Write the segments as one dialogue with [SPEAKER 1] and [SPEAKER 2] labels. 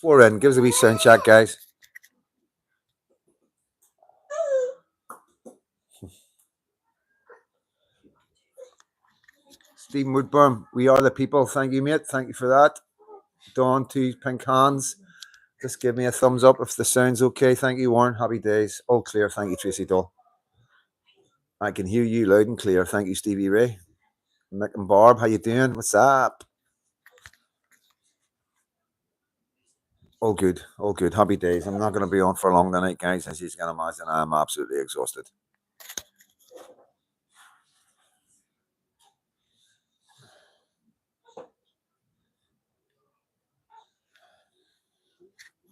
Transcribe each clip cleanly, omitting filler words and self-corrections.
[SPEAKER 1] We're in. Give us a wee sound check, guys. Stephen Woodburn, we are the people. Thank you, mate. Thank you for that. Dawn, 2 pink hands. Just give me a thumbs up if the sound's okay. Thank you, Warren. Happy days. All clear. Thank you, Tracy Doll. I can hear you loud and clear. Thank you, Stevie Ray. Mick and Barb, how you doing? What's up? All good. All good. Happy days. I'm not going to be on for long tonight, guys. As you can imagine, I'm absolutely exhausted.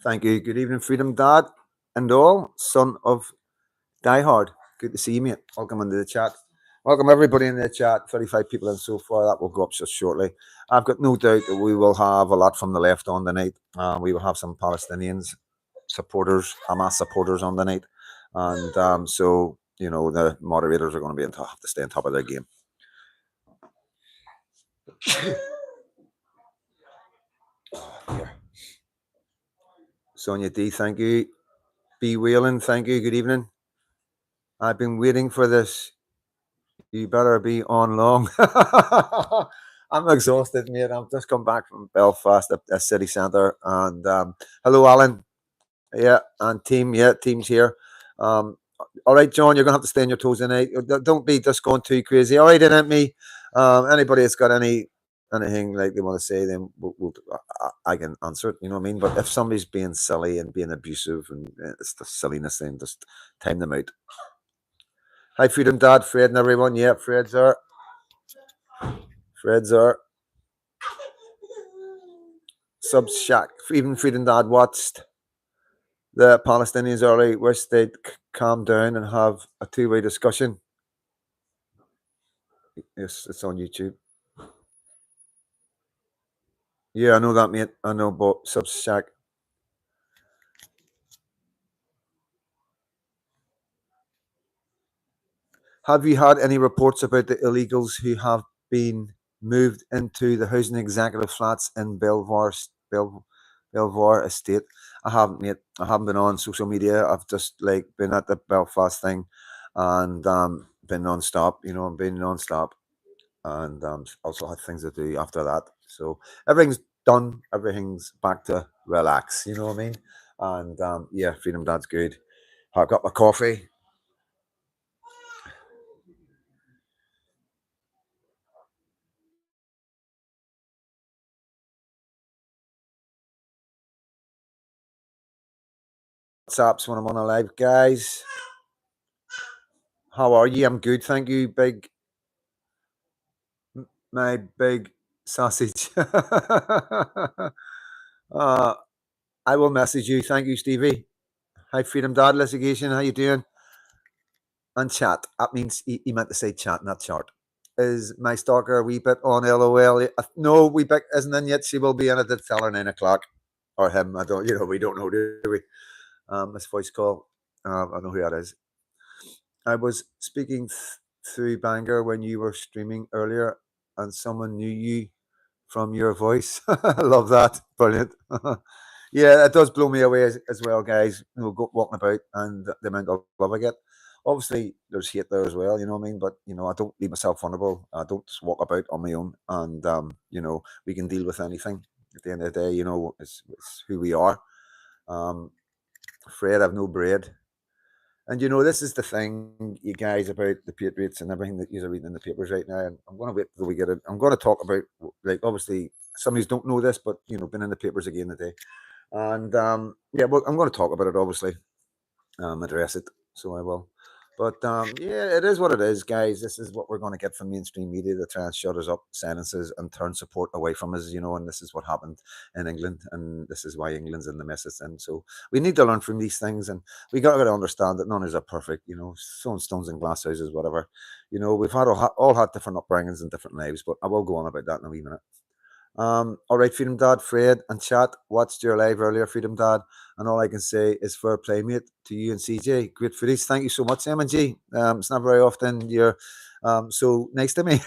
[SPEAKER 1] Thank you. Good evening, Freedom Dad and all. Son of Die Hard. Good to see you, mate. Welcome into the chat. Welcome everybody in the chat. 35 people in so far. That will go up just shortly. I've got no doubt that we will have a lot from the left on tonight. We will have some Palestinians supporters, Hamas supporters on the night. And so, you know, the moderators are going to be have to stay on top of their game. Here. Sonia D, thank you. B. Whalen, thank you. Good evening. I've been waiting for this. You better be on long. I'm exhausted, mate. I've just come back from Belfast, a city centre. And hello, Alan. Yeah, and team. Yeah, team's here. All right, John, you're going to have to stay on your toes tonight. Don't be just going too crazy. All right, isn't me? Anybody that's got anything like they want to say, then I can answer it. You know what I mean? But if somebody's being silly and being abusive and it's the silliness, then just time them out. Hi, Freedom Dad, Fred, and everyone. Yeah, Fred's there. Fred's there. Subs Shack. Even Freedom Dad watched the Palestinians early. Wish they'd calm down and have a two-way discussion. Yes, it's on YouTube. Yeah, I know that, mate. I know, but Subs Shack. Have you had any reports about the illegals who have been moved into the housing executive flats in Belvoir estate? I haven't, mate. I haven't been on social media. I've just like been at the Belfast thing and been non-stop, you know, been non-stop, and also had things to do after that. So everything's done. Everything's back to relax. You know what I mean? And yeah, Freedom Dad's good. I got my coffee. WhatsApps when I'm on a live, guys. How are you? I'm good, thank you. My big sausage. I will message you. Thank you, Stevie. Hi, Freedom Dad Litigation. How you doing? And chat. That means he meant to say chat, not chart. Is my stalker a wee bit on LOL? No, wee bit isn't in yet. She will be in at the tell her 9 o'clock. Or him. I don't, you know, we don't know, do we? This voice call. I know who that is. I was speaking through Bangor when you were streaming earlier, and someone knew you from your voice. I love that. Brilliant. Yeah, it does blow me away as well, guys. You know, walking about and the amount of love I get. Obviously, there's hate there as well, you know what I mean? But, you know, I don't leave myself vulnerable. I don't just walk about on my own. And, you know, we can deal with anything. At the end of the day, you know, it's who we are. Afraid I've no bread. And you know, this is the thing, you guys, about the Patriots and everything that you're reading in the papers right now. And I'm going to wait till we get it. I'm going to talk about, like, obviously, some of you don't know this, but you know, been in the papers again today. And yeah, well, I'm going to talk about it, obviously, address it. So I will. But yeah, it is what it is, guys. This is what we're going to get from mainstream media to try and shut us up, silences, and turn support away from us, you know. And this is what happened in England, and this is why England's in the mess it's in. So we need to learn from these things, and we got to understand that none of us are perfect, you know. Throwing stones in glass houses, whatever. You know, we've had all had different upbringings and different lives, but I will go on about that in a wee minute. All right, Freedom Dad, Fred, and chat. Watched your live earlier, Freedom Dad, and all I can say is fair play, mate, to you and CJ. Great footage. Thank you so much, M&G. It's not very often you're so nice to me.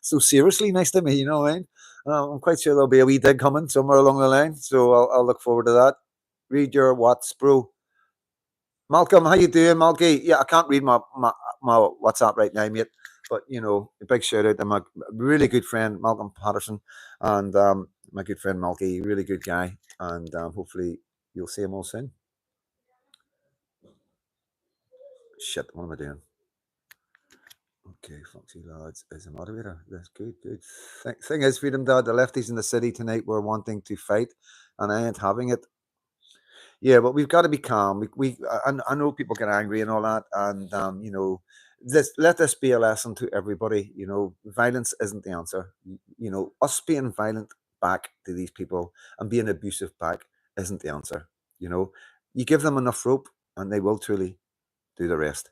[SPEAKER 1] So seriously nice to me, you know what I mean? I'm quite sure there'll be a wee dig coming somewhere along the line, so I'll look forward to that. Read your what's, bro. Malcolm, how you doing, Malky? Yeah, I can't read my WhatsApp right now, mate. But a big shout out to my really good friend Malcolm Patterson and my good friend Malky, really good guy, and hopefully you'll see him all soon. Shit, what am I doing? Okay, Foxy Lads is a moderator. That's good, good. Thing is, Freedom Dad, the lefties in the city tonight were wanting to fight, and I ain't having it. Yeah, but we've got to be calm. I know people get angry and all that, and let this be a lesson to everybody. Violence isn't the answer. Us being violent back to these people and being abusive back isn't the answer. You know, you give them enough rope, and they will truly do the rest.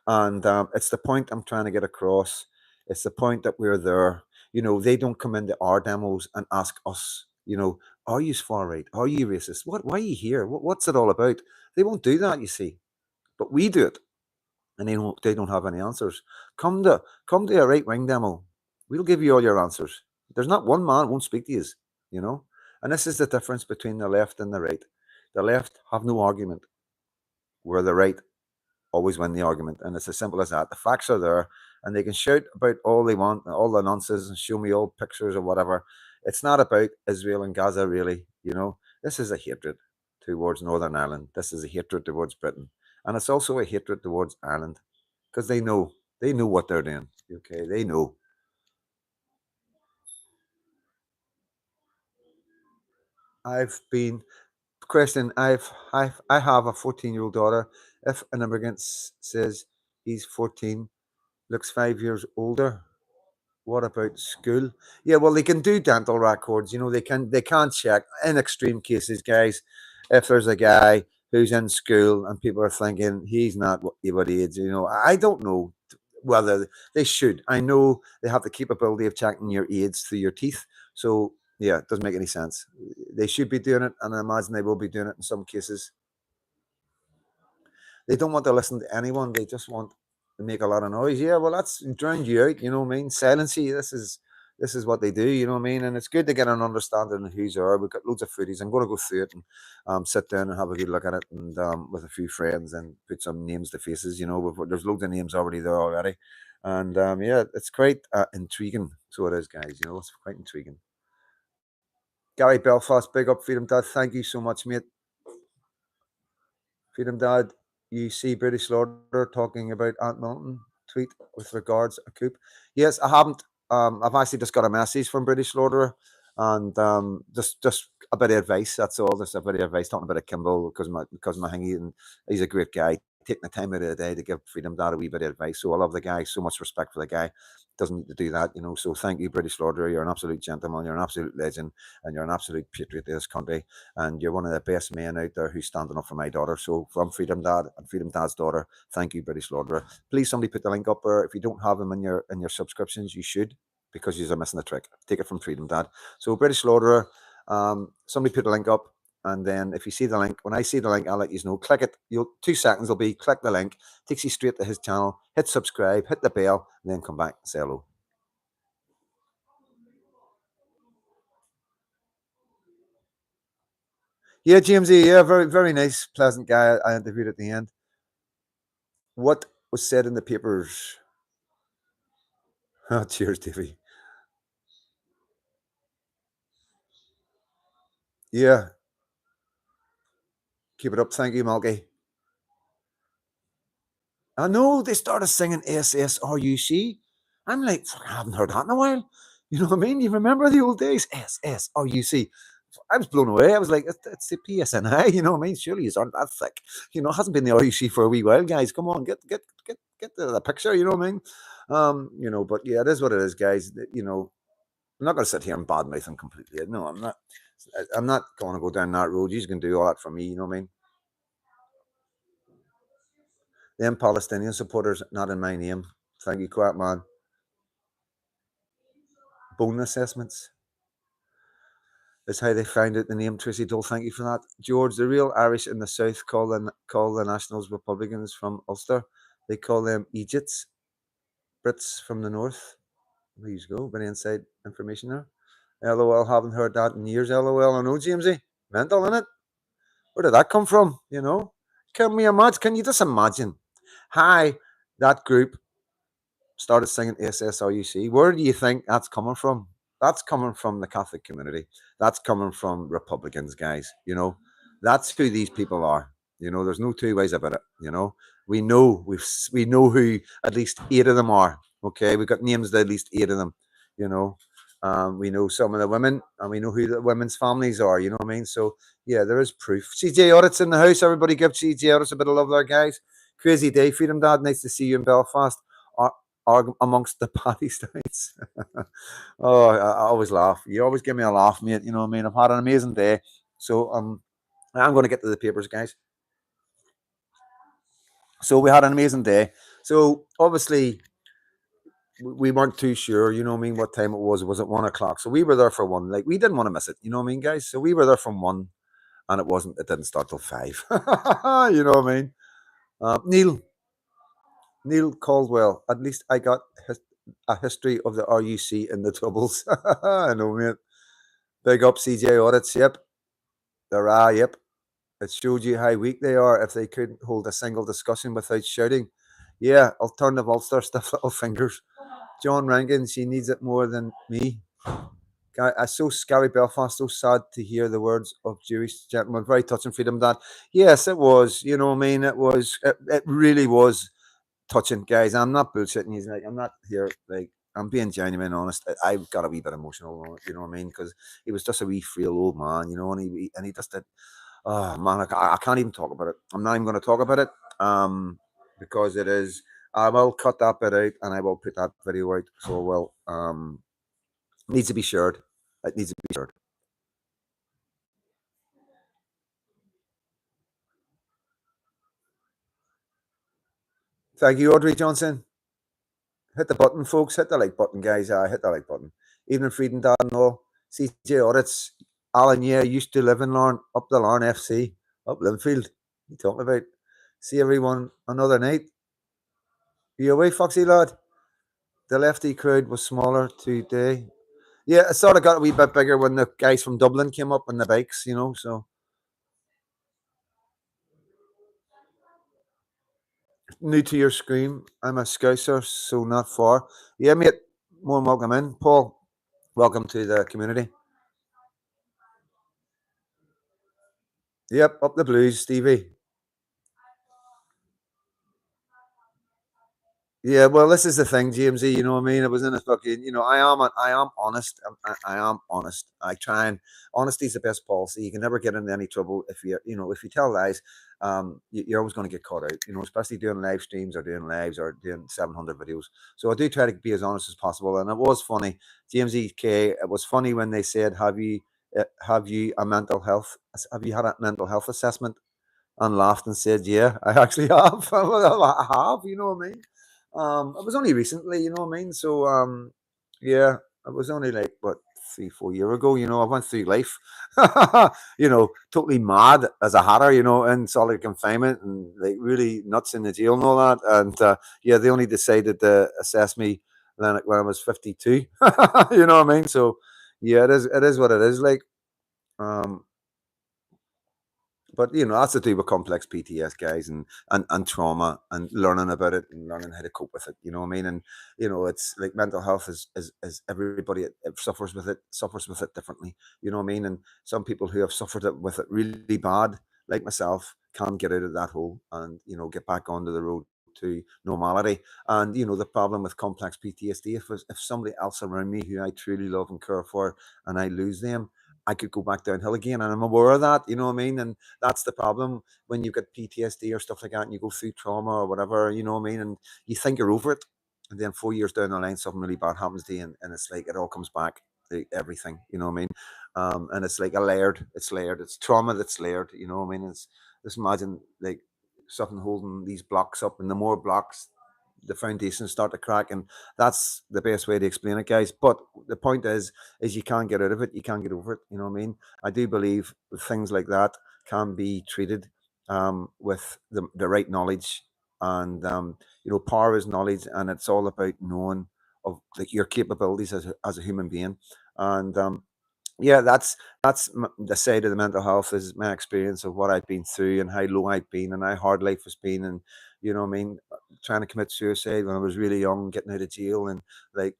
[SPEAKER 1] And it's the point I'm trying to get across. It's the point that we're there. They don't come into our demos and ask us. Are you far right? Are you racist? Why are you here? What's it all about? They won't do that, you see. But we do it, and they don't have any answers. Come to a right wing demo. We'll give you all your answers. There's not one man won't speak to you. You know, and this is the difference between the left and the right. The left have no argument, where the right always win the argument. And it's as simple as that. The facts are there, and they can shout about all they want, all the nonsense, and show me old pictures or whatever. It's not about Israel and Gaza, really. This is a hatred towards Northern Ireland. This is a hatred towards Britain. And it's also a hatred towards Ireland because they know what they're doing. Okay, they know. I've been question. I have a 14-year-old daughter. If an immigrant says he's 14, looks 5 years older, what about school? Yeah, well, they can do dental records. They can check in extreme cases, guys. If there's a guy who's in school and people are thinking he's not what he is, I don't know whether they should. I know they have the capability of checking your age through your teeth. So yeah, it doesn't make any sense. They should be doing it, and I imagine they will be doing it in some cases. They don't want to listen to anyone. They just want to make a lot of noise. Yeah, well, that's drown you out. You know what I mean? Silence you. This is what they do. You know what I mean? And it's good to get an understanding of who's are. We've got loads of footies. I'm going to go through it and sit down and have a good look at it, and with a few friends and put some names to faces. There's loads of names already there already, and yeah, it's quite intriguing. So it is, guys. It's quite intriguing. Gary Belfast, big up Freedom Dad. Thank you so much, mate. Freedom Dad, you see British Slaughter talking about Ant Mountain tweet with regards a coup. Yes, I haven't. I've actually just got a message from British Slaughter, and just a bit of advice. That's all. Just a bit of advice talking about a Kimball because my hingy, and he's a great guy. Taking the time out of the day to give Freedom Dad a wee bit of advice. So I love the guy. So much respect for the guy. Doesn't need to do that. So thank you, British Slaughter. You're an absolute gentleman. You're an absolute legend, and you're an absolute patriot to this country, and you're one of the best men out there who's standing up for my daughter. So from Freedom Dad and Freedom Dad's daughter, thank you, British Slaughterer. Please, somebody put the link up there. If you don't have them in your subscriptions, you should, because you're missing the trick. Take it from Freedom Dad. So British Slaughterer, somebody put the link up. And then if you see the link, when I see the link, I'll let you know. Click it. 2 seconds will be click the link, takes you straight to his channel. Hit subscribe, hit the bell, and then come back and say hello. Yeah, Jamesy, yeah, very, very nice, pleasant guy I interviewed at the end. What was said in the papers? Oh, cheers, Davey. Yeah, keep it up. Thank you, Malky. I know they started singing SSRUC. I'm like, I haven't heard that in a while. You know what I mean? You remember the old days? SSRUC. I was blown away. I was like, it's the PSNI. You know what I mean? Surely you aren't that thick. It hasn't been the RUC for a wee while, guys. Come on, get the picture. You know what I mean? But yeah, it is what it is, guys. I'm not going to sit here and badmouth them completely. No, I'm not. I'm not going to go down that road. You can do all that for me. You know what I mean? Them Palestinian supporters, not in my name. Thank you, Quack Man. Bone assessments is how they found out the name Tracy Dole. Thank you for that. George, the real Irish in the South call the Nationals Republicans from Ulster. They call them Egypts. Brits from the North. There you go. Bit of inside information there. LOL, haven't heard that in years. LOL, I know, Jamesy. Mental, innit? Where did that come from? Can we imagine? Can you just imagine? Hi, that group started singing SSRUC. Where do you think that's coming from? That's coming from the Catholic community. That's coming from Republicans, guys. That's who these people are. There's no two ways about it. We know who at least eight of them are. Okay, we've got names of at least eight of them. You know, we know some of the women, and we know who the women's families are. You know what I mean? So yeah, there is proof. CJ Audit's in the house. Everybody give CJ Audits a bit of love there, guys. Crazy day, Freedom Dad. Nice to see you in Belfast. Are amongst the party states. Oh, I always laugh. You always give me a laugh, mate. You know what I mean? I've had an amazing day. So I'm going to get to the papers, guys. So we had an amazing day. So obviously we weren't too sure, you know what I mean, what time it was. Was it 1 o'clock? So we were there for one. Like we didn't want to miss it, you know what I mean, guys? So we were there from one, and it didn't start till five. You know what I mean? Neil Caldwell. At least I got a history of the RUC in the Troubles. I know, mate. Big up CJ Audits. Yep. Yep. It showed you how weak they are if they couldn't hold a single discussion without shouting. Yeah, alternative Ulster, stiff little fingers. John Rankin, she needs it more than me. So scary Belfast, so sad to hear the words of Jewish gentlemen. Very touching, Freedom Dad. Yes, it was. You know what I mean? It really was touching, guys. I'm not bullshitting you. Like, I'm not here. Like, I'm being genuine, honest. I've got a wee bit emotional. You know what I mean? Because he was just a wee frail old man. And he just did. Oh man, I can't even talk about it. I'm not even going to talk about it. Because it is. I will cut that bit out and I will put that video out. So well, needs to be shared. It needs to be shared. Thank you, Audrey Johnson. Hit the button, folks. Hit the like button, guys. Hit the like button. Even Freedom Dad and all. CJ Audits. Alan, yeah, used to live in Larne, up the Larne FC, up Linfield. You talking about? See everyone another night. You away, Foxy lad? The lefty crowd was smaller today. Yeah, it sort of got a wee bit bigger when the guys from Dublin came up on the bikes, so new to your scream. I'm a Scouser, so not far. Yeah, mate, more than welcome in. Paul, welcome to the community. Yep, up the blues, Stevie. Yeah, well, this is the thing, Jamesy. You know what I mean? It was in a fucking. I am honest. I am honest. I try and honesty is the best policy. You can never get into any trouble if you tell lies. You're always going to get caught out. Especially doing live streams or doing lives or doing 700 videos. So I do try to be as honest as possible. And it was funny, Jamesy K. It was funny when they said, have you a mental health? Have you had a mental health assessment?" And laughed and said, "Yeah, I actually have. I have. You know what I mean? It was only recently. You know what I mean? So, yeah, it was only like what 3, 4 years ago. I went through life, totally mad as a hatter. In solid confinement and like really nuts in the jail and all that. And yeah, they only decided to assess me when I was 52. You know what I mean? So, yeah, it is what it is. Like, um, but that's to do with complex PTS, guys, and trauma and learning about it and learning how to cope with it. You know what I mean? And it's like mental health is everybody suffers with it differently. You know what I mean? And some people who have suffered it with it really bad, like myself, can get out of that hole and get back onto the road to normality. And the problem with complex PTSD, if somebody else around me who I truly love and care for, and I lose them, I could go back downhill again, and I'm aware of that. You know what I mean? And that's the problem when you get PTSD or stuff like that, and you go through trauma or whatever. You know what I mean? And you think you're over it, and then 4 years down the line, something really bad happens to you, and it's like it all comes back to everything. You know what I mean? And it's like It's layered. It's trauma that's layered. You know what I mean? It's just imagine like something holding these blocks up, and the more blocks, the foundations start to crack, and that's the best way to explain it, guys. But the point is you can't get out of it, you can't get over it. You know what I mean? I do believe things like that can be treated with the right knowledge, and power is knowledge, and it's all about knowing of like your capabilities as a human being, and Yeah, the side of the mental health is my experience of what I've been through and how low I've been and how hard life has been, and you know what I mean, trying to commit suicide when I was really young, getting out of jail, and like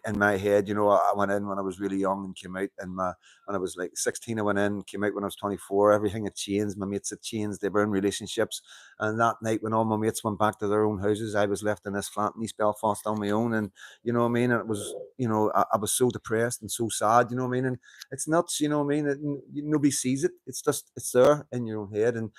[SPEAKER 1] in my head, I went in when I was really young and came out, and when I was like 16, I went in, came out when I was 24. Everything had changed. My mates had changed. They were in relationships, and that night when all my mates went back to their own houses, I was left in this flat in East Belfast on my own, and you know what I mean. And it was, I was so depressed and so sad. You know what I mean. And it's nuts, you know what I mean? Nobody sees it. It's just it's there in your own head, and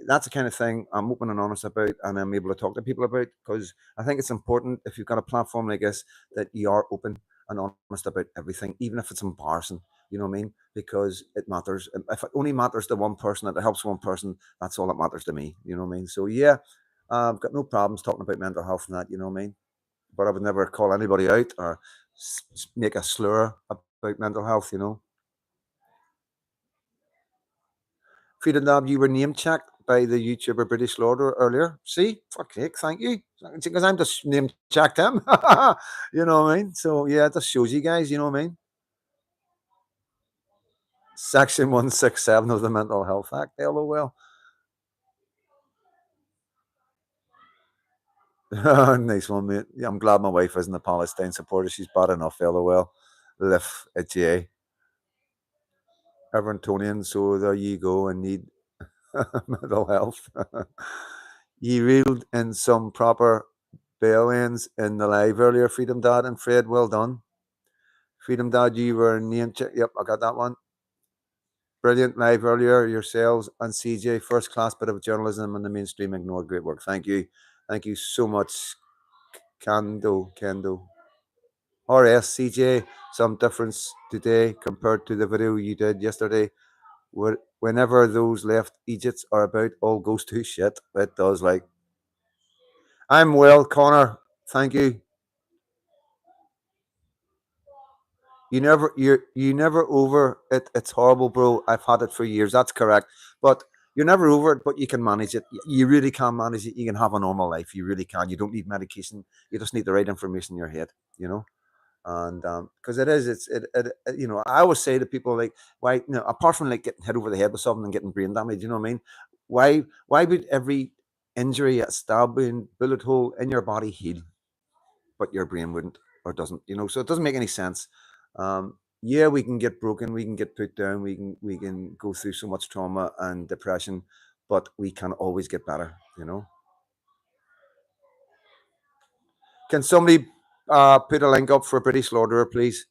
[SPEAKER 1] that's the kind of thing I'm open and honest about, and I'm able to talk to people about, because I think it's important if you've got a platform like this that you are open and honest about everything, even if it's embarrassing. You know what I mean? Because it matters. And if it only matters to one person, that it helps one person, that's all that matters to me. You know what I mean? So yeah, I've got no problems talking about mental health and that. You know what I mean? But I would never call anybody out or make a slur about mental health. Freedom Lab, you were name checked by the YouTuber British Lord earlier. See? Fuck's sake, thank you. Because I'm just name checked him. You know what I mean? So yeah, it just shows you guys, you know what I mean? Section 167 of the Mental Health Act, LOL. Nice one, mate. Yeah, I'm glad my wife isn't a Palestine supporter. She's bad enough, LOL. Live at J. Evertonian, so there you go and need mental health. You reeled in some proper bail ends in the live earlier, Freedom Dad and Fred. Well done. Freedom Dad, you were named. Yep, I got that one. Brilliant live earlier. Yourselves and CJ, first class bit of journalism and the mainstream ignored. Great work. Thank you. Thank you so much, Kendo. RS, CJ, some difference today compared to the video you did yesterday. Whenever those left Egypts are about, all goes to shit. It does. Like, I'm well, Connor. Thank you. You never over it. It's horrible, bro. I've had it for years. That's correct. But you're never over it, but you can manage it. You really can manage it. You can have a normal life. You really can. You don't need medication. You just need the right information in your head, you know? And because I always say to people, like, why, apart from like getting hit over the head with something and getting brain damage, you know what I mean? Why would every injury, a stabbing, bullet hole in your body heal, but your brain wouldn't or doesn't? So it doesn't make any sense. Yeah, we can get broken, we can get put down, we can go through so much trauma and depression, but we can always get better. Can somebody put a link up for British Lauderer, please?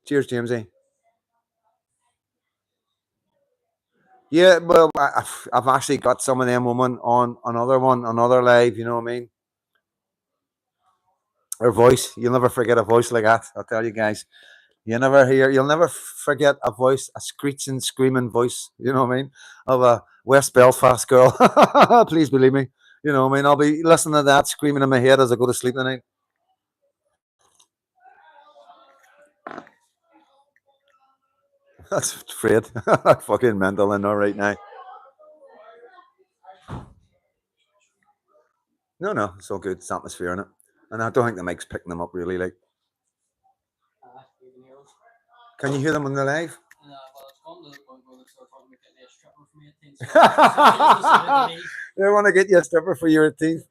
[SPEAKER 1] Cheers, Jamesy. Yeah, well, I've actually got some of them women on another live. You know what I mean? Her voice, you'll never forget a voice like that. I'll tell you guys. You'll never forget a voice, a screeching, screaming voice. You know what I mean? Of a West Belfast girl. Please believe me. You know what I mean? I'll be listening to that screaming in my head as I go to sleep tonight. That's Fred. Fucking mental in there right now. No, no, it's all good. It's atmosphere in it. And I don't think the mic's picking them up really. Like, can you hear them on the live? They want to get you a stripper for your teeth.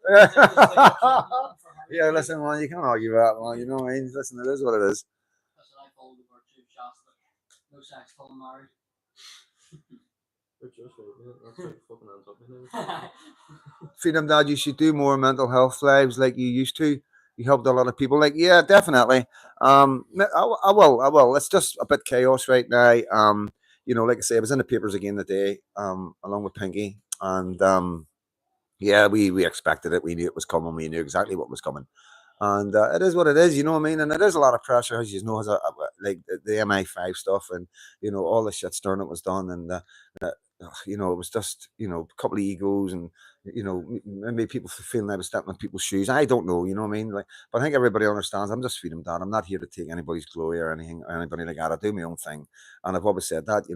[SPEAKER 1] Yeah, listen, man, you can't argue with that, man. You know what I mean? Listen, it is what it is. Freedom Dad, you should do more mental health lives like you used to. You helped a lot of people. Like, yeah, definitely. I will. I will. It's just a bit chaos right now. Like I say, I was in the papers again today, along with Pinky, and yeah, we expected it. We knew it was coming. We knew exactly what was coming. And it is what it is, you know what I mean? And it is a lot of pressure, as you know, like the MI5 stuff and, all the shit stirring that was done. And, it was just, a couple of egos and, maybe people feeling I was stepping on people's shoes. I don't know, you know what I mean? Like, but I think everybody understands I'm just Freedom Dad. I'm not here to take anybody's glory or anything or anybody like that. I do my own thing. And I've always said that.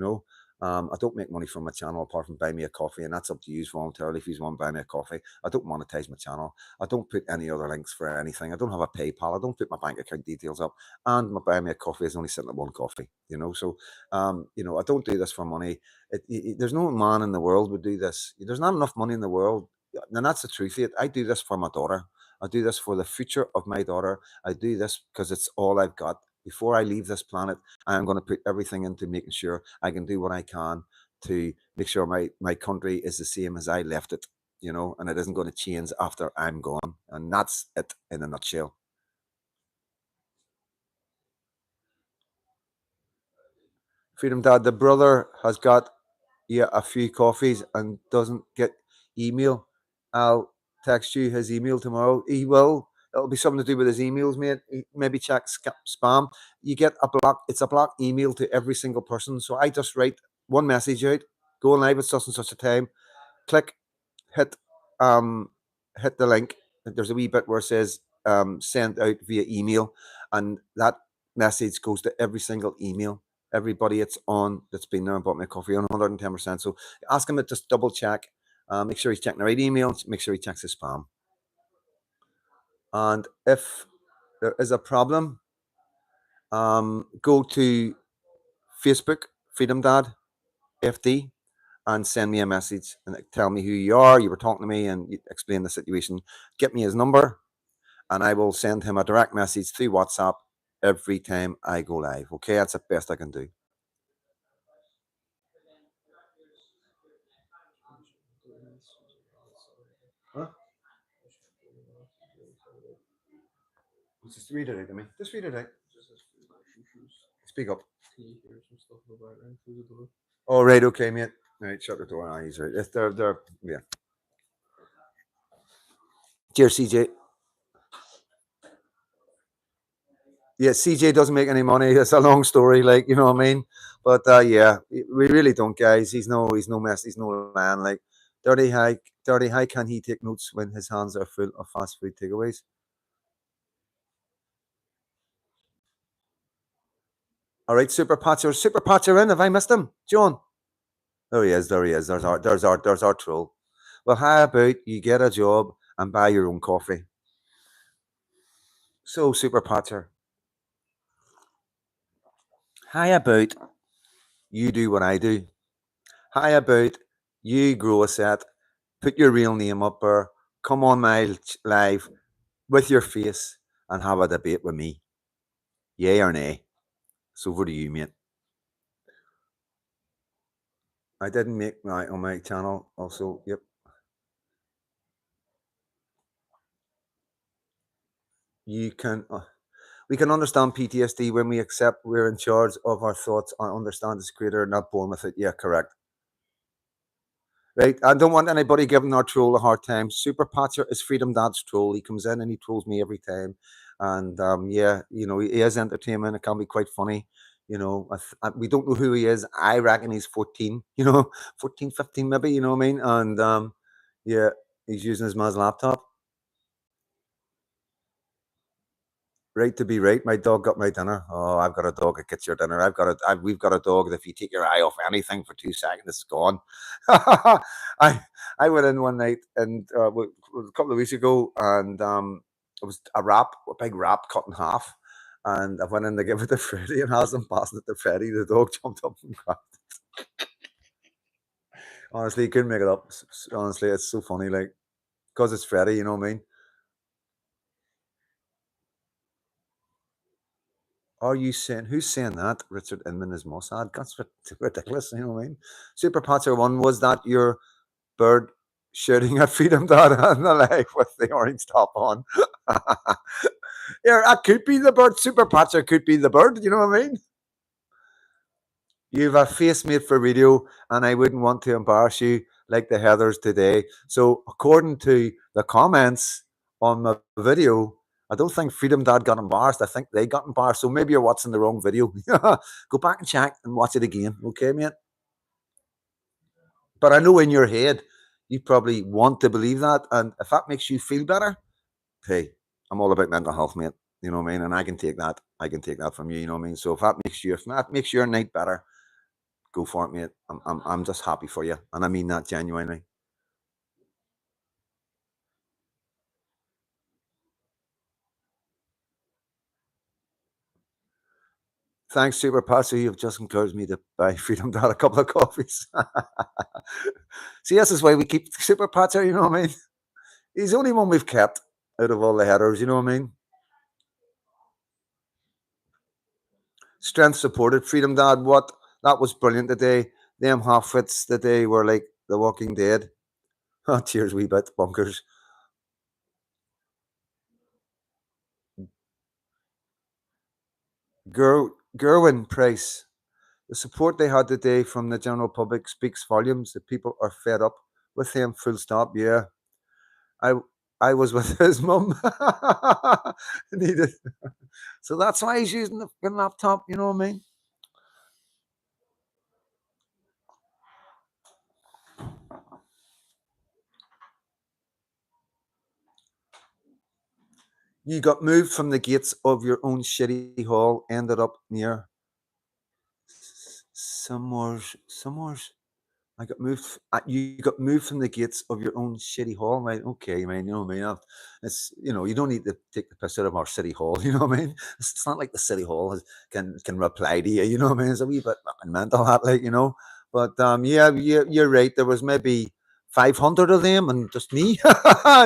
[SPEAKER 1] I don't make money from my channel apart from buy me a coffee, and that's up to you voluntarily if you want to buy me a coffee. I don't monetize my channel. I don't put any other links for anything. I don't have a PayPal. I don't put my bank account details up. And my buy me a coffee is only sitting at one coffee, So, I don't do this for money. There's no man in the world would do this. There's not enough money in the world. And that's the truth of it. I do this for my daughter. I do this for the future of my daughter. I do this because it's all I've got. Before I leave this planet, I'm going to put everything into making sure I can do what I can to make sure my country is the same as I left it, and it isn't going to change after I'm gone. And that's it in a nutshell. Freedom Dad, the brother has got a few coffees and doesn't get email. I'll text you his email tomorrow. He will. It'll be something to do with his emails, mate. Maybe check spam. You get a block. It's a block email to every single person. So I just write one message out. Go live at such and such a time. Click, hit, um, hit the link. There's a wee bit where it says send out via email, and that message goes to every single email. Everybody it's on that's been there and bought me a coffee on 110%. So ask him to just double check. Make sure he's checking the right email. Make sure he checks his spam. And if there is a problem, go to Facebook, Freedom Dad FD, and send me a message and tell me who you are. You were talking to me and you explain the situation. Get me his number, and I will send him a direct message through WhatsApp every time I go live. Okay, that's the best I can do. Huh? Just read it out to me. Just read it out. Speak up. Oh, right, okay, mate. Right, shut the door. Ah, he's right. They're, yeah. Dear CJ. Yeah, CJ doesn't make any money. It's a long story, like, you know what I mean? But yeah, we really don't, guys. He's no mess. He's no man. Like, Dirty How can he take notes when his hands are full of fast food takeaways? All right, Super Patcher in. Have I missed him? John. There he is. There he is. There's our troll. Well, how about you get a job and buy your own coffee? So, Super Patcher, how about you do what I do? How about you grow a set, put your real name up there, come on my live with your face and have a debate with me? Yay or nay? So, over to you, mate. I didn't make my on my channel also. Yep. You can we can understand PTSD when we accept we're in charge of our thoughts and understand its creator, not born with it. Yeah, correct. Right. I don't want anybody giving our troll a hard time. Super Patcher is Freedom Dad's troll. He comes in and he trolls me every time. And yeah, he is entertainment. It can be quite funny. We don't know who he is. I reckon he's 14, 14, 15 maybe, you know what I mean? And yeah, he's using his man's laptop. Right to be right. My dog got my dinner. Oh, I've got a dog that gets your dinner. We've got a dog that if you take your eye off anything for 2 seconds, it's gone. I went in one night and a couple of weeks ago, and it was a big wrap cut in half. And I went in to give it to Freddie, and as I'm passing it to Freddie, the dog jumped up and grabbed. Honestly, you couldn't make it up. Honestly, it's so funny, like, because it's Freddie, you know what I mean? Are you saying who's saying that? Richard Inman is Mossad. That's ridiculous. You know what I mean? Super Patcher one, was that your bird shooting at Freedom Dad on the live with the orange top on? Yeah, that could be the bird. Super Patcher could be the bird. You know what I mean? You've a face made for radio, and I wouldn't want to embarrass you like the Heathers today. So, according to the comments on the video, I don't think Freedom Dad got embarrassed. I think they got embarrassed. So maybe you're watching the wrong video. Go back and check and watch it again. Okay, mate? But I know in your head, you probably want to believe that. And if that makes you feel better, hey, I'm all about mental health, mate. You know what I mean? And I can take that. I can take that from you. You know what I mean? So if that makes your night better, go for it, mate. I'm just happy for you, and I mean that genuinely. Thanks, Super Pastor. You've just encouraged me to buy Freedom to have a couple of coffees. See, this is why we keep Super Pastor, you know what I mean? He's the only one we've kept out of all the headers, you know what I mean? Strength supported Freedom Dad. What? That was brilliant today. Them half-wits today were like The Walking Dead. Oh, cheers, wee bit, bunkers. Gerwin Price. The support they had today from the general public speaks volumes. The people are fed up with him, full stop. Yeah. I I was with his mum. Needed. So that's why he's using the fucking laptop, you know what I mean? You got moved from the gates of your own shitty hall, ended up near Summers. I got moved. You got moved from the gates of your own city hall, right? Okay, man. You know what I mean? It's you don't need to take the piss out of our city hall. You know what I mean? It's not like the city hall can reply to you. You know what I mean? It's a wee bit fucking mental, that like But yeah, you're right. There was maybe 500 of them, and just me.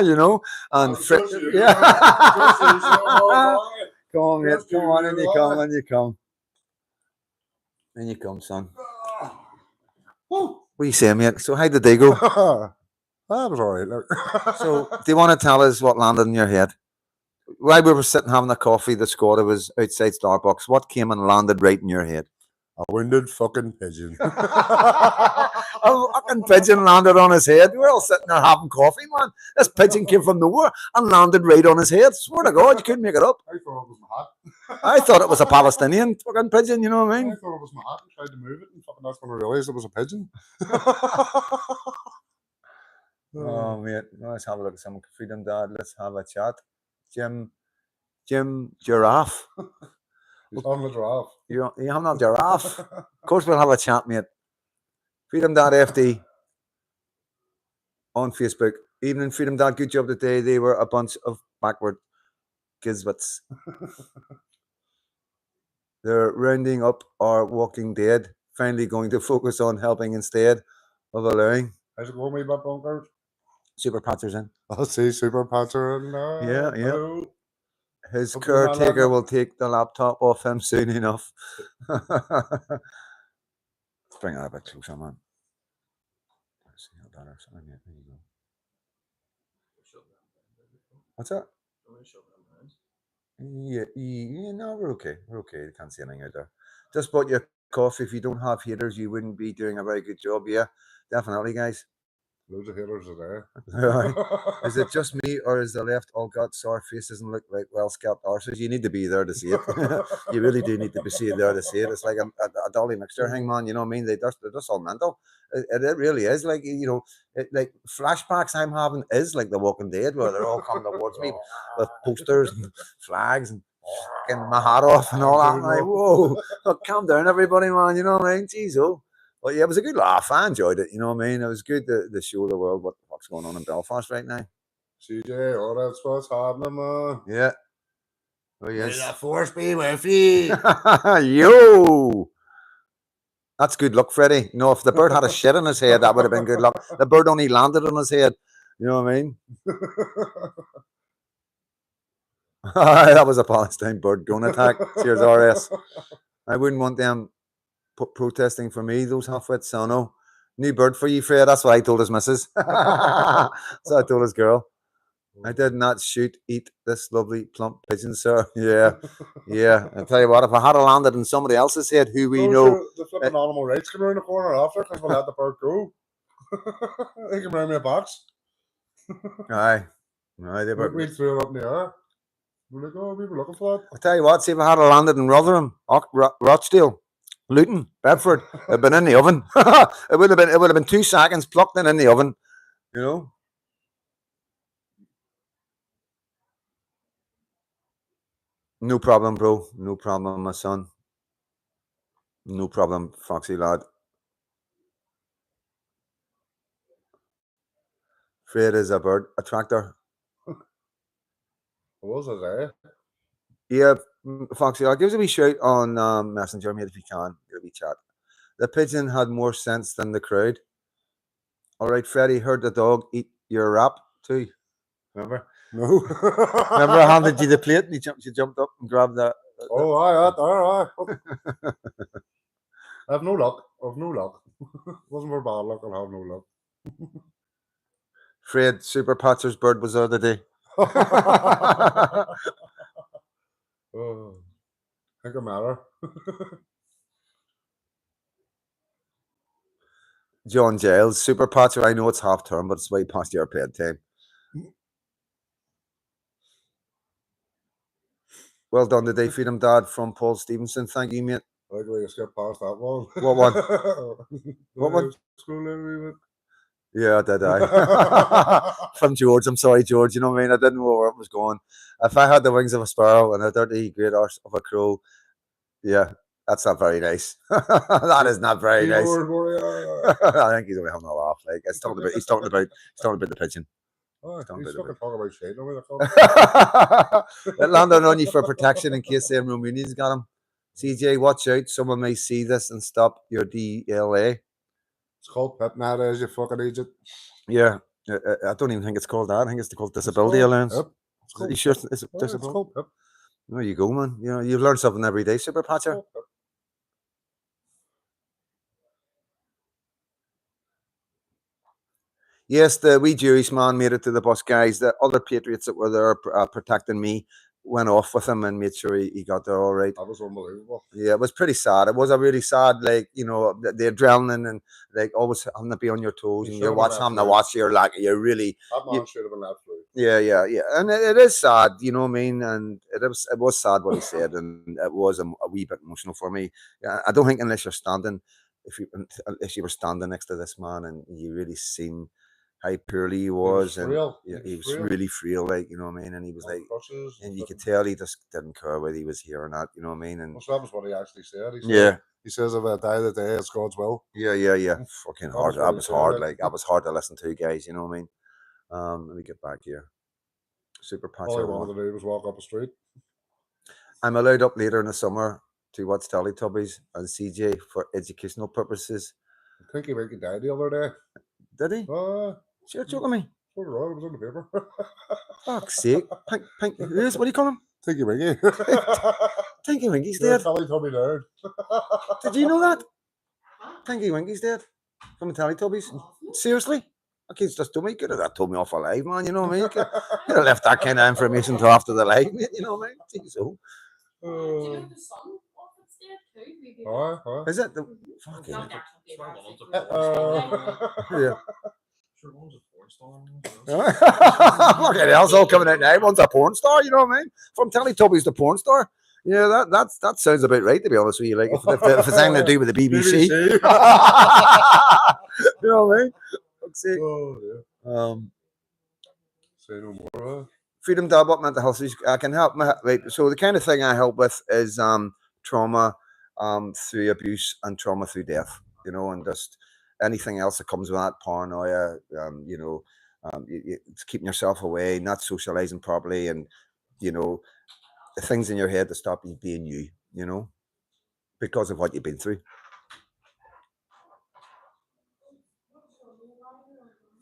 [SPEAKER 1] you know, and yeah. Come on, mate. Come on, and you come, and you come, and you come, son. What are you saying, mate? So how did they go?
[SPEAKER 2] That was all right. Look.
[SPEAKER 1] So do you want to tell us what landed in your head? While we were sitting having a coffee, the squatter was outside Starbucks. What came and landed right in your head?
[SPEAKER 2] A wounded fucking pigeon.
[SPEAKER 1] A fucking pigeon landed on his head. We're all sitting there having coffee, man. This pigeon came from nowhere and landed right on his head. Swear to God, you couldn't make it up.
[SPEAKER 2] I thought it was my hat.
[SPEAKER 1] I thought it was a Palestinian fucking pigeon, you know what I
[SPEAKER 2] I
[SPEAKER 1] mean?
[SPEAKER 2] thought it was my hat and tried to move it, and fucking that's when I realised it was a pigeon.
[SPEAKER 1] Oh, mate. Let's have a look at some Freedom Dad. Let's have a chat. Jim Giraffe.
[SPEAKER 2] He's having a giraffe.
[SPEAKER 1] You having a giraffe? Of course, we'll have a chat, mate. Freedom Dad FD on Facebook. Evening, Freedom Dad. Good job today. They were a bunch of backward gizwits. They're rounding up our Walking Dead. Finally going to focus on helping instead of allowing.
[SPEAKER 2] How's it going, wee bit bunkers?
[SPEAKER 1] Super Patzer's in.
[SPEAKER 2] I'll see Super Patcher and
[SPEAKER 1] Yeah.
[SPEAKER 2] hello.
[SPEAKER 1] His
[SPEAKER 2] Hope you're not
[SPEAKER 1] caretaker
[SPEAKER 2] laughing.
[SPEAKER 1] will take the laptop off him soon enough. Let's bring that a bit closer, man. Let's see how better. There you go. What's that? Yeah, no, we're okay. We're okay. You can't see anything out there. Just bought your coffee. If you don't have haters, you wouldn't be doing a very good job. Yeah, definitely, guys.
[SPEAKER 2] Loads of haters are
[SPEAKER 1] Right.
[SPEAKER 2] there.
[SPEAKER 1] Is it just me, or is the left all got sore faces and look like well scalped arses? You need to be there to see it. You really do need to be there to see it. It's like a dolly mixture thing, man. You know what I mean? They're just all mental. It really is like like flashbacks I'm having is like The Walking Dead, where they're all coming towards me with posters and flags and fucking my hat off and all that. I'm like, whoa, look, calm down, everybody, man. You know what I mean? Jeez, oh. But yeah, it was a good laugh. I enjoyed it. You know what I mean? It was good to show the world what the fuck's going on in Belfast right now.
[SPEAKER 2] CJ, oh, that's what's happening, man.
[SPEAKER 1] Yeah. Oh, yes.
[SPEAKER 2] May the force be with you.
[SPEAKER 1] Yo. That's good luck, Freddie. You know, if the bird had a shit on his head, that would have been good luck. The bird only landed on his head. You know what I mean? That was a Palestine bird drone attack. Cheers, RS. I wouldn't want them protesting for me, those half-wits. So no. New bird for you, Fred. That's what I told his missus. So I told his girl. I did not eat this lovely plump pigeon, sir. Yeah. I tell you what, if I had landed in somebody else's head, who we know.
[SPEAKER 2] The flipping animal rights come around the corner after because we'll let the bird go. They can bring me a box.
[SPEAKER 1] Aye. They were.
[SPEAKER 2] We threw it up in the air. We're like, oh, we were looking for that.
[SPEAKER 1] I tell you what, see if I had landed in Rotherham, Rochdale, Luton, Bedford, it'd been in the oven. It would have been 2 seconds plucked in the oven. You know. No problem, bro. No problem, my son. No problem, Foxy lad. Fred is a bird, a tractor.
[SPEAKER 2] What was it, eh?
[SPEAKER 1] Yeah, Foxy, I'll give us a wee shout on Messenger, mate, if you can. Get a wee chat. The pigeon had more sense than the crowd. All right, Freddie, heard the dog eat your wrap too. Remember?
[SPEAKER 2] No.
[SPEAKER 1] Remember I handed you the plate and you jumped up and grabbed that.
[SPEAKER 2] Oh, aye. I have no luck. Wasn't for bad luck, I'll have no luck.
[SPEAKER 1] Fred, Super Patcher's bird was the other day.
[SPEAKER 2] Oh, think it matter.
[SPEAKER 1] John Giles, Super Patcher, I know it's half term, but it's way past your bedtime. Well done today, Freedom Dad from Paul Stevenson. Thank you, mate.
[SPEAKER 2] I think we skipped past that one.
[SPEAKER 1] What one? What one? Yeah, did I? From George. I'm sorry, George. You know what I mean? I didn't know where it was going. If I had the wings of a sparrow and a dirty great arse of a crow, yeah, that's not very nice. That is not very nice. I think he's only having a laugh. Like he's talking about the pigeon.
[SPEAKER 2] Oh, he's fucking talking about shit.
[SPEAKER 1] It landed on you for protection in case the Romanians got him. CJ, watch out. Someone may see this and stop your DLA.
[SPEAKER 2] It's called PIP nowadays, you fucking idiot.
[SPEAKER 1] Yeah. I don't even think it's called that. I think it's called Disability Allowance.
[SPEAKER 2] Are
[SPEAKER 1] you sure it's
[SPEAKER 2] Disability? It's called PIP.
[SPEAKER 1] There you go, man. You know, you learn something every day, Super Patcher. Yes, the wee Jewish man made it to the bus, guys. The other patriots that were there protecting me went off with him and made sure he got there all right.
[SPEAKER 2] That was unbelievable.
[SPEAKER 1] Yeah, it was pretty sad. It was a really sad, like, you know, the adrenaline and like always having to be on your toes and you're having to watch your like you're really.
[SPEAKER 2] That man should have been left through.
[SPEAKER 1] Yeah, and it is sad, you know what I mean, and it was sad what he said, and it was a wee bit emotional for me. I don't think unless you were standing next to this man and you really seen how poorly he was and he was really frail, like, you know what I mean, and he was like, and you could tell he just didn't care whether he was here or not, you know what I mean, and
[SPEAKER 2] that was what he actually said. He says if I die today, it's God's will.
[SPEAKER 1] Yeah, fucking hard. That was hard, like that was hard to listen to, guys, you know what I mean. Let me get back here. Super Patcher.
[SPEAKER 2] All I wanted to do was walk up the street.
[SPEAKER 1] I'm allowed up later in the summer to watch Teletubbies and CJ for educational purposes.
[SPEAKER 2] I think he died the other day.
[SPEAKER 1] Did he? Sure, joking me.
[SPEAKER 2] It was in the paper.
[SPEAKER 1] Fuck's sake. Pink, what do you call him?
[SPEAKER 2] Tinky Winky.
[SPEAKER 1] Tinky Winky's dead.
[SPEAKER 2] Teletubby nerd.
[SPEAKER 1] Did you know that? Tinky Winky's dead from the Teletubbies. Seriously? My kids just told me. Could have told me off alive, man. You know what I mean? Could have left that kind of information until after the live, mate. You know what I mean? Jeez, oh.
[SPEAKER 3] Do you know the son of it's dead too?
[SPEAKER 1] Is it the fucking?
[SPEAKER 2] Yeah.
[SPEAKER 1] Fucking hell's all coming out now. One's a porn star, you know what I mean? From Teletubbies to porn star. Yeah, that sounds about right, to be honest with you. Like if it's anything to do with the BBC. You know what I mean?
[SPEAKER 2] Say no more.
[SPEAKER 1] Freedom Dad, what mental health issues I can help? Right, so the kind of thing I help with is trauma through abuse and trauma through death, you know, and just anything else that comes with that, paranoia, you know, it's keeping yourself away, not socializing properly, and, you know, the things in your head that stop you being you know, because of what you've been through.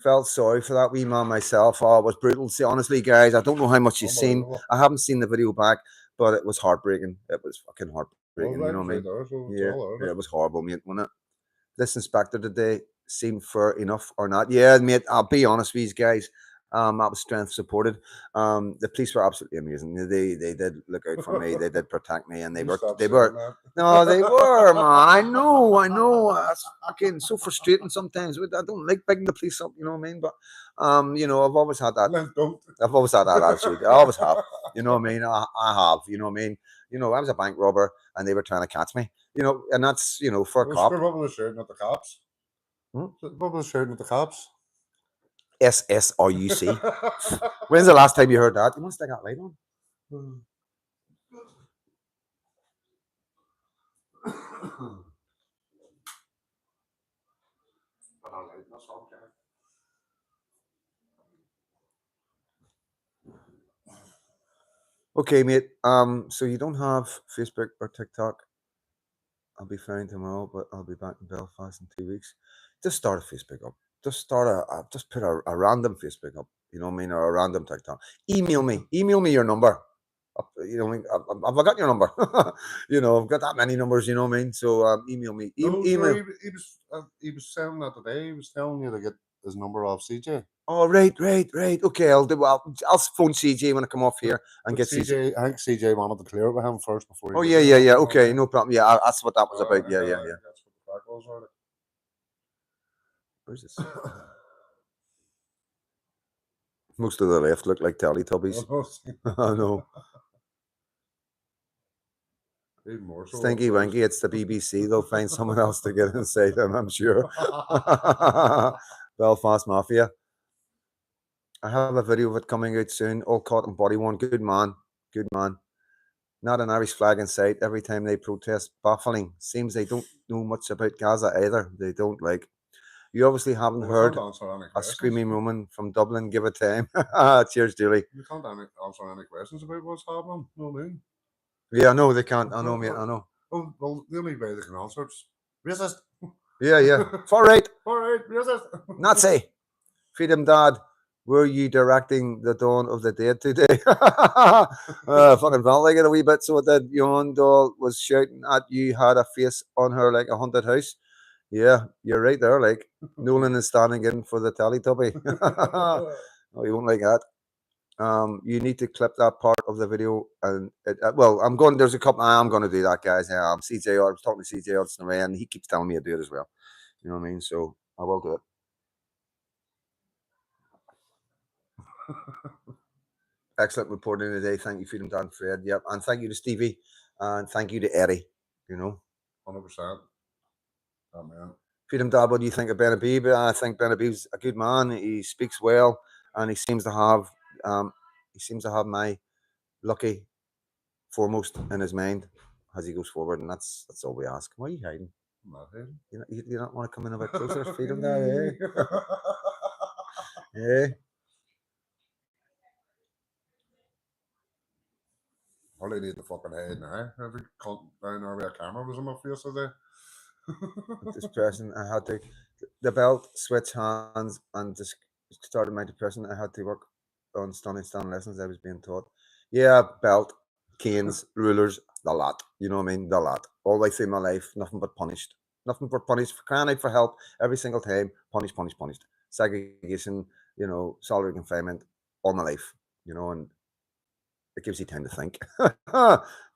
[SPEAKER 1] Felt sorry for that wee man myself. Oh, it was brutal. See, honestly, guys, I don't know how much you've seen. I haven't seen the video back, but it was heartbreaking. It was fucking heartbreaking. You know what I mean? Yeah, it was horrible, mate, wasn't it? This inspector today seemed fair enough or not. Yeah, mate, I'll be honest with you guys. That was strength supported. The police were absolutely amazing. They did look out for me. They did protect me, and they were no, they were, man. I know. It's fucking so frustrating sometimes. I don't like bigging the police up, you know what I mean? But you know, I've always had that. I've always had that attitude. I always have. You know what I mean? I have. You know what I mean? You know, I was a bank robber, and they were trying to catch me. You know, and that's, you know, for a cop.
[SPEAKER 2] What was shouting at the cops? What was shouting at the cops?
[SPEAKER 1] SSRUC. When's the last time you heard that? You must stick that light on. Okay, mate. So you don't have Facebook or TikTok? I'll be fine tomorrow, but I'll be back in Belfast in 2 weeks. Just start a Facebook up. Just put a random Facebook up. You know what I mean, or a random TikTok. Email me. Email me your number. You know, I've got your number. You know, I've got that many numbers. You know what I mean. So email me.
[SPEAKER 2] No,
[SPEAKER 1] Email.
[SPEAKER 2] he was saying that today. He was telling you to get his number off CJ.
[SPEAKER 1] Oh, right. Okay, I'll do. I'll phone CJ when I come off here and
[SPEAKER 2] But
[SPEAKER 1] get CJ.
[SPEAKER 2] I think CJ wanted to clear it with him first before.
[SPEAKER 1] Oh
[SPEAKER 2] He
[SPEAKER 1] yeah. Okay, no problem. Yeah, that's what that was about. Yeah.
[SPEAKER 2] That's what the crack was, really.
[SPEAKER 1] Where's this? Most of the left look like Teletubbies. I know.
[SPEAKER 2] Even more so.
[SPEAKER 1] Stinky Winky, it's the BBC. They'll find someone else to get inside them, I'm sure. Belfast Mafia. I have a video of it coming out soon. All caught in body worn. Good man. Not an Irish flag in sight every time they protest. Baffling. Seems they don't know much about Gaza either. They don't like. You obviously haven't heard a screaming woman from Dublin give a time. Cheers, Julie.
[SPEAKER 2] You can't answer any questions about what's happening. You know what I mean?
[SPEAKER 1] Yeah, no, they can't. I know, mate. I know.
[SPEAKER 2] Well, the only way they can answer is racist.
[SPEAKER 1] Yeah. Far right.
[SPEAKER 2] Racist.
[SPEAKER 1] Nazi. Freedom Dad. Were you directing the Dawn of the Dead today? Fucking felt like it a wee bit. So it did. Yon doll was shouting at you, had a face on her like a haunted house. Yeah, you're right there. Like Nolan is standing in for the Teletubby. No, you won't like that. You need to clip that part of the video, and I'm going. There's a couple. I'm going to do that, guys. CJ, I was talking to CJ Odson away, and he keeps telling me to do it as well. You know what I mean? So I will do it. Excellent reporting today. Thank you, Freedom Dan Fred. Yep, and thank you to Stevie, and thank you to Eddie. You know,
[SPEAKER 2] 100%. Oh man.
[SPEAKER 1] Freedom Dad, what do you think of Ben Abib? I think Ben Abib's a good man. He speaks well, and he seems to have my lucky foremost in his mind as he goes forward, and that's all we ask. Why are you hiding?
[SPEAKER 2] I'm not hiding.
[SPEAKER 1] You don't want to come in a bit closer, Freedom Dad, eh?
[SPEAKER 2] All I need to fucking hide now. Every cunt down there with a camera was on my face today.
[SPEAKER 1] This person, I had to the belt switch hands and just started my depression. I had to work on stunning lessons I was being taught. Yeah, belt, canes, rulers, the lot. You know what I mean? The lot. All the way through my life, nothing but punished. Nothing but punished. Crying out for help every single time. Punished. Segregation, solitary confinement all my life. And it gives you time to think.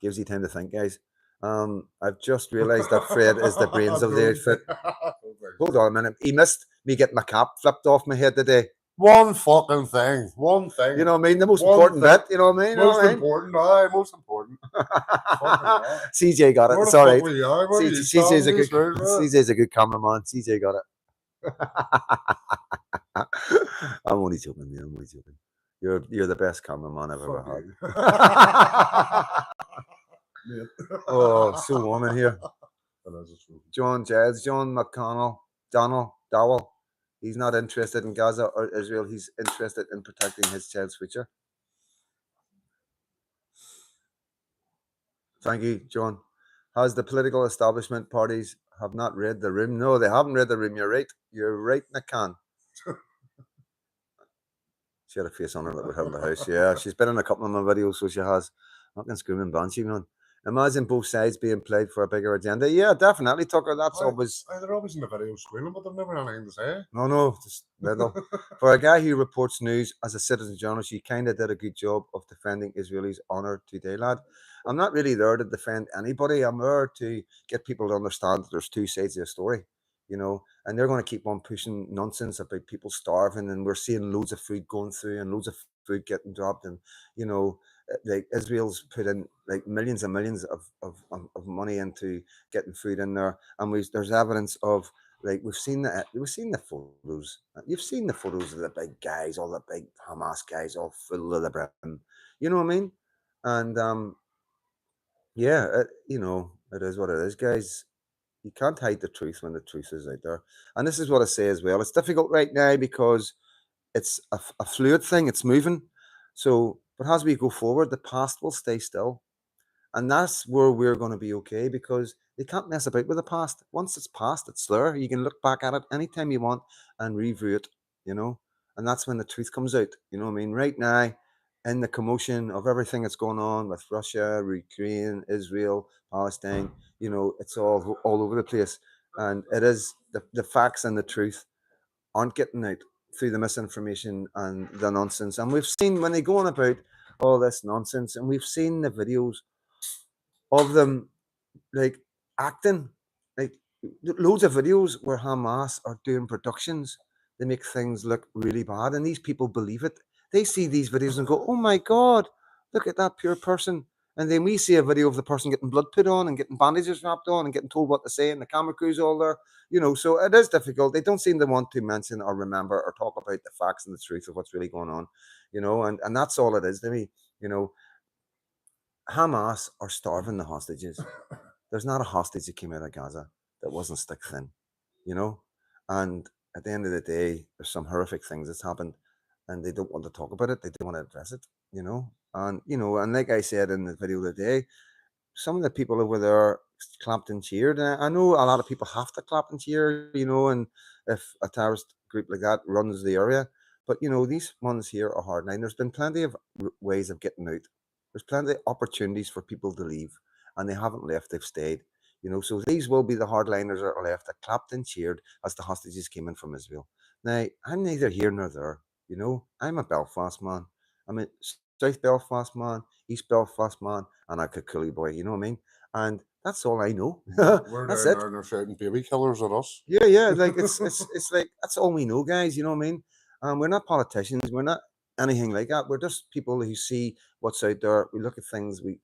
[SPEAKER 1] Gives you time to think, guys. I've just realised that Fred is the brains of the outfit. Hold on a minute. He missed me getting my cap flipped off my head today.
[SPEAKER 2] One fucking thing. One thing.
[SPEAKER 1] You know what I mean? The most important bit. You know what I mean?
[SPEAKER 2] Most important. Most important.
[SPEAKER 1] CJ got it. It's all right. CJ's a good cameraman. CJ got it. I'm only joking, man. I'm only joking. You're the best cameraman I've ever had. Oh, so warm in here. John McConnell, Donald Dowell. He's not interested in Gaza or Israel. He's interested in protecting his child's future. Thank you, John. Has the political establishment parties have not read the room? No, they haven't read the room. You're right. You're right, Nakan. She had a face on her that would have in the house. Yeah, she's been in a couple of my videos, so she has. Fucking screaming banshee, man. Imagine both sides being played for a bigger agenda. Yeah, definitely, Tucker. That's always.
[SPEAKER 2] They're always in the video screaming, but they've never anything to say.
[SPEAKER 1] No, just little. For a guy who reports news as a citizen journalist, you kind of did a good job of defending Israelis' honor today, lad. I'm not really there to defend anybody. I'm there to get people to understand that there's two sides of the story, and they're going to keep on pushing nonsense about people starving, and we're seeing loads of food going through and loads of food getting dropped, and like Israel's put in like millions and millions of money into getting food in there, and there's evidence of like we've seen the photos. You've seen the photos of the big guys, all the big Hamas guys, all full of the brim. You know what I mean? And it is what it is, guys. You can't hide the truth when the truth is out there. And this is what I say as well. It's difficult right now because it's a fluid thing. It's moving. So But as we go forward, the past will stay still. And that's where we're going to be okay, because they can't mess about with the past. Once it's past, it's there. You can look back at it anytime you want and review it, and that's when the truth comes out. You know what I mean? Right now, in the commotion of everything that's going on with Russia, Ukraine, Israel, Palestine, it's all over the place. And it is the facts and the truth aren't getting out through the misinformation and the nonsense. And we've seen when they go on about all this nonsense, and we've seen the videos of them like acting, like loads of videos where Hamas are doing productions. They make things look really bad, and these people believe it. They see these videos and go, "Oh my God, look at that pure person." And then we see a video of the person getting blood put on and getting bandages wrapped on and getting told what to say, and the camera crew's all there. So it is difficult. They don't seem to want to mention or remember or talk about the facts and the truth of what's really going on. And that's all it is to me. Hamas are starving the hostages. There's not a hostage that came out of Gaza that wasn't stick thin, you know? And at the end of the day, there's some horrific things that's happened, and they don't want to talk about it. They don't want to address it, and like I said in the video today, some of the people over there clapped and cheered. And I know a lot of people have to clap and cheer, and if a terrorist group like that runs the area. But, these ones here are hardline. There's been plenty of ways of getting out. There's plenty of opportunities for people to leave, and they haven't left, they've stayed. So these will be the hardliners that are left that clapped and cheered as the hostages came in from Israel. Now, I'm neither here nor there. I'm a Belfast man. I'm a South Belfast man, East Belfast man, and a Kilcully boy. You know what I mean? And that's all I know.
[SPEAKER 2] We're
[SPEAKER 1] That's
[SPEAKER 2] down
[SPEAKER 1] it.
[SPEAKER 2] there and they're shouting baby killers at us.
[SPEAKER 1] Yeah. Like it's like that's all we know, guys. You know what I mean? We're not politicians. We're not anything like that. We're just people who see what's out there. We look at things. We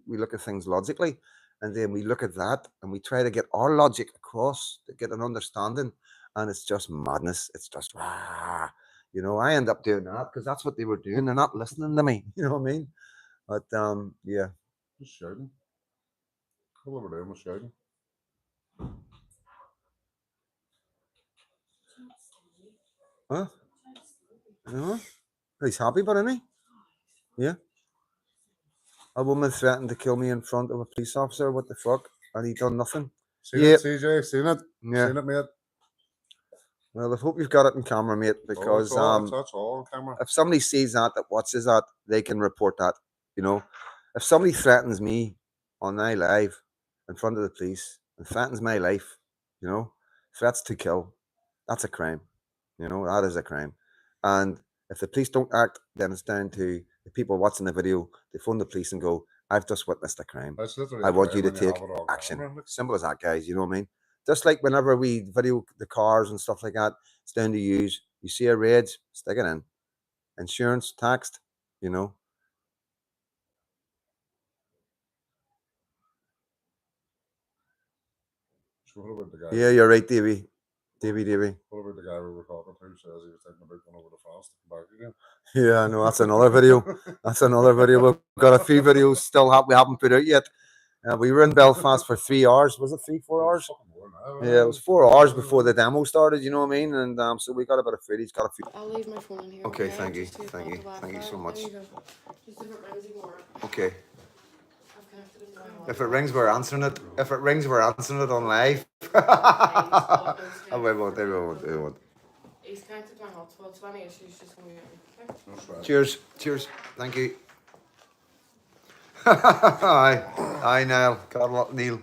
[SPEAKER 1] look at things logically, and then we look at that and we try to get our logic across to get an understanding. And it's just madness. It's just I end up doing that because that's what they were doing. They're not listening to me. You know what I mean? But yeah.
[SPEAKER 2] Just shouting. All over there was shouting.
[SPEAKER 1] Huh? He's happy, but isn't he? Yeah. A woman threatened to kill me in front of a police officer. What the fuck? And he done nothing.
[SPEAKER 2] Seen it, CJ? Seen it?
[SPEAKER 1] Yeah.
[SPEAKER 2] Seen it, mate?
[SPEAKER 1] Well, I hope you've got it in camera, mate, because
[SPEAKER 2] that's all on camera.
[SPEAKER 1] if somebody sees that watches that, they can report that. If somebody threatens me on my live in front of the police and threatens my life, threats to kill, that's a crime. That is a crime. And if the police don't act, then it's down to the people watching the video. They phone the police and go, "I've just witnessed a crime. I want you to take action." Simple as that, guys. You know what I mean? Just like whenever we video the cars and stuff like that, it's down to you. You see a red, stick it in. Insurance, taxed,
[SPEAKER 2] So what about the guy?
[SPEAKER 1] Yeah, you're right, Davey. Davey.
[SPEAKER 2] What about the guy we were talking to who says he was thinking about going over the fast to come back again?
[SPEAKER 1] Yeah, no, that's another video. We've got a few videos still we haven't put out yet. We were in Belfast for 3 hours. Was it 3-4 hours? Yeah, it was 4 hours before the demo started. You know what I mean? And so we got a bit of footage. Got a few.
[SPEAKER 3] I'll leave my phone in here.
[SPEAKER 1] Okay, thank you,
[SPEAKER 3] Just so you've
[SPEAKER 1] thank
[SPEAKER 3] got
[SPEAKER 1] you,
[SPEAKER 3] the
[SPEAKER 1] thank you so
[SPEAKER 3] Wi-Fi.
[SPEAKER 1] much.
[SPEAKER 3] There you go. Just if it rings, ignore it.
[SPEAKER 1] Okay.
[SPEAKER 3] I've connected it to my Wi-Fi.
[SPEAKER 1] If it rings, we're answering it. If it rings, we're answering it on live. I won't.
[SPEAKER 3] He's connected to my hotspot, so any issues, just come get me. Okay?
[SPEAKER 1] Cheers. Thank you. Hi, Niall. God love Neil.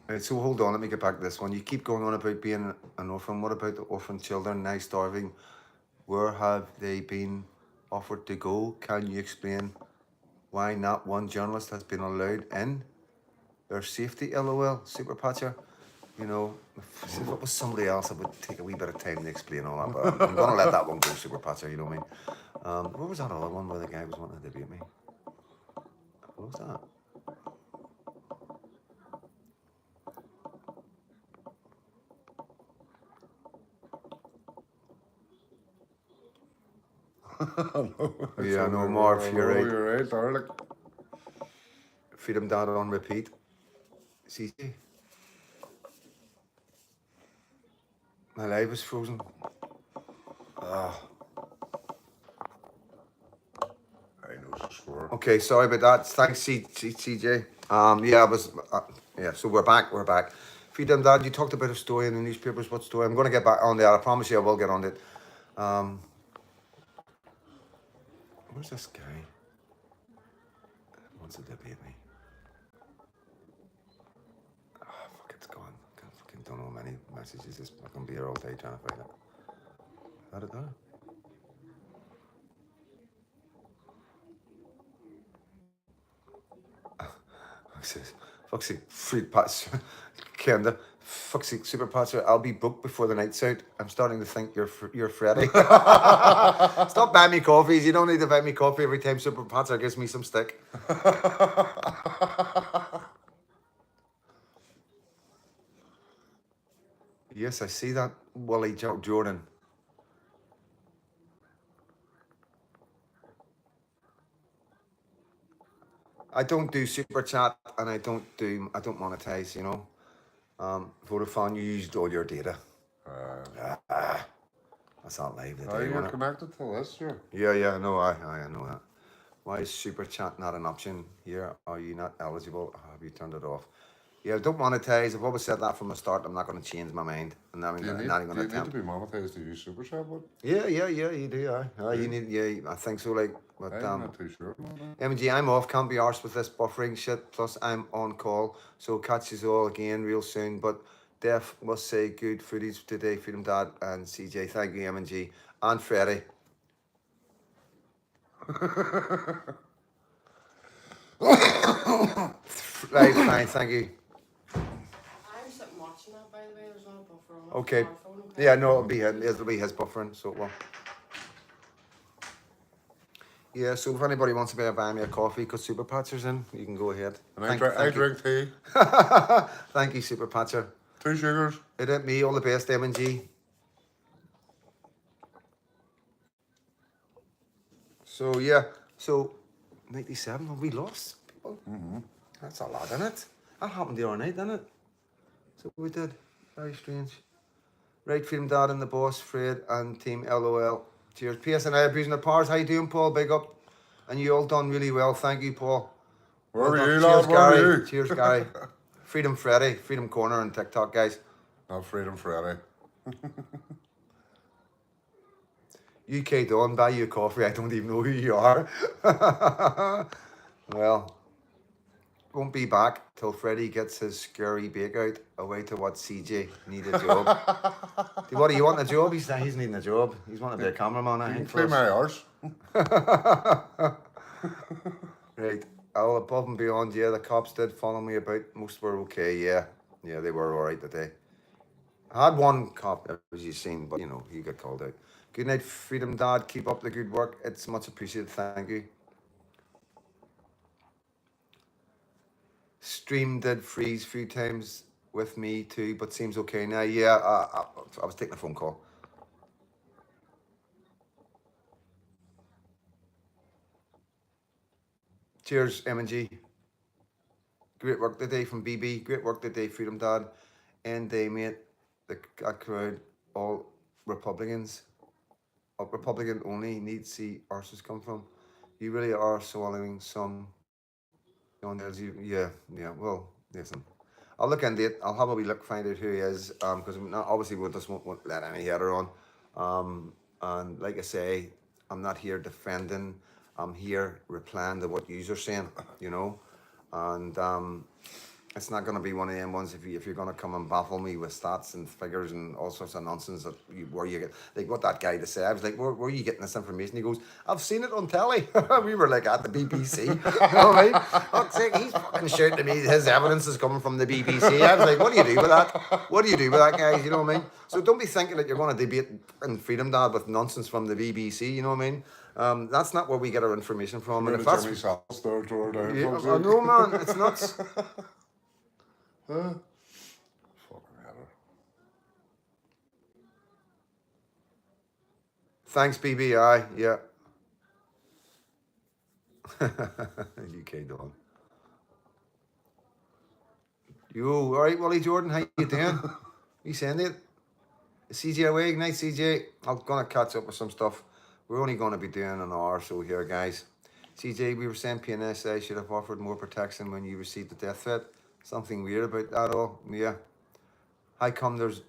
[SPEAKER 1] Right, so hold on, let me get back to this one. You keep going on about being an orphan. What about the orphan children now starving? Where have they been offered to go? Can you explain why not one journalist has been allowed in? Their safety, LOL, Super Patcher. If it was somebody else, it would take a wee bit of time to explain all that, but I'm going to let that one go, Super Patcher, you know what I mean? Where was that other one where the guy was wanting to debate me? What was that? Yeah, no, Marv, you're right.
[SPEAKER 2] You're right, darling.
[SPEAKER 1] Freedom Data on repeat. CJ. My life is frozen. Okay, sorry about that. Thanks, CJ. Yeah, I was. Yeah, so we're back. We're back. Freedom Dad, you talked about a story in the newspapers. What story? I'm going to get back on there. I promise you, I will get on it. Where's this guy? Wants to debate me. Oh, fuck, it's gone. I fucking don't know how many messages. This fucking be here all day trying to find it. Is that it there? Fuck's sake, free pats, Kenda. Fuck's sake, super patcher. I'll be broke before the night's out. I'm starting to think you're Freddy. Stop buying me coffees. You don't need to buy me coffee every time Super Patcher gives me some stick. Yes, I see that, Wally Jordan. I don't do super chat and I don't monetize, you know. Vodafone, you used all your data. That's not live today.
[SPEAKER 2] You're connected to this, sure.
[SPEAKER 1] Yeah, no, I know that. Why is super chat not an option here? Are you not eligible? Have you turned it off? Yeah, don't monetize. I've always said that from the start. I'm not going to change my mind. And I'm not even going to attempt.
[SPEAKER 2] Do you need to be monetized to use super chat?
[SPEAKER 1] Yeah, you do. You need. Yeah, I think so. Like, but
[SPEAKER 2] I'm not too sure.
[SPEAKER 1] MG, I'm off. Can't be arsed with this buffering shit. Plus, I'm on call, so catch you all again real soon. But Def must say good footage today, Freedom Dad and CJ. Thank you, MG and Freddie. Right, fine, thank you.
[SPEAKER 3] I'm sitting watching that, by the way. There's not a buffer on my
[SPEAKER 1] Okay.
[SPEAKER 3] smartphone.
[SPEAKER 1] Yeah, no, it'll be his buffering, so well. Yeah, so if anybody wants to buy me a coffee, because Super Patcher's in, you can go ahead.
[SPEAKER 2] And I drink tea.
[SPEAKER 1] Thank you, Super Patcher.
[SPEAKER 2] 2 sugars.
[SPEAKER 1] It ain't me, all the best, M&G. So, yeah, 97, have we lost people? That's a lot, isn't it? That happened the other night, didn't it? So we did. Very strange. Right, Freedom Dad and the boss, Fred, and team LOL. Cheers. PS and I abusing the powers. How you doing, Paul? Big up. And you all done really well. Thank you, Paul.
[SPEAKER 2] Where are you,
[SPEAKER 1] Cheers,
[SPEAKER 2] lad? Where
[SPEAKER 1] Gary.
[SPEAKER 2] are you?
[SPEAKER 1] Cheers, Gary. Freedom Freddy. Freedom Corner on TikTok, guys.
[SPEAKER 2] Not Freedom Friday.
[SPEAKER 1] UK Dawn, buy you a coffee. I don't even know who you are. Well, won't be back till Freddie gets his scurry bake out away to what CJ need a job. What do you want a job? He's needing a job. He's wanting to be a cameraman, I think.
[SPEAKER 2] Play my arse.
[SPEAKER 1] Right. All above and beyond, yeah, the cops did follow me about. Most were okay, yeah. Yeah, they were alright today. I had one cop, as you've seen, but you know, he got called out. Good night, Freedom Dad. Keep up the good work. It's much appreciated. Thank you. Stream did freeze a few times with me too, but seems okay now. Yeah, I was taking a phone call. Cheers, M&G. Great work today from BB. Great work today, Freedom Dad. And they made the crowd all Republicans. Republican only need to see arses come from. You really are swallowing some. Yeah. Well, listen. I'll look into it. I'll have a wee look, find out who he is. Because obviously we just won't let any header on. And like I say, I'm not here defending. I'm here replying to what you're saying. You know, and it's not going to be one of them ones if you're going to come and baffle me with stats and figures and all sorts of nonsense where you get, like what that guy to say. I was like, where are you getting this information? He goes, I've seen it on telly. We were like at the BBC. You know what I mean? I'd say, he's fucking shouting to me his evidence is coming from the BBC. I was like, what do you do with that? What do you do with that, guys? You know what I mean? So don't be thinking that you're going to debate in Freedom Dad with nonsense from the BBC. You know what I mean? That's not where we get our information from. And if that's I know, man, it's nuts.
[SPEAKER 2] Fucking header.
[SPEAKER 1] Thanks, BBI. Yeah. UK Dawn. You all right, Wally Jordan? How you doing? You saying it? CJ away? Night, CJ. I'm gonna catch up with some stuff. We're only gonna be doing an hour or so here, guys. CJ, we were saying PNSA should have offered more protection when you received a death threat. Something weird about that all. Yeah. How come there's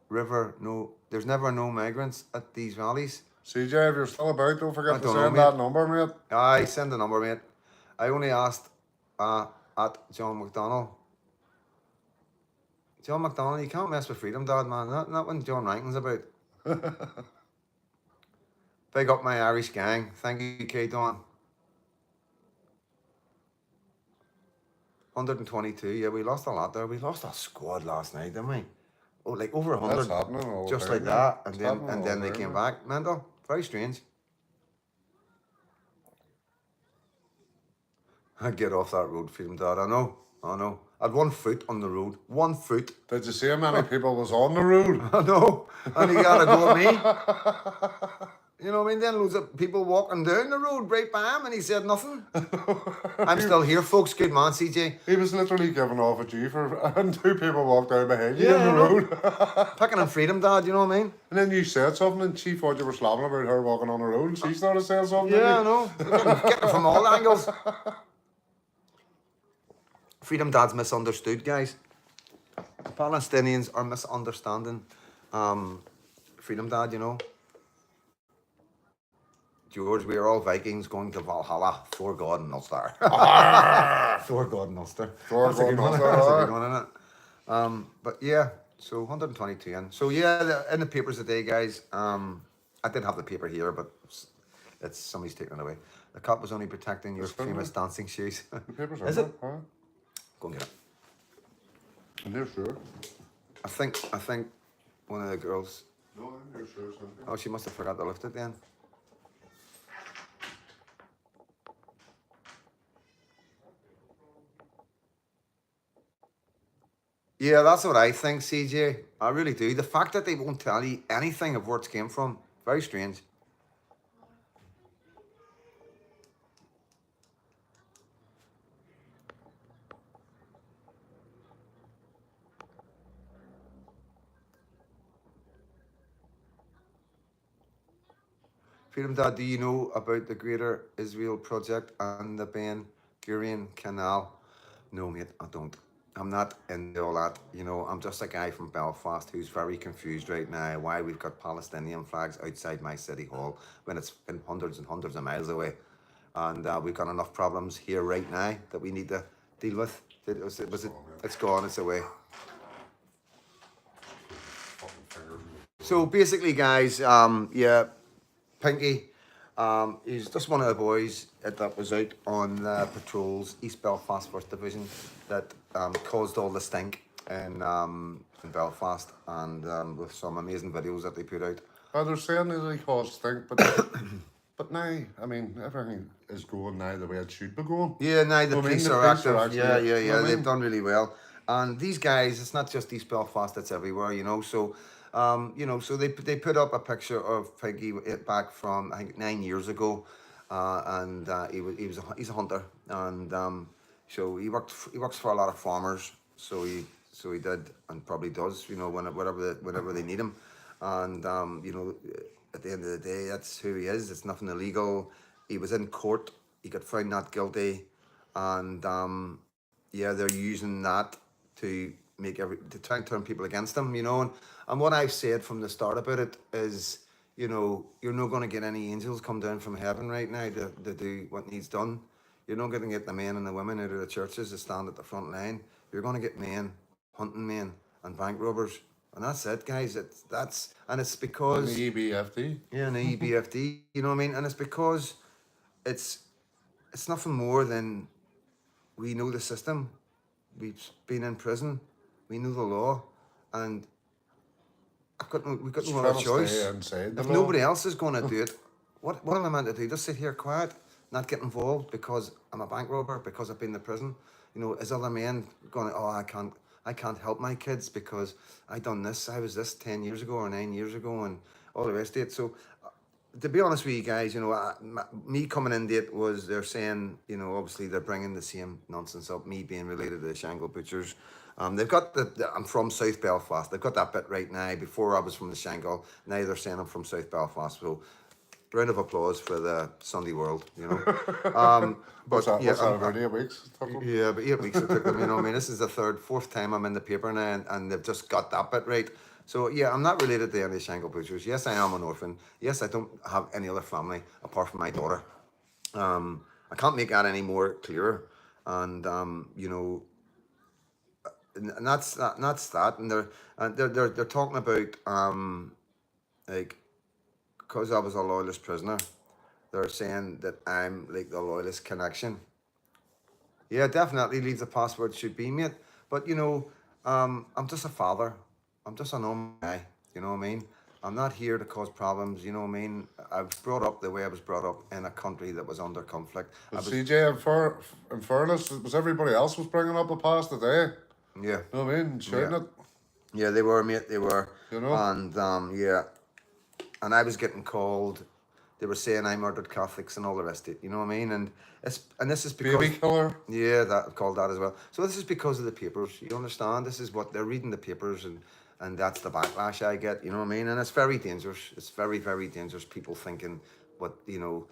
[SPEAKER 1] never no migrants at these rallies?
[SPEAKER 2] CJ, if you're still about, don't
[SPEAKER 1] I
[SPEAKER 2] forget to
[SPEAKER 1] don't know,
[SPEAKER 2] send
[SPEAKER 1] mate.
[SPEAKER 2] that number, mate.
[SPEAKER 1] Aye, send the number, mate. I only asked at John McDonnell. John McDonnell, you can't mess with Freedom Dad, man. Not when John Rankin's about. Big up my Irish gang. Thank you, K Don. 122. Yeah, we lost a lot there. We lost a squad last night, didn't we? Oh, like over 100.
[SPEAKER 2] That's happening all the
[SPEAKER 1] Just
[SPEAKER 2] time,
[SPEAKER 1] like
[SPEAKER 2] mate.
[SPEAKER 1] that,
[SPEAKER 2] It's
[SPEAKER 1] and then
[SPEAKER 2] happening all
[SPEAKER 1] they
[SPEAKER 2] the
[SPEAKER 1] came
[SPEAKER 2] time,
[SPEAKER 1] back. Mental. Very strange. I'd get off that road, Freedom Dad. I know. I'd 1 foot on the road. 1 foot.
[SPEAKER 2] Did you see how many people was on the road?
[SPEAKER 1] I know. And he got to go at me. You know what I mean? Then loads of people walking down the road right by him, and he said nothing. I'm still here, folks. Good man, CJ.
[SPEAKER 2] He was literally giving off a G for, and 2 people walked down behind you
[SPEAKER 1] Yeah,
[SPEAKER 2] on the
[SPEAKER 1] I know.
[SPEAKER 2] road.
[SPEAKER 1] Picking on Freedom Dad, you know what I mean?
[SPEAKER 2] And then you said something, and she thought you were slapping about her walking on the road, and she started saying something.
[SPEAKER 1] Yeah, I
[SPEAKER 2] didn't
[SPEAKER 1] know. Getting it from all angles. Freedom Dad's misunderstood, guys. The Palestinians are misunderstanding Freedom Dad, you know. George, we are all Vikings going to Valhalla. Thor God and Ulster. Thor God and Ulster.
[SPEAKER 2] Thor God and Ulster,
[SPEAKER 1] That's a
[SPEAKER 2] aye.
[SPEAKER 1] good one, isn't it? But yeah, so 122 in. So yeah, in the papers today, guys, I did have the paper here, but it's somebody's taken it away. The cop was only protecting your
[SPEAKER 2] It's been
[SPEAKER 1] famous dancing shoes.
[SPEAKER 2] The papers
[SPEAKER 1] Is
[SPEAKER 2] are
[SPEAKER 1] it?
[SPEAKER 2] huh?
[SPEAKER 1] Go and get it.
[SPEAKER 2] And they're sure.
[SPEAKER 1] I think one of the girls.
[SPEAKER 2] No, they're sure.
[SPEAKER 1] Oh, she must have forgot to lift it then. Yeah, that's what I think, CJ. I really do. The fact that they won't tell you anything of where it came from, very strange. Freedom Dad, do you know about the Greater Israel Project and the Ben Gurion Canal? No, mate, I don't. I'm not into all that. You know, I'm just a guy from Belfast who's very confused right now why we've got Palestinian flags outside my city hall when it's been hundreds and hundreds of miles away. And we've got enough problems here right now that we need to deal with. It's gone, it's away. So basically, guys, yeah, Pinky, he's just one of the boys that was out on patrols, East Belfast 1st Division, that caused all the stink in Belfast, and with some amazing videos that they put out.
[SPEAKER 2] They're saying that he caused stink, but but now, I mean, everything is going now the way it should be going.
[SPEAKER 1] Yeah, now the
[SPEAKER 2] I mean,
[SPEAKER 1] police
[SPEAKER 2] the
[SPEAKER 1] are
[SPEAKER 2] police are
[SPEAKER 1] active.
[SPEAKER 2] actually-
[SPEAKER 1] Yeah,
[SPEAKER 2] you know what I
[SPEAKER 1] they've
[SPEAKER 2] mean?
[SPEAKER 1] done really well. And these guys, it's not just East Belfast; it's everywhere, you know. So, you know, so they put up a picture of Piggy back from I think 9 years ago, and he's a hunter, and so he works for a lot of farmers. So he did and probably does, you know, whenever they need him, and you know, at the end of the day, that's who he is. It's nothing illegal. He was in court. He got found not guilty, and yeah, they're using that to to try and turn people against him, you know. And what I've said from the start about it is, you know, you're not going to get any angels come down from heaven right now to do what needs done. You're not going to get the men and the women out of the churches to stand at the front line. You're going to get men, hunting men, and bank robbers, and that's it, guys. It's because
[SPEAKER 2] And the EBFD.
[SPEAKER 1] yeah, and the EBFD, you know what I mean? And it's because it's nothing more than we know the system, we've been in prison, we know the law, and we've got no other choice. If nobody else is going to do it, what am I meant to do? Just sit here quiet, not get involved because I'm a bank robber, because I've been in prison? You know, is other men going, oh, I can't help my kids because I done this, I was this 10 years ago or 9 years ago and all the rest of it. So to be honest with you guys, you know, me coming into it was they're saying, you know, obviously they're bringing the same nonsense up, me being related to the Shangle Butchers. They've got I'm from South Belfast. They've got that bit right now. Before I was from the Shangle, now they're saying I'm from South Belfast. So Round of applause for the Sunday World, you know.
[SPEAKER 2] What's
[SPEAKER 1] But yeah,
[SPEAKER 2] that about 8 weeks? It took them?
[SPEAKER 1] yeah, but 8 weeks it took them. You know, I mean, this is the fourth time I'm in the paper now, and they've just got that bit right. So yeah, I'm not related to any Shangle butchers. Yes, I am an orphan. Yes, I don't have any other family apart from my daughter. I can't make that any more clearer. And you know, and that's that. And they're talking about like because I was a loyalist prisoner, they're saying that I'm like the loyalist connection. Yeah, definitely leave the password should be, mate. But you know, I'm just a father. I'm just a normal guy. You know what I mean? I'm not here to cause problems. You know what I mean? I was brought up the way I was brought up in a country that was under conflict. I
[SPEAKER 2] But
[SPEAKER 1] was,
[SPEAKER 2] CJ, in fairness, it was everybody else was bringing up the past today.
[SPEAKER 1] yeah,
[SPEAKER 2] You know what I mean? Shouting
[SPEAKER 1] yeah,
[SPEAKER 2] it.
[SPEAKER 1] yeah. They were, mate. They were,
[SPEAKER 2] You know?
[SPEAKER 1] and yeah, and I was getting called. They were saying I murdered Catholics and all the rest of it. You know what I mean? And this is because
[SPEAKER 2] Baby killer.
[SPEAKER 1] yeah, that called that as well. So this is because of the papers. You understand? This is what they're reading the papers, and that's the backlash I get. You know what I mean? And it's very dangerous. It's very very dangerous. People thinking what you know,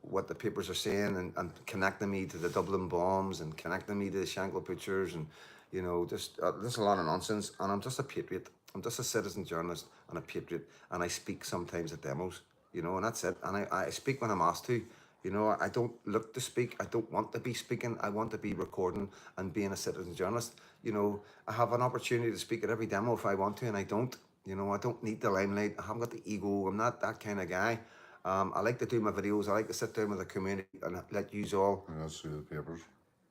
[SPEAKER 1] what the papers are saying, and connecting me to the Dublin bombs and connecting me to the Shankill butchers, and you know, just there's a lot of nonsense. And I'm just a patriot. I'm just a citizen journalist and a patriot, and I speak sometimes at demos. You know, and that's it. And I speak when I'm asked to. You know, I don't look to speak. I don't want to be speaking. I want to be recording and being a citizen journalist. You know, I have an opportunity to speak at every demo if I want to, and I don't. You know, I don't need the limelight. I haven't got the ego. I'm not that kind of guy. I like to do my videos. I like to sit down with the community and let you all.
[SPEAKER 2] Yeah, see the papers.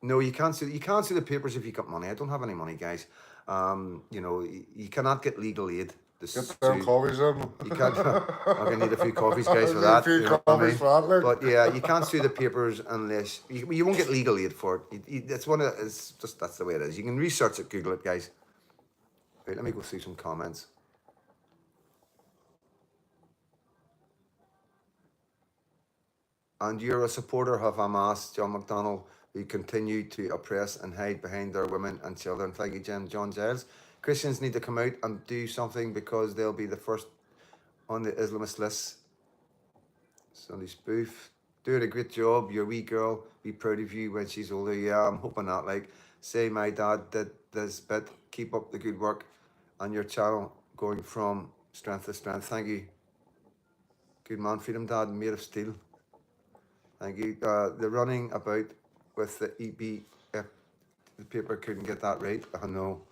[SPEAKER 1] No, you can't see the papers if you got money. I don't have any money, guys. You know, you cannot get legal aid.
[SPEAKER 2] Get them coffees in.
[SPEAKER 1] You can't. I need a few coffees, guys, for
[SPEAKER 2] Need a
[SPEAKER 1] that.
[SPEAKER 2] few
[SPEAKER 1] You know what I
[SPEAKER 2] coffees
[SPEAKER 1] mean?
[SPEAKER 2] for that, like.
[SPEAKER 1] But yeah, you can't sue the papers unless you won't get legal aid for it. It's one of it's just that's the way it is. You can research it, Google it, guys. Right, let me go through some comments. And you're a supporter of Hamas, John McDonnell, who continue to oppress and hide behind their women and children. Thank you, John Giles. Christians need to come out and do something because they'll be the first on the Islamist list. Sunday spoof. Doing a great job. Your wee girl. Be proud of you when she's older. Yeah, I'm hoping that. Like, say my dad did this bit. Keep up the good work on your channel, going from strength to strength. Thank you. Good man, Freedom Dad, made of steel. Thank you. The running about with the EB, the paper couldn't get that right. I know.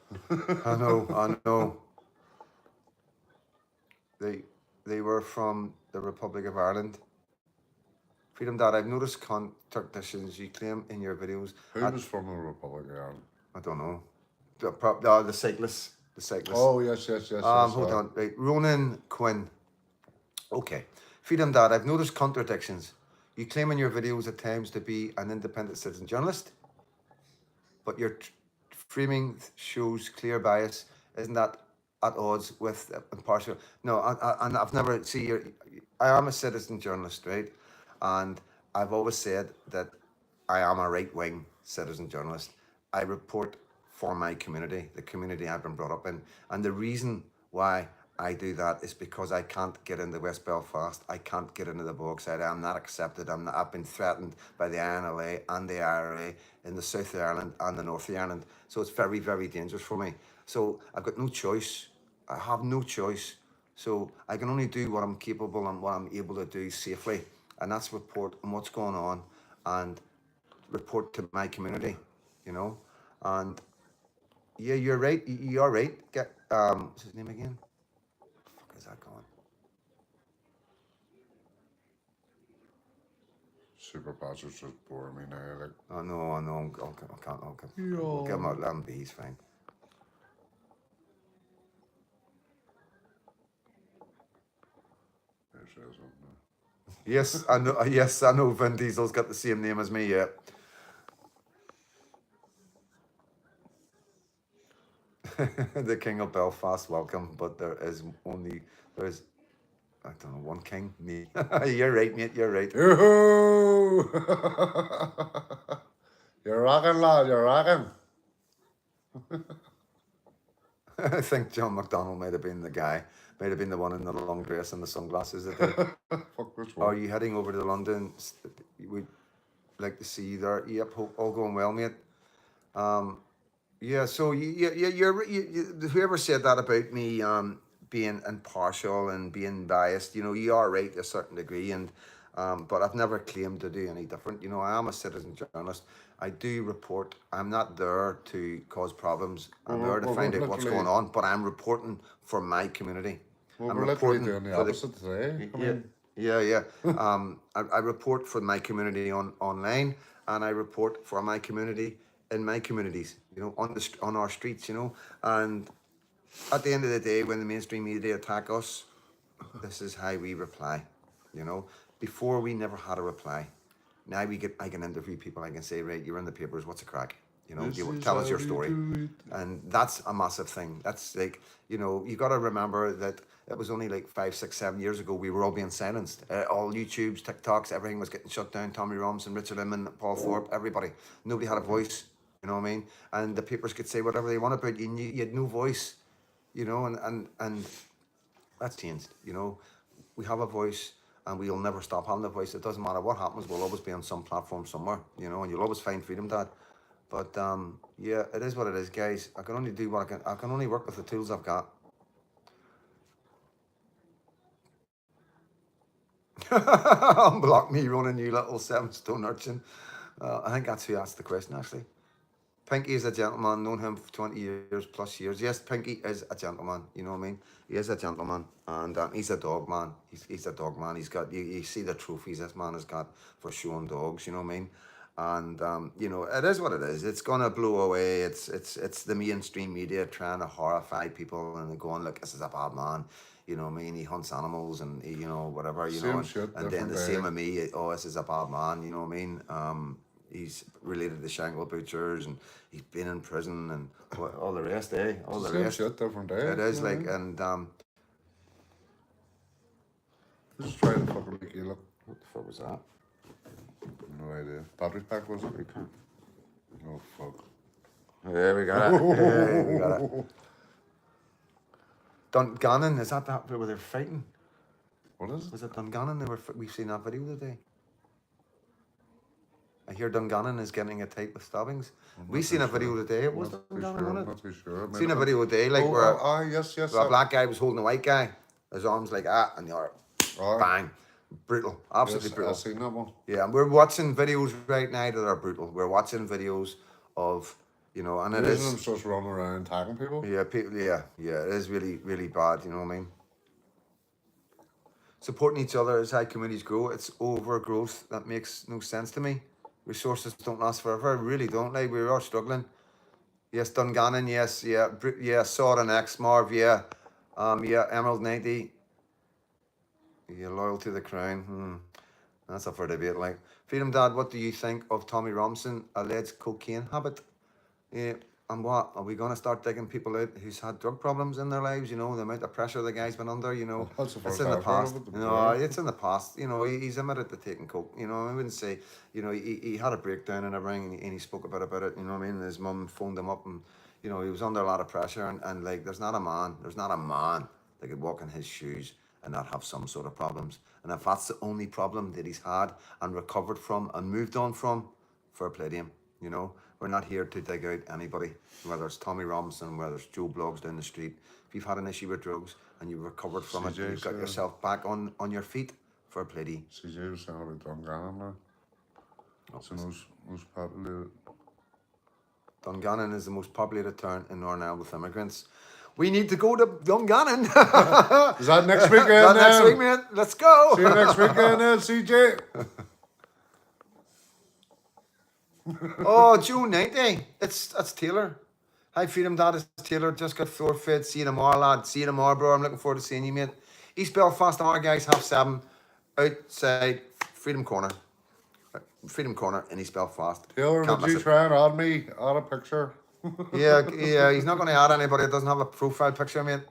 [SPEAKER 1] I know. They were from the Republic of Ireland. Freedom Dad, I've noticed contradictions you claim in your videos.
[SPEAKER 2] Who was from the Republic of Ireland?
[SPEAKER 1] I don't know. The cyclists. The cyclists.
[SPEAKER 2] Oh, yes.
[SPEAKER 1] Hold on. Right. Ronan Quinn. Okay. Freedom Dad, I've noticed contradictions. You claim in your videos at times to be an independent citizen journalist, but your framing shows clear bias. Isn't that at odds with impartial? No, and I've never I am a citizen journalist, right? And I've always said that I am a right-wing citizen journalist. I report for my community, the community I've been brought up in, and the reason why I do that is because I can't get into West Belfast. I can't get into the Bogside. I'm not accepted. I've been threatened by the INLA and the IRA in the south of Ireland and the north of Ireland. So it's very, very dangerous for me. So I've got no choice. I have no choice. So I can only do what I'm capable and what I'm able to do safely. And that's report on what's going on and report to my community, you know. And yeah, you're right. You're right. What's his name again? Is that going?
[SPEAKER 2] Super Patches just bore me now. Like,
[SPEAKER 1] Oh no, I know. I can't. We'll give him out. Let him be. He's fine.
[SPEAKER 2] there says something.
[SPEAKER 1] Yes, I know. Yes, I know. Vin Diesel's got the same name as me. Yeah. The King of Belfast, welcome. But there's I don't know, one king. Me. You're right, mate. You're right.
[SPEAKER 2] Yoo-hoo! You're rocking, lad. You're rocking.
[SPEAKER 1] I think John McDonnell might have been the guy. Might have been the one in the long dress and the sunglasses that day.
[SPEAKER 2] Fuck this
[SPEAKER 1] Are
[SPEAKER 2] one.
[SPEAKER 1] you heading over to London? We'd like to see you there. Yep, hope all going well, mate. Yeah, so whoever said that about me being impartial and being biased, you are right to a certain degree, and but I've never claimed to do any different. I am a citizen journalist. I do report. I'm not there to cause problems. I'm there to
[SPEAKER 2] We're
[SPEAKER 1] find out what's going
[SPEAKER 2] literally,
[SPEAKER 1] on, but I'm reporting for my community. I'm
[SPEAKER 2] we're literally
[SPEAKER 1] reporting
[SPEAKER 2] doing the
[SPEAKER 1] for the
[SPEAKER 2] opposite today. I
[SPEAKER 1] yeah,
[SPEAKER 2] mean,
[SPEAKER 1] yeah. I report for my community online, and I report for my community in my communities. On our streets. And at the end of the day, when the mainstream media attack us, this is how we reply. Before we never had a reply. Now I can interview people. I can say, right, you're in the papers. What's a crack?
[SPEAKER 2] this is
[SPEAKER 1] Tell
[SPEAKER 2] how
[SPEAKER 1] us your
[SPEAKER 2] we
[SPEAKER 1] story.
[SPEAKER 2] do it.
[SPEAKER 1] And that's a massive thing. That's like, you got to remember that it was only like 5, 6, 7 years ago we were all being silenced. All YouTubes, TikToks, everything was getting shut down. Tommy Robinson, Richard Inman, Paul Thorpe, everybody. Nobody had a voice. You know what I mean? And the papers could say whatever they want about you, and you had no voice. And that's changed. We have a voice, and we'll never stop having a voice. It doesn't matter what happens. We'll always be on some platform somewhere. And you'll always find freedom, Dad. But yeah, it is what it is, guys. I can only do what I can. I can only work with the tools I've got. Unblock me, running you little 7-stone urchin. I think that's who asked the question, actually. Pinky is a gentleman, known him for 20 years plus years. Yes, Pinky is a gentleman, you know what I mean? He is a gentleman, and he's a dog man. He's a dog man. He's got, you see the trophies this man has got for showing dogs, you know what I mean? And, it is what it is. It's going to blow away. It's the mainstream media trying to horrify people and going, look, this is a bad man. You know what I mean? He hunts animals and, whatever,
[SPEAKER 2] Same shit,
[SPEAKER 1] and then
[SPEAKER 2] different
[SPEAKER 1] the
[SPEAKER 2] day.
[SPEAKER 1] same with me, oh, this is a bad man, you know what I mean? He's related to Shangle Butchers, and he's been in prison, and all the rest, eh? All the
[SPEAKER 2] Same
[SPEAKER 1] rest.
[SPEAKER 2] shit, different day.
[SPEAKER 1] It is
[SPEAKER 2] you know
[SPEAKER 1] like,
[SPEAKER 2] what I mean?
[SPEAKER 1] and
[SPEAKER 2] Just trying to fucking make you look.
[SPEAKER 1] what the fuck was that?
[SPEAKER 2] No idea. Battery pack, was it? Oh, fuck.
[SPEAKER 1] There we got it. There we got it. Dungannon, is that where they're fighting?
[SPEAKER 2] What is it?
[SPEAKER 1] Was it Dungannon? We've seen that video today. I hear Dungannon is getting it tight with stabbings. We seen a video today. It was Dungannon, wasn't it?
[SPEAKER 2] Not too sure.
[SPEAKER 1] Seen a video today, like where
[SPEAKER 2] Yes.
[SPEAKER 1] a black guy was holding a white guy, his arms like that, and you're bang, brutal, absolutely
[SPEAKER 2] Yes,
[SPEAKER 1] brutal.
[SPEAKER 2] I've seen that one.
[SPEAKER 1] Yeah, and we're watching videos right now that are brutal. We're watching videos of, and it
[SPEAKER 2] Isn't
[SPEAKER 1] is.
[SPEAKER 2] them just running around tagging people?
[SPEAKER 1] Yeah, people. Yeah, it is really, really bad. You know what I mean? Supporting each other is how communities grow. It's overgrowth that makes no sense to me. Resources don't last forever. Really don't. Like, we are struggling. Yes, Dungannon. Yes, yeah. Sword and X Marv. Yeah, yeah. Emerald 90. Yeah, loyal to the crown. That's up for debate. Like, Freedom Dad, what do you think of Tommy Robinson alleged cocaine habit? Yeah, and what are we going to start digging people out who's had drug problems in their lives? The amount of pressure the guy's been under.
[SPEAKER 2] That's the
[SPEAKER 1] It's
[SPEAKER 2] first
[SPEAKER 1] in the
[SPEAKER 2] I've heard
[SPEAKER 1] past.
[SPEAKER 2] of it,
[SPEAKER 1] It's in the past. He's admitted to taking coke. I wouldn't say. He had a breakdown and everything, and he spoke about it. You know what I mean? His mum phoned him up, and he was under a lot of pressure, and like, there's not a man that could walk in his shoes and not have some sort of problems. And if that's the only problem that he's had and recovered from and moved on from, fair play to him. We're not here to dig out anybody, whether it's Tommy Robinson, whether it's Joe Blogs down the street. If you've had an issue with drugs and you've recovered from it, and you've got yourself back on your feet, fair play to you.
[SPEAKER 2] CJ was saying about Dungannon now. It's the most populated.
[SPEAKER 1] Dungannon is the most populated town in Northern Ireland with immigrants. We need to go to Dungannon.
[SPEAKER 2] Is that next weekend?
[SPEAKER 1] That next week, man. Let's go.
[SPEAKER 2] See you next weekend then, CJ.
[SPEAKER 1] Oh, June 90. That's Taylor. Hi, Freedom Dad, it's Taylor. Just got floor fed. See you tomorrow, lad. See you tomorrow, bro. I'm looking forward to seeing you, mate. East Belfast tomorrow, guys. 7:30. Outside Freedom Corner. Freedom Corner in East Belfast.
[SPEAKER 2] Taylor, did you try and add me? Add a picture?
[SPEAKER 1] Yeah. He's not going to add anybody that doesn't have a profile picture, mate.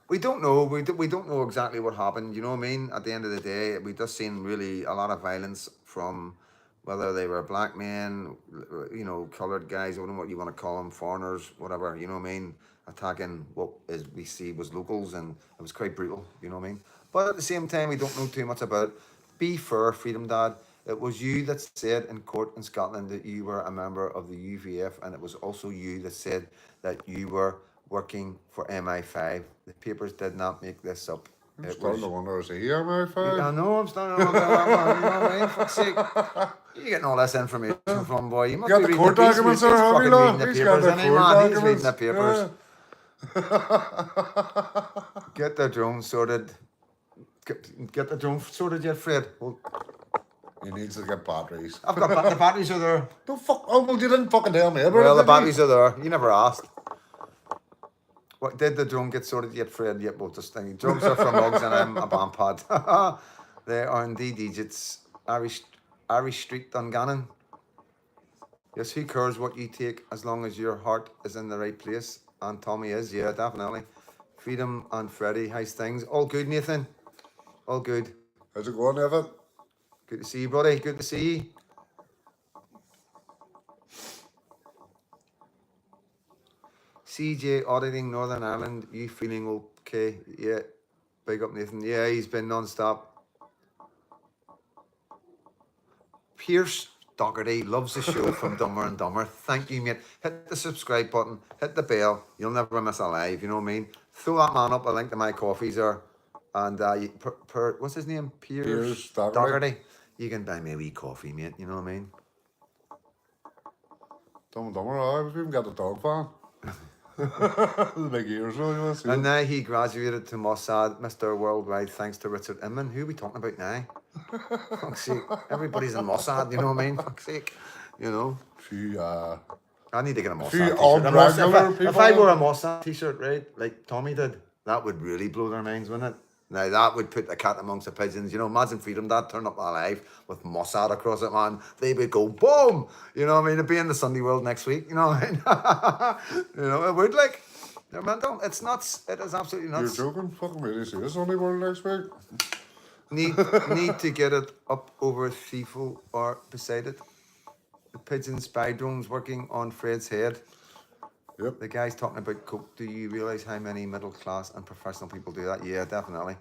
[SPEAKER 1] We don't know. We don't know exactly what happened. You know what I mean? At the end of the day, we just seen really a lot of violence from whether they were black men, coloured guys, I don't know what you want to call them, foreigners, whatever, you know what I mean, attacking what is we see was locals, and it was quite brutal, you know what I mean. But at the same time, we don't know too much about it. Be fair, Freedom Dad. It was you that said in court in Scotland that you were a member of the UVF, and it was also you that said that you were working for MI5. The papers did not make this up.
[SPEAKER 2] I'm
[SPEAKER 1] It
[SPEAKER 2] starting
[SPEAKER 1] was.
[SPEAKER 2] to wonder, is he MI5?
[SPEAKER 1] I know, I'm starting to wonder that one. You know what I mean? Fuck's sake. You getting all this information from, boy? You must
[SPEAKER 2] Got
[SPEAKER 1] be
[SPEAKER 2] the
[SPEAKER 1] reading
[SPEAKER 2] court documents
[SPEAKER 1] he's
[SPEAKER 2] there, have
[SPEAKER 1] fucking
[SPEAKER 2] you,
[SPEAKER 1] reading
[SPEAKER 2] lad?
[SPEAKER 1] the
[SPEAKER 2] He's got
[SPEAKER 1] papers,
[SPEAKER 2] the
[SPEAKER 1] isn't he,
[SPEAKER 2] court
[SPEAKER 1] man? He's reading
[SPEAKER 2] documents.
[SPEAKER 1] the papers.
[SPEAKER 2] Yeah.
[SPEAKER 1] Get the drone sorted. Get the drone sorted yet, Fred? Well,
[SPEAKER 2] He needs to get batteries.
[SPEAKER 1] I've got the batteries are there.
[SPEAKER 2] Don't fuck. Oh, well, you didn't fucking tell me about
[SPEAKER 1] Well,
[SPEAKER 2] it,
[SPEAKER 1] the
[SPEAKER 2] did you?
[SPEAKER 1] batteries are there. You never asked. What did the drone get sorted yet, Fred? Yep, well, just thinking. Drugs are from mugs and I'm a band pad. They are indeed digits. Irish Street, Dungannon. Yes, who cares what you take as long as your heart is in the right place? And Tommy is, yeah, definitely. Freedom and Freddie, how's things? All good, Nathan? All good.
[SPEAKER 2] How's it going, Evan?
[SPEAKER 1] Good to see you, buddy. Good to see you. CJ auditing Northern Ireland. You feeling okay? Yeah. Big up, Nathan. Yeah, he's been non-stop. Pierce Doherty loves the show from Dumber and Dumber. Thank you, mate. Hit the subscribe button. Hit the bell. You'll never miss a live. You know what I mean? Throw that man up a link to my coffees there. And what's his name? Pierce Doherty. You can buy me a wee coffee, mate. You know what I mean?
[SPEAKER 2] Dumb and Dumber, we've even got the dog fan. The big ears, really, you want to see
[SPEAKER 1] And
[SPEAKER 2] it?
[SPEAKER 1] now he graduated to Mossad, Mr. Worldwide, thanks to Richard Inman. Who are we talking about now? Fuck's sake. Everybody's in Mossad, you know what I mean? Fuck's sake. You know?
[SPEAKER 2] Few,
[SPEAKER 1] I need to get a Mossad
[SPEAKER 2] few
[SPEAKER 1] t-shirt.
[SPEAKER 2] unregular
[SPEAKER 1] If
[SPEAKER 2] people.
[SPEAKER 1] I wore a Mossad t-shirt, right, like Tommy did, that would really blow their minds, wouldn't it? Now, that would put the cat amongst the pigeons. You know, imagine Freedom Dad turn up alive with Mossad across it, man. They would go, boom! You know what I mean? It'd be in the Sunday World next week, you know what I mean? You know, it would, like. They're mental. It's nuts. It is absolutely nuts.
[SPEAKER 2] You're joking? Fucking really see this Sunday World next week?
[SPEAKER 1] Need to get it up over Thiefel or beside it. The pigeon spy drones working on Fred's head.
[SPEAKER 2] Yep.
[SPEAKER 1] The guy's talking about coke. Do you realise how many middle class and professional people do that? Yeah, definitely.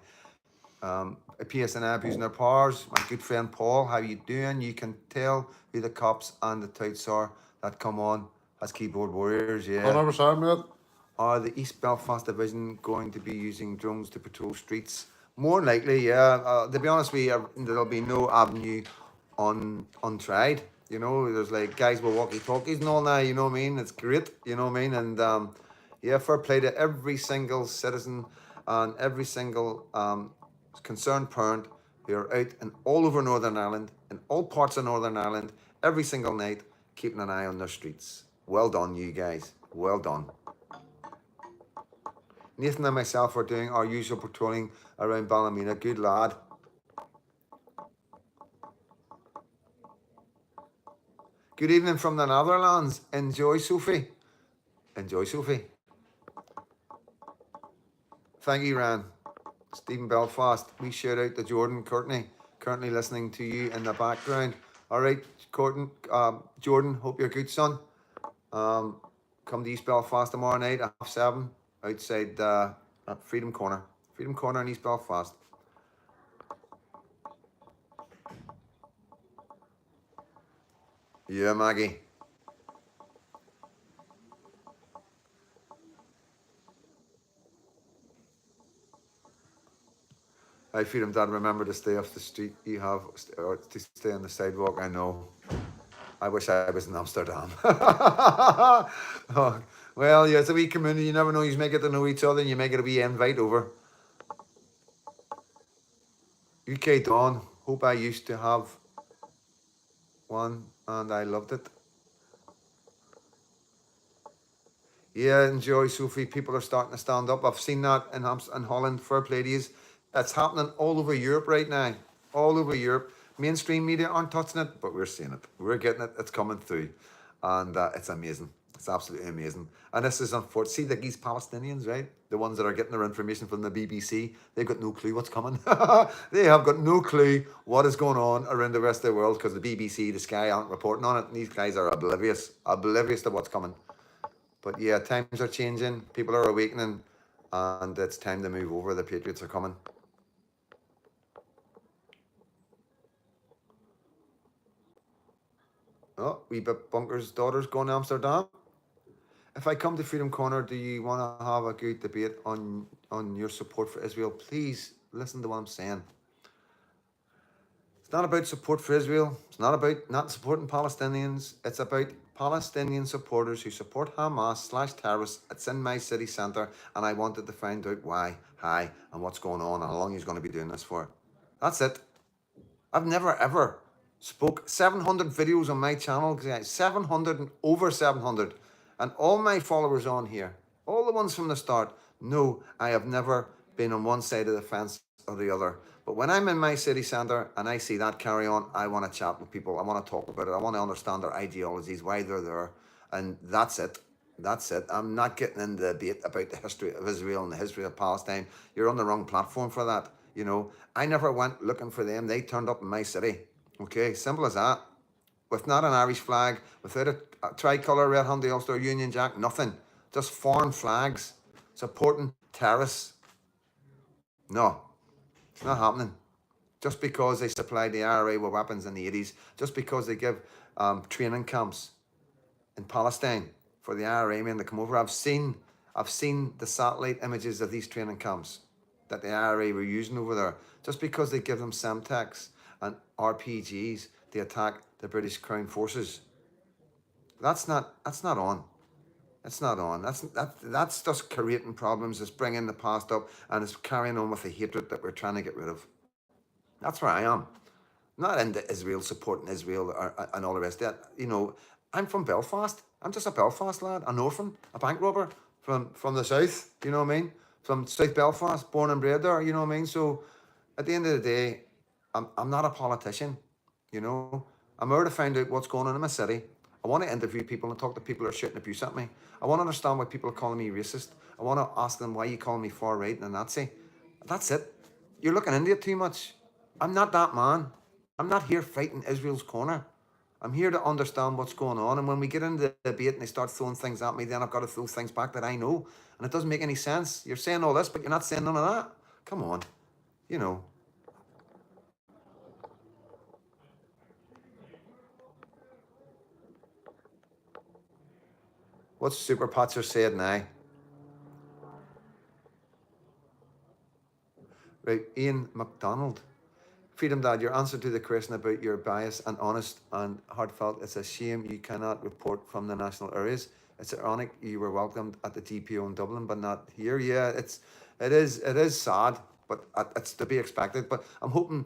[SPEAKER 1] PSN abusing their powers. My good friend Paul, how you doing? You can tell who the cops and the touts are that come on as keyboard warriors. Yeah.
[SPEAKER 2] 100%, mate.
[SPEAKER 1] Are the East Belfast Division going to be using drones to patrol streets? More than likely, yeah. To be honest with you, there'll be no avenue untried. You know, there's like guys with walkie-talkies and all now, you know what I mean? It's great, you know what I mean? And yeah, fair play to every single citizen and every single concerned parent who are out in all over Northern Ireland, in all parts of Northern Ireland, every single night, keeping an eye on their streets. Well done, you guys. Well done. Nathan and myself are doing our usual patrolling around Ballymena. Good lad. Good evening from the Netherlands. Enjoy, Sophie. Enjoy, Sophie. Thank you, Ran. Stephen Belfast. We shout out to Jordan Courtney, currently listening to you in the background. All right, Jordan, hope you're good, son. Come to East Belfast tomorrow night at 7:30 outside at Freedom Corner. Freedom Corner in East Belfast. Yeah, Maggie. I Freedom Dad, remember to stay off the street. You have or to stay on the sidewalk. I know. I wish I was in Amsterdam. Oh, well, yeah, it's a wee community. You never know. You may get to know each other and you may get a wee invite over. UK Dawn. Hope I used to have one and I loved it. Yeah, enjoy, Sophie. People are starting to stand up. I've seen that in Holland. Fair play to yous. It's happening all over Europe right now. All over Europe. Mainstream media aren't touching it, but we're seeing it. We're getting it. It's coming through. And it's amazing. It's absolutely amazing. And this is unfortunate. See, like these Palestinians, right? The ones that are getting their information from the BBC, they've got no clue what's coming. They have got no clue what is going on around the rest of the world because the BBC, the Sky aren't reporting on it. And these guys are oblivious to what's coming. But yeah, times are changing. People are awakening. And it's time to move over. The Patriots are coming. Oh, wee bit Bunker's daughter's going to Amsterdam. If I come to Freedom Corner, do you want to have a good debate on your support for Israel? Please listen to what I'm saying. It's not about support for Israel. It's not about not supporting Palestinians. It's about Palestinian supporters who support Hamas/terrorists. It's in my city centre, and I wanted to find out why, hi, and what's going on, and how long he's going to be doing this for. That's it. I've never ever spoke 700 videos on my channel, 700 and over 700, and all my followers on here, all the ones from the start, know I have never been on one side of the fence or the other. But when I'm in my city centre and I see that carry on, I want to chat with people. I want to talk about it. I want to understand their ideologies, why they're there, and that's it. That's it. I'm not getting into the debate about the history of Israel and the history of Palestine. You're on the wrong platform for that. You know, I never went looking for them. They turned up in my city. Okay, simple as that. With not an Irish flag, without a tricolour, red Hyundai Ulster, Union Jack, nothing. Just foreign flags supporting terrorists. No, it's not happening. Just because they supplied the IRA with weapons in the 80s, just because they give training camps in Palestine for the IRA men to come over. I've seen the satellite images of these training camps that the IRA were using over there. Just because they give them Semtex and RPGs to attack the British Crown forces. That's not on. It's not on. That's just creating problems. It's bringing the past up and it's carrying on with the hatred that we're trying to get rid of. That's where I am. Not into Israel, supporting Israel and all the rest of that. You know, I'm from Belfast. I'm just a Belfast lad, an orphan, a bank robber from the south. You know what I mean? From South Belfast, born and bred there. You know what I mean? So, at the end of the day, I'm not a politician. You know, I'm here to find out what's going on in my city. I want to interview people and talk to people who are shooting abuse at me. I want to understand why people are calling me racist. I want to ask them why you call me far right and a Nazi. That's it. You're looking into it too much. I'm not that man. I'm not here fighting Israel's corner. I'm here to understand what's going on. And when we get into the debate and they start throwing things at me, then I've got to throw things back that I know. And it doesn't make any sense. You're saying all this, but you're not saying none of that. Come on. You know. What's Super Patcher said now? Right, Ian McDonald. Freedom Dad, your answer to the question about your bias and honest and heartfelt, it's a shame you cannot report from the national areas. It's ironic you were welcomed at the TPO in Dublin, but not here. Yeah, it is sad, but it's to be expected. But I'm hoping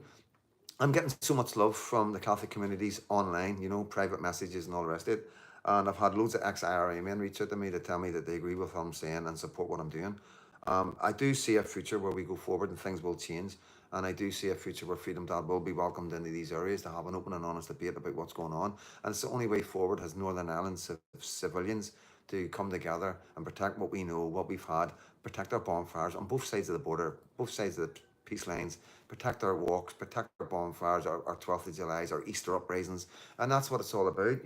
[SPEAKER 1] I'm getting so much love from the Catholic communities online, you know, private messages and all the rest of it. And I've had loads of ex-IRA men reach out to me to tell me that they agree with what I'm saying and support what I'm doing. I do see a future where we go forward and things will change. And I do see a future where Freedom Dad will be welcomed into these areas to have an open and honest debate about what's going on. And it's the only way forward as Northern Ireland civilians to come together and protect what we know, what we've had, protect our bonfires on both sides of the border, both sides of the peace lines, protect our walks, protect our bonfires, our 12th of July's, our Easter uprisings. And that's what it's all about.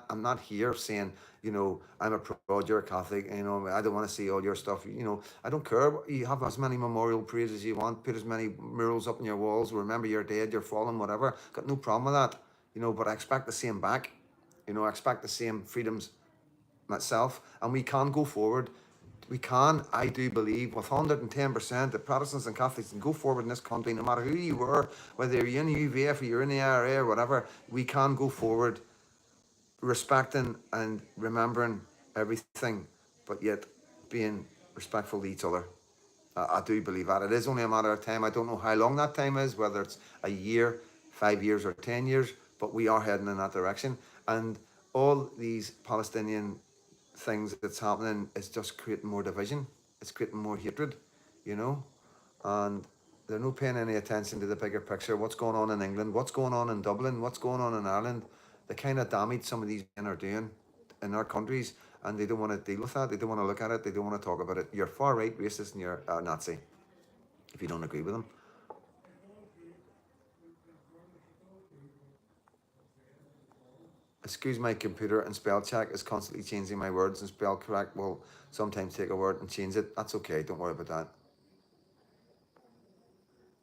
[SPEAKER 1] I'm not here saying, you know, I'm a pro, you're a Catholic, you know, I don't want to see all your stuff. You know, I don't care. You have as many memorial parades as you want, put as many murals up on your walls, remember you're dead, you're fallen, whatever. Got no problem with that. You know, but I expect the same back. You know, I expect the same freedoms myself, and we can go forward. We can, I do believe, with 110%, that Protestants and Catholics can go forward in this country, no matter who you were, whether you're in the UVF or you're in the IRA or whatever, we can go forward respecting and remembering everything, but yet being respectful to each other. I do believe that. It is only a matter of time. I don't know how long that time is, whether it's a year, 5 years, or 10 years, but we are heading in that direction. And all these Palestinian things that's happening is just creating more division. It's creating more hatred, you know. And they're not paying any attention to the bigger picture. What's going on in England? What's going on in Dublin? What's going on in Ireland? The kind of damage some of these men are doing in our countries. and they don't want to deal with that. They don't want to look at it. They don't want to talk about it. You're far right racist and you're a Nazi if you don't agree with them. Excuse my computer and spell check is constantly changing my words, and spell correct will sometimes take a word and change it. That's okay. Don't worry about that.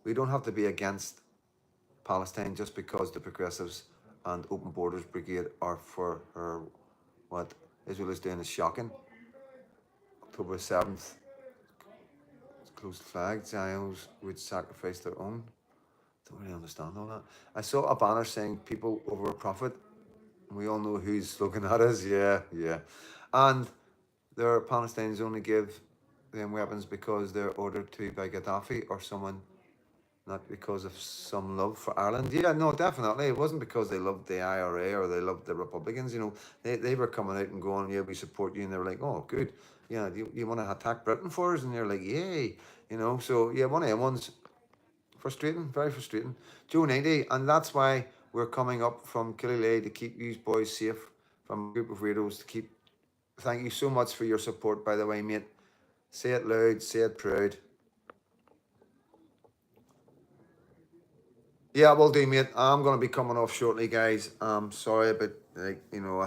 [SPEAKER 1] We don't have to be against Palestine just because the progressives and Open Borders Brigade are for her. What Israel is doing is shocking. October 7th, closed flag. Zions would sacrifice their own. Don't really understand all that. I saw a banner saying people over profit. We all know whose slogan that is. Yeah. And their Palestinians only give them weapons because they're ordered to by Gaddafi or someone, not because of some love for Ireland. Yeah, no, definitely. It wasn't because they loved the IRA or they loved the Republicans. You know, they were coming out and going, yeah, we support you. And they were like, oh, good. Yeah, you want to attack Britain for us? And you're like, yay. You know, so yeah, one of them ones. Frustrating, very frustrating. Joe 90, and that's why we're coming up from Killalay to keep you boys safe from a group of weirdos to keep. Thank you so much for your support, by the way, mate. Say it loud, say it proud. Yeah, will do, mate. I'm going to be coming off shortly, guys. Sorry, but I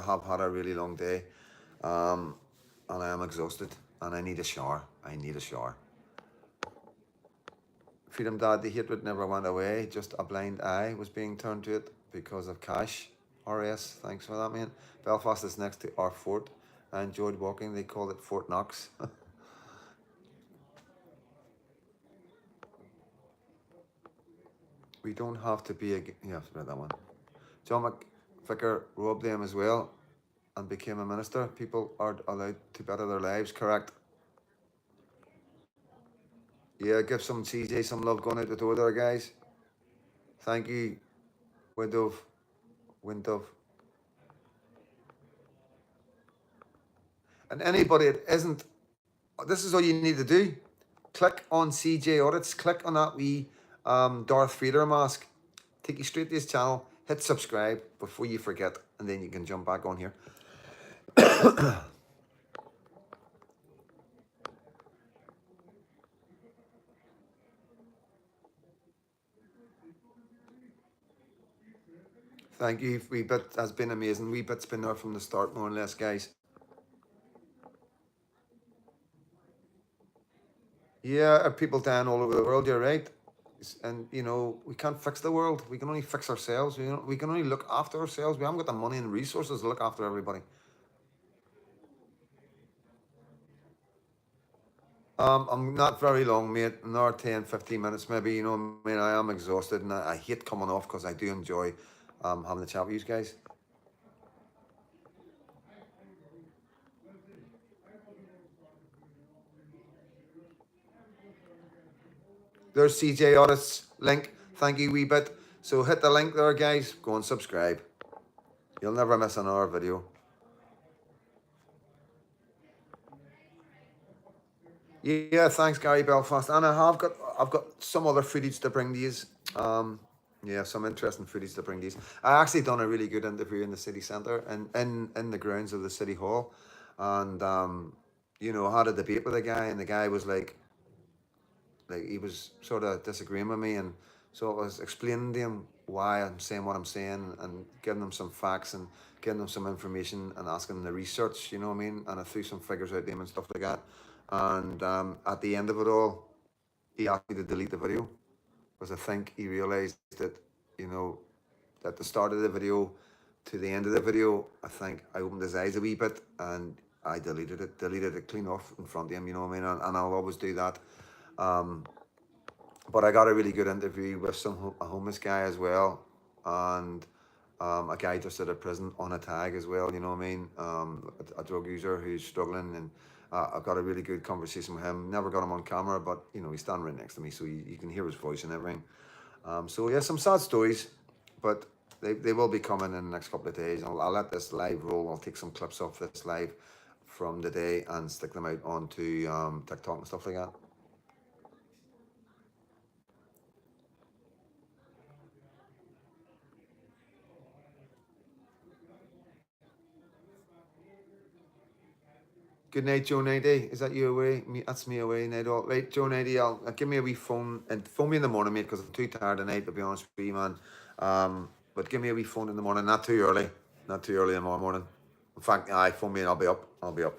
[SPEAKER 1] have had a really long day, and I am exhausted, and I need a shower. Freedom Dad, the hatred never went away. Just a blind eye was being turned to it because of cash. RS, thanks for that, mate. Belfast is next to our fort. I enjoyed walking. They called it Fort Knox. We don't have to be yeah, I've read that one. John McVicker robbed them as well and became a minister. People are allowed to better their lives, correct? Yeah, give some CJ some love going out the door there, guys. Thank you, Windove. And anybody that isn't, this is all you need to do. Click on CJ Audits, click on that wee Darth Vader mask, take you straight to his channel, hit subscribe before you forget, and then you can jump back on here. Thank you, Weebit has been amazing. Weebit's been there from the start, more or less, guys. Yeah, are people dying all over the world, you're right. And, we can't fix the world. We can only fix ourselves. We can only look after ourselves. We haven't got the money and resources to look after everybody. I'm not very long, mate. Another 10, 15 minutes maybe. I am exhausted and I hate coming off because I do enjoy having the chat with you guys. There's CJ Audit's link. Thank you, wee bit. So hit the link there, guys. Go and subscribe. You'll never miss another video. Yeah, thanks, Gary Belfast. And I've got some other footage to bring these. Yeah, some interesting footage to bring these. I actually done a really good interview in the city centre and in the grounds of the city hall, and I had a debate with a guy, and the guy was like he was sort of disagreeing with me, and so I was explaining to him why I'm saying what I'm saying and giving them some facts and giving them some information and asking them the research, you know what I mean? And I threw some figures out to him and stuff like that. And at the end of it all, he asked me to delete the video because I think he realised that, at the start of the video to the end of the video, I think I opened his eyes a wee bit and I deleted it clean off in front of him, you know what I mean? And I'll always do that. But I got a really good interview with a homeless guy as well, and a guy just out of prison on a tag as well, you know what I mean? A drug user who's struggling, and I got a really good conversation with him. Never got him on camera, but he's standing right next to me, so you can hear his voice and everything. So yeah, some sad stories, but they will be coming in the next couple of days. I'll let this live roll. I'll take some clips off this live from the day and stick them out onto TikTok and stuff like that. Good night, Joe 90. Is that you away? That's me away, night all. Right, Joe 90, I'll give me a wee phone and phone me in the morning, mate, because I'm too tired tonight, to be honest with you, man. But give me a wee phone in the morning, not too early. Not too early tomorrow morning. In fact, phone me and I'll be up. I'll be up.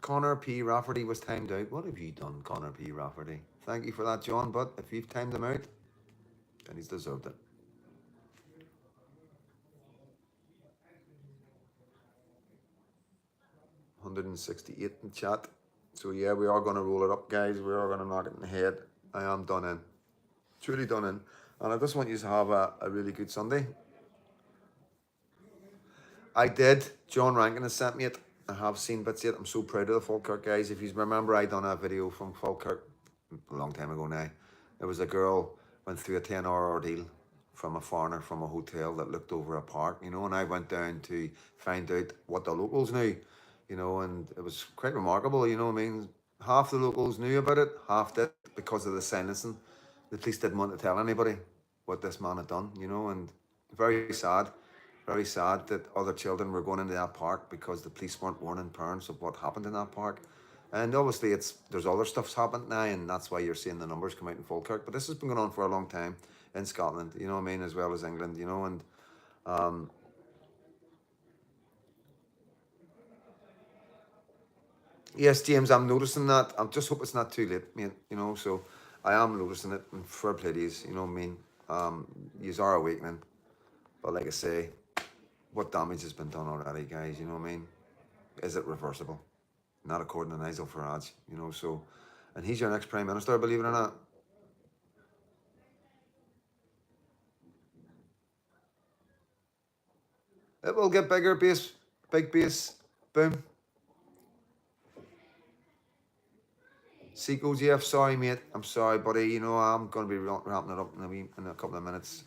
[SPEAKER 1] Connor P. Rafferty was timed out. What have you done, Connor P. Rafferty? Thank you for that, John, but if you've timed him out, then he's deserved it. 168 in chat. So yeah, we are going to roll it up, guys. We are going to knock it in the head. I am done in. Truly done in. And I just want you to have a really good Sunday. I did. John Rankin has sent me it. I have seen bits of it. I'm so proud of the Falkirk guys. If you remember, I done a video from Falkirk a long time ago now. There was a girl went through a 10-hour ordeal from a foreigner from a hotel that looked over a park, you know, and I went down to find out what the locals knew, you know, and it was quite remarkable, you know what I mean? Half the locals knew about it, half did because of the silencing. The police didn't want to tell anybody what this man had done, you know, and very sad that other children were going into that park because the police weren't warning parents of what happened in that park. And obviously there's other stuff's happened now, and that's why you're seeing the numbers come out in Falkirk. But this has been going on for a long time in Scotland, you know what I mean, as well as England, you know, and yes, James, I'm noticing that. I just hope it's not too late, mate, you know, so I am noticing it, and fair play to yous, you know what I mean. Yous are awakening, but like I say, what damage has been done already, guys, you know what I mean? Is it reversible? Not according to Nigel Farage, you know, so, and he's your next Prime Minister, believe it or not. It will get bigger, base, big base, boom. Sequels, yeah, sorry, mate, I'm sorry, buddy, you know, I'm going to be wrapping it up in a couple of minutes.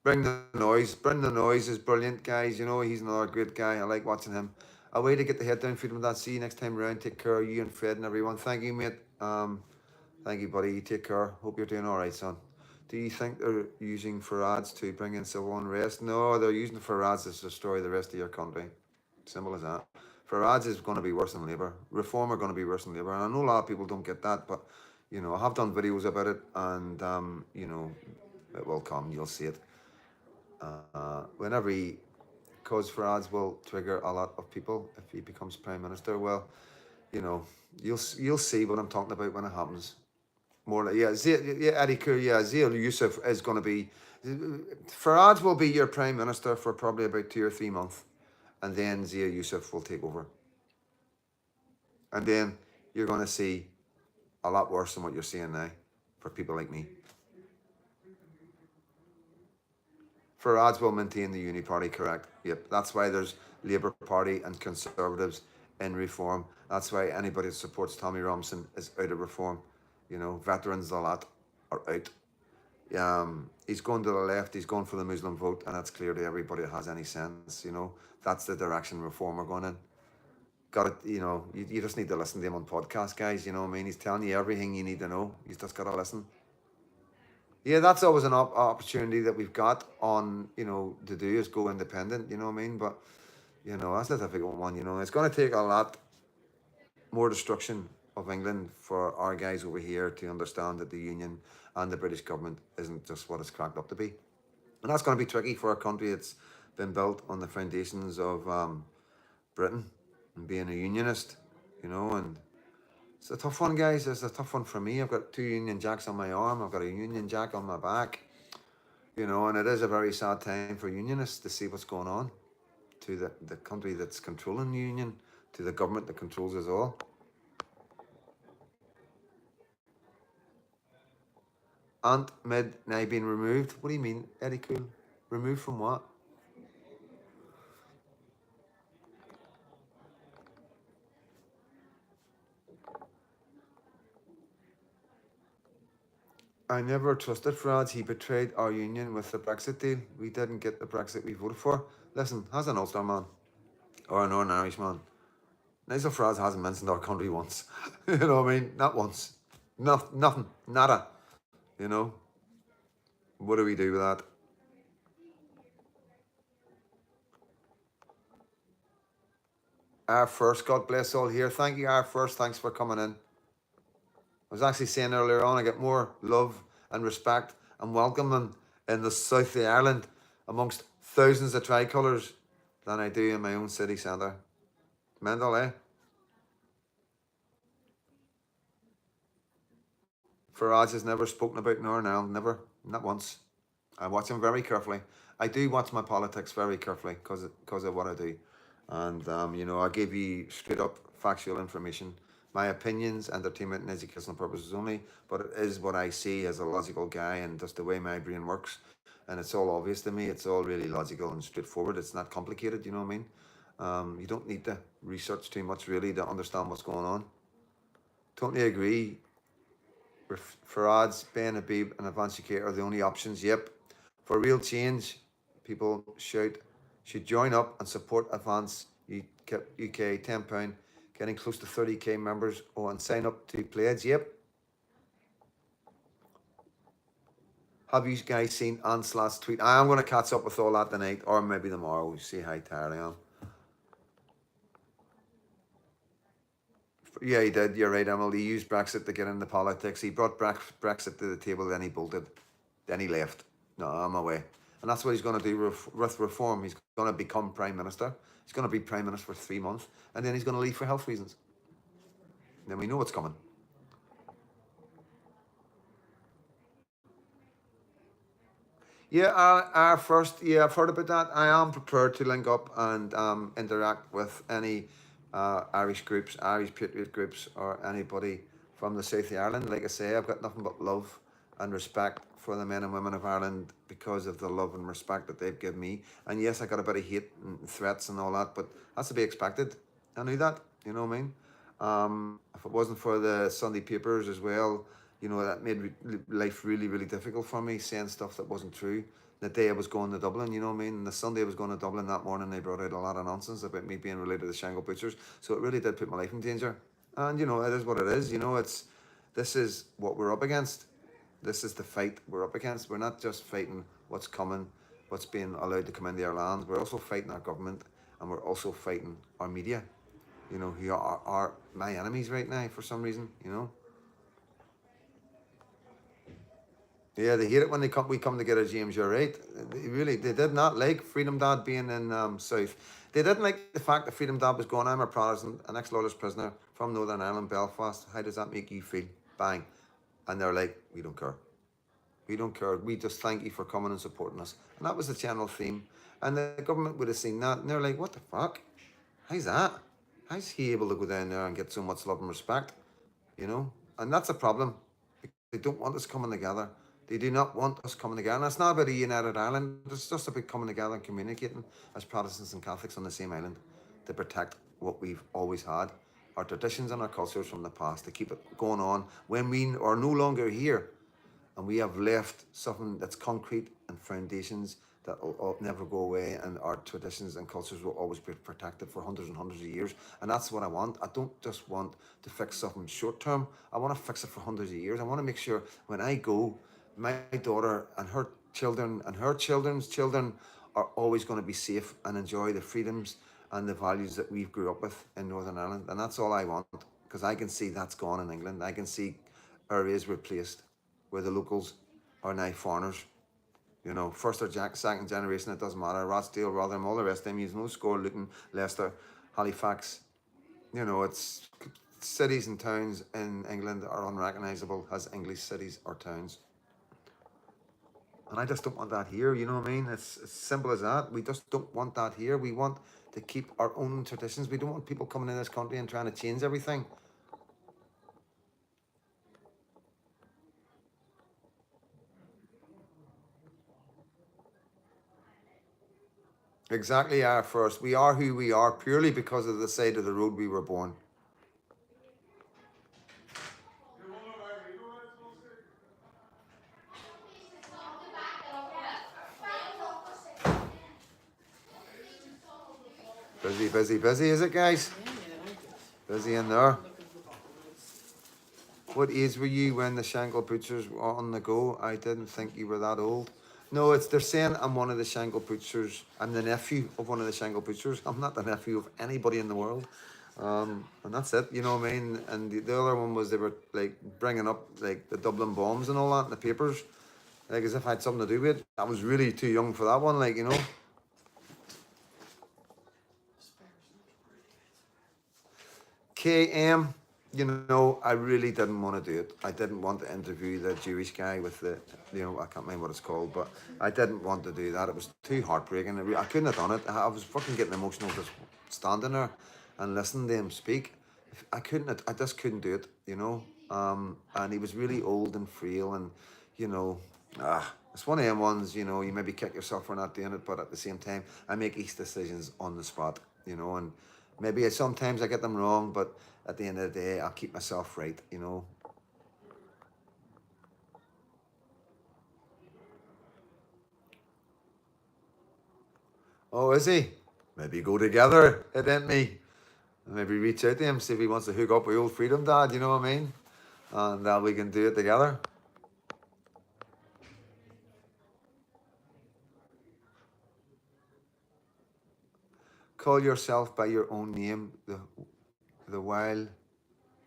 [SPEAKER 1] Bring the Noise is brilliant, guys. You know, he's another great guy. I like watching him. A way to get the head down, freedom of that. See you next time around. Take care of you and Fred and everyone. Thank you, mate. Thank you, buddy. You take care. Hope you're doing all right, son. Do you think they're using Farads to bring in civil unrest? No, they're using Farads to destroy the rest of your country. Simple as that. Farads is going to be worse than Labour. Reform are going to be worse than Labour. And I know a lot of people don't get that, but, you know, I have done videos about it, and, you know, it will come. You'll see it. Whenever because Farage will trigger a lot of people if he becomes Prime Minister. Well, you know, you'll see what I'm talking about when it happens. More like, Eddie Cool, Zia Yusuf is going to be, Farage will be your Prime Minister for probably about 2 or 3 months, and then Zia Yusuf will take over. And then you're going to see a lot worse than what you're seeing now for people like me. Farage will maintain the Uni Party, correct? Yep. That's why there's Labour Party and Conservatives in Reform. That's why anybody that supports Tommy Robinson is out of Reform. You know, veterans, a lot are out. He's going to the left. He's going for the Muslim vote, and that's clear to everybody that has any sense. You know, that's the direction Reform are going in. Got it. You know, you just need to listen to him on podcast, guys. You know what I mean? He's telling you everything you need to know. You just got to listen. Yeah, that's always an opportunity that we've got on, you know, to do is go independent, you know what I mean? But, you know, that's a difficult one, you know. It's going to take a lot more destruction of England for our guys over here to understand that the Union and the British government isn't just what it's cracked up to be. And that's going to be tricky for a country that's been built on the foundations of Britain and being a unionist, you know, and it's a tough one, guys. It's a tough one for me. I've got 2 Union Jacks on my arm. I've got a Union Jack on my back. You know, and it is a very sad time for unionists to see what's going on to the country that's controlling the union, to the government that controls us all. Ant Mid now being removed. What do you mean, Eddie Cool? Removed from what? I never trusted Farage. He betrayed our union with the Brexit deal. We didn't get the Brexit we voted for. Listen, as an Ulster man or an Northern Irish man, Nigel Farage hasn't mentioned our country once. You know what I mean? Not once. Nothing. Nada. You know? What do we do with that? Our First, God bless all here. Thank you, Our First. Thanks for coming in. I was actually saying earlier on, I get more love and respect and welcoming in the south of Ireland amongst thousands of tricolours than I do in my own city centre. Mental, eh? Farage has never spoken about Northern Ireland, never, not once. I watch him very carefully. I do watch my politics very carefully because of what I do. And, you know, I give you straight up factual information. My opinions, entertainment and educational purposes only, but it is what I see as a logical guy and just the way my brain works. And it's all obvious to me. It's all really logical and straightforward. It's not complicated, you know what I mean? You don't need to research too much really to understand what's going on. Totally agree. Farage, Ben Habib and Advance UK are the only options. Yep. For real change, people should join up and support Advance UK £10, getting close to 30k members. Oh, and sign up to pledge. Yep. Have you guys seen Anslot's tweet? I'm going to catch up with all that tonight or maybe tomorrow. See how tired I am. Yeah, he did. You're right, Emily. He used Brexit to get into politics. He brought Brexit to the table, then he bolted. Then he left. No, I'm away. And that's what he's going to do with reform. He's going to become Prime Minister. He's going to be Prime Minister for 3 months. And then he's going to leave for health reasons. And then we know what's coming. Yeah, Our First. Yeah, I've heard about that. I am prepared to link up and interact with any Irish groups, Irish patriot groups, or anybody from the south of Ireland. Like I say, I've got nothing but love and respect for the men and women of Ireland because of the love and respect that they've given me. And yes, I got a bit of hate and threats and all that, but that's to be expected. I knew that, you know what I mean? If it wasn't for the Sunday papers as well, you know, that made life really, really difficult for me, saying stuff that wasn't true. The day I was going to Dublin, you know what I mean? And the Sunday I was going to Dublin that morning, they brought out a lot of nonsense about me being related to Shangle Butchers. So it really did put my life in danger. And, you know, it is what it is. You know, this is what we're up against. This is the fight we're up against. We're not just fighting what's coming, what's being allowed to come into our land. We're also fighting our government, and we're also fighting our media, you know, who are my enemies right now for some reason, you know. Yeah, they hate it when we come together, James, you're right. They did not like Freedom Dad being in South. They didn't like the fact that Freedom Dad was going, I'm a Protestant, an ex-Lord's prisoner from Northern Ireland, Belfast. How does that make you feel? Bang. And they're like, we don't care. We don't care. We just thank you for coming and supporting us. And that was the general theme. And the government would have seen that, and they're like, what the fuck? How's that? How's he able to go down there and get so much love and respect? You know? And that's a problem. They don't want us coming together. They do not want us coming together. And it's not about a united Ireland. It's just about coming together and communicating as Protestants and Catholics on the same island to protect what we've always had, our traditions and our cultures from the past, to keep it going on when we are no longer here. And we have left something that's concrete and foundations that will never go away, and our traditions and cultures will always be protected for hundreds and hundreds of years. And that's what I want. I don't just want to fix something short term. I want to fix it for hundreds of years. I want to make sure when I go, my daughter and her children and her children's children are always going to be safe and enjoy the freedoms and the values that we grew up with in Northern Ireland. And that's all I want, because I can see that's gone in England. I can see areas replaced where the locals are now foreigners. You know, first or second generation, it doesn't matter. Rochdale, Rotherham, all the rest of them use no score, Luton, Leicester, Halifax. You know, it's cities and towns in England are unrecognisable as English cities or towns. And I just don't want that here, you know what I mean? It's as simple as that. We just don't want that here. We want to keep our own traditions. We don't want people coming in this country and trying to change everything. Exactly, Our First. We are who we are purely because of the side of the road we were born. Busy, busy, busy, is it, guys? Busy in there. What age were you when the Shangle Butchers were on the go? I didn't think you were that old. No, they're saying I'm one of the Shangle Butchers. I'm the nephew of one of the Shangle Butchers. I'm not the nephew of anybody in the world. And that's it, you know what I mean? And the other one was they were like bringing up like the Dublin bombs and all that in the papers, like as if I had something to do with it. I was really too young for that one, like, you know. KM, you know, I really didn't want to do it. I didn't want to interview the Jewish guy with the, you know, I can't remember what it's called, but I didn't want to do that. It was too heartbreaking. I couldn't have done it. I was fucking getting emotional just standing there and listening to him speak. I just couldn't do it, you know. And he was really old and frail, and, you know, it's one of them ones, you know, you maybe kick yourself for not doing it, but at the same time, I make these decisions on the spot, you know, and maybe sometimes I get them wrong, but at the end of the day, I'll keep myself right, you know. Oh, is he? Maybe go together, it ain't me. Maybe reach out to him, see if he wants to hook up with old Freedom Dad, you know what I mean? And we can do it together. Call yourself by your own name. The while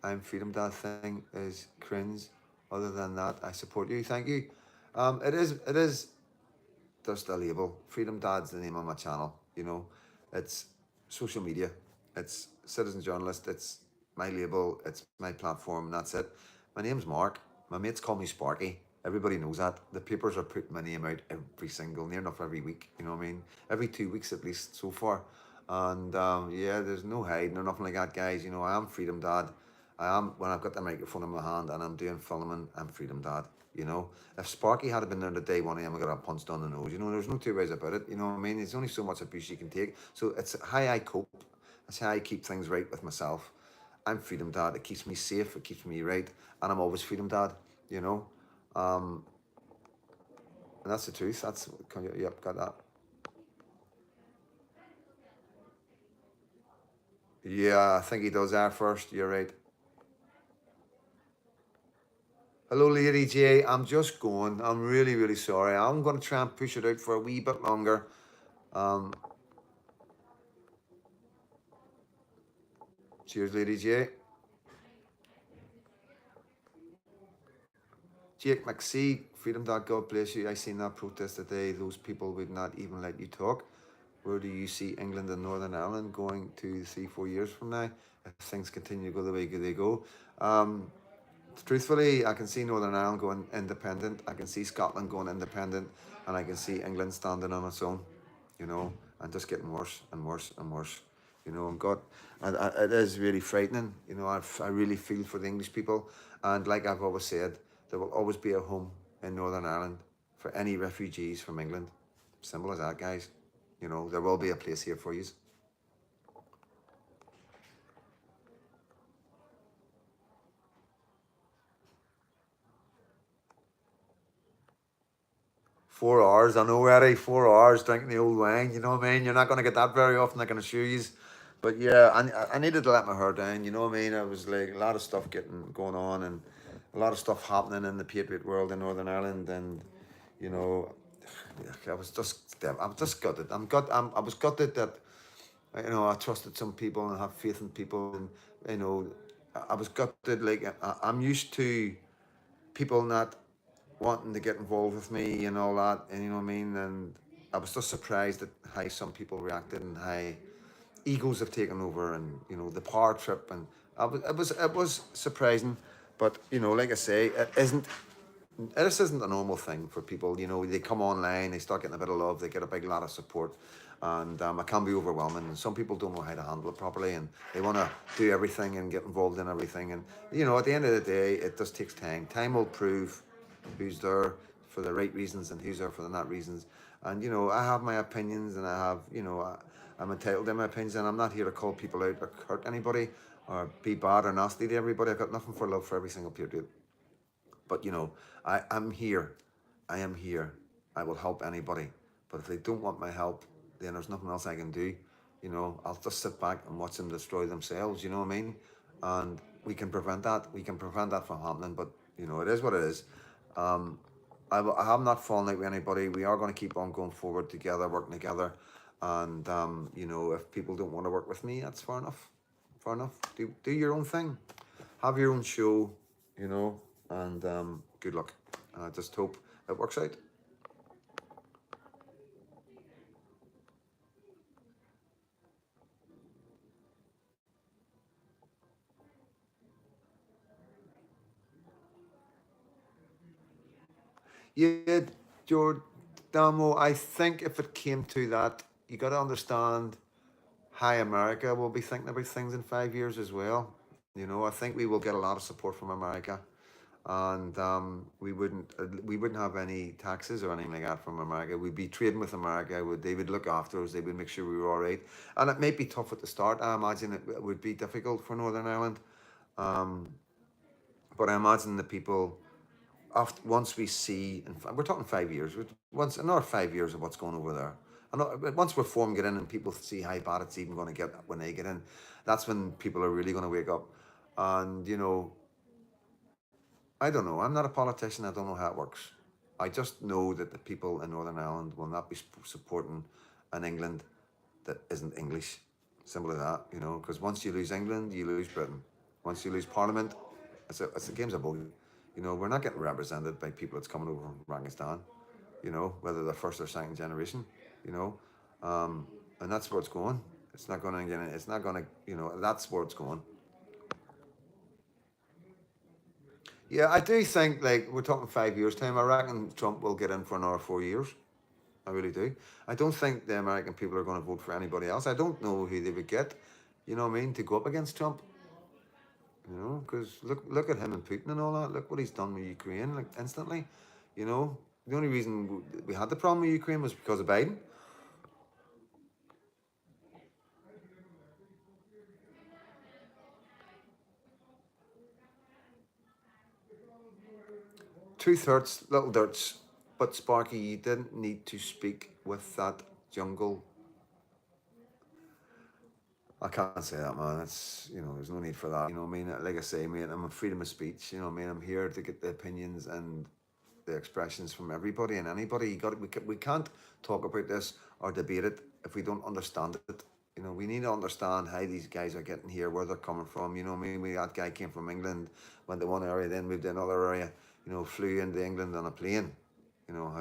[SPEAKER 1] I'm Freedom Dad thing is cringe. Other than that, I support you. Thank you. It is just a label. Freedom Dad's the name of my channel. You know, it's social media. It's citizen journalist. It's my label. It's my platform. That's it. My name's Mark. My mates call me Sparky. Everybody knows that. The papers are putting my name out near enough every week. You know what I mean? Every 2 weeks at least so far. And yeah, there's no hiding or nothing like that, guys. You know, I am Freedom Dad. I am, when I've got the microphone in my hand and I'm doing filming, I'm Freedom Dad. You know, if Sparky had been there the day one of them, I got a punched on the nose. You know, there's no two ways about it. You know what I mean? There's only so much abuse you can take. So it's how I cope. That's how I keep things right with myself. I'm Freedom Dad. It keeps me safe. It keeps me right. And I'm always Freedom Dad, you know. And that's the truth. Yep, got that. Yeah, I think he does air first. You're right. Hello, Lady J. I'm just going. I'm really, really sorry. I'm going to try and push it out for a wee bit longer. Cheers, Lady J. Jake McSee, Freedom Dad, God bless you. I seen that protest today. Those people would not even let you talk. Where do you see England and Northern Ireland going to 3-4 years from now if things continue to go the way they go? Truthfully, I can see Northern Ireland going independent. I can see Scotland going independent, and I can see England standing on its own, you know, and just getting worse and worse and worse. You know, it is really frightening. You know, I really feel for the English people, and like I've always said, there will always be a home in Northern Ireland for any refugees from England. Simple as that, guys. You know, there will be a place here for you. 4 hours, I know, Eddie. 4 hours drinking the old wine, you know what I mean? You're not going to get that very often, I can assure you. But yeah, I needed to let my hair down, you know what I mean? I was like, a lot of stuff going on, and a lot of stuff happening in the patriot world in Northern Ireland, and, you know, I was just gutted. I was gutted that, you know, I trusted some people and have faith in people, and, you know, I was gutted. Like, I'm used to people not wanting to get involved with me and all that, and you know what I mean. And I was just surprised at how some people reacted and how egos have taken over, and you know the power trip, and it was surprising. But you know, like I say, this isn't a normal thing for people. You know, they come online, they start getting a bit of love, they get a big lot of support, and it can be overwhelming. And some people don't know how to handle it properly, and they want to do everything and get involved in everything. And you know, at the end of the day, it just takes time. Time will prove who's there for the right reasons and who's there for the not reasons. And you know, I have my opinions, and I have, you know, I'm entitled to my opinions, and I'm not here to call people out or hurt anybody or be bad or nasty to everybody. I've got nothing for love for every single patriot. But you know, I'm here. I am here. I will help anybody. But if they don't want my help, then there's nothing else I can do. You know, I'll just sit back and watch them destroy themselves. You know what I mean? And we can prevent that. We can prevent that from happening. But you know, it is what it is. Um, I have not fallen out with anybody. We are going to keep on going forward together, working together. And you know, if people don't want to work with me, that's fair enough. Fair enough. Do your own thing. Have your own show. You know, and good luck. I just hope it works out. Yeah, George Damo, I think if it came to that, you got to understand how America will be thinking about things in 5 years as well. You know, I think we will get a lot of support from America, and we wouldn't have any taxes or anything like that from America. We'd be trading with America. They would look after us. They would make sure we were all right. And it may be tough at the start. I imagine it would be difficult for Northern Ireland, um, but I imagine the people after once we see, and we're talking 5 years, once another 5 years of what's going over there. And once reform get in and people see how bad it's even going to get when they get in, that's when people are really going to wake up. And you know, I don't know. I'm not a politician. I don't know how it works. I just know that the people in Northern Ireland will not be supporting an England that isn't English. Simple as that, you know. Because once you lose England, you lose Britain. Once you lose Parliament, it's a game's of bogey. You know, we're not getting represented by people that's coming over from Pakistan. You know, whether they're first or second generation. You know, and that's where it's going. It's not going to get. It's not going to. You know, that's where it's going. Yeah, I do think like we're talking 5 years time. I reckon Trump will get in for another 4 years. I really do. I don't think the American people are going to vote for anybody else. I don't know who they would get. You know what I mean? To go up against Trump. You know, because look at him and Putin and all that. Look what he's done with Ukraine, like instantly. You know, the only reason we had the problem with Ukraine was because of Biden. Truth hurts, little dirts. But Sparky, you didn't need to speak with that jungle. I can't say that, man. It's, you know, there's no need for that. You know what I mean? Like I say, mate, I'm a freedom of speech. You know what I mean? I'm here to get the opinions and the expressions from everybody and anybody. We can't talk about this or debate it if we don't understand it. You know, we need to understand how these guys are getting here, where they're coming from. You know what I mean? That guy came from England, went to one area, then moved to another area. You know, flew into England on a plane. You know,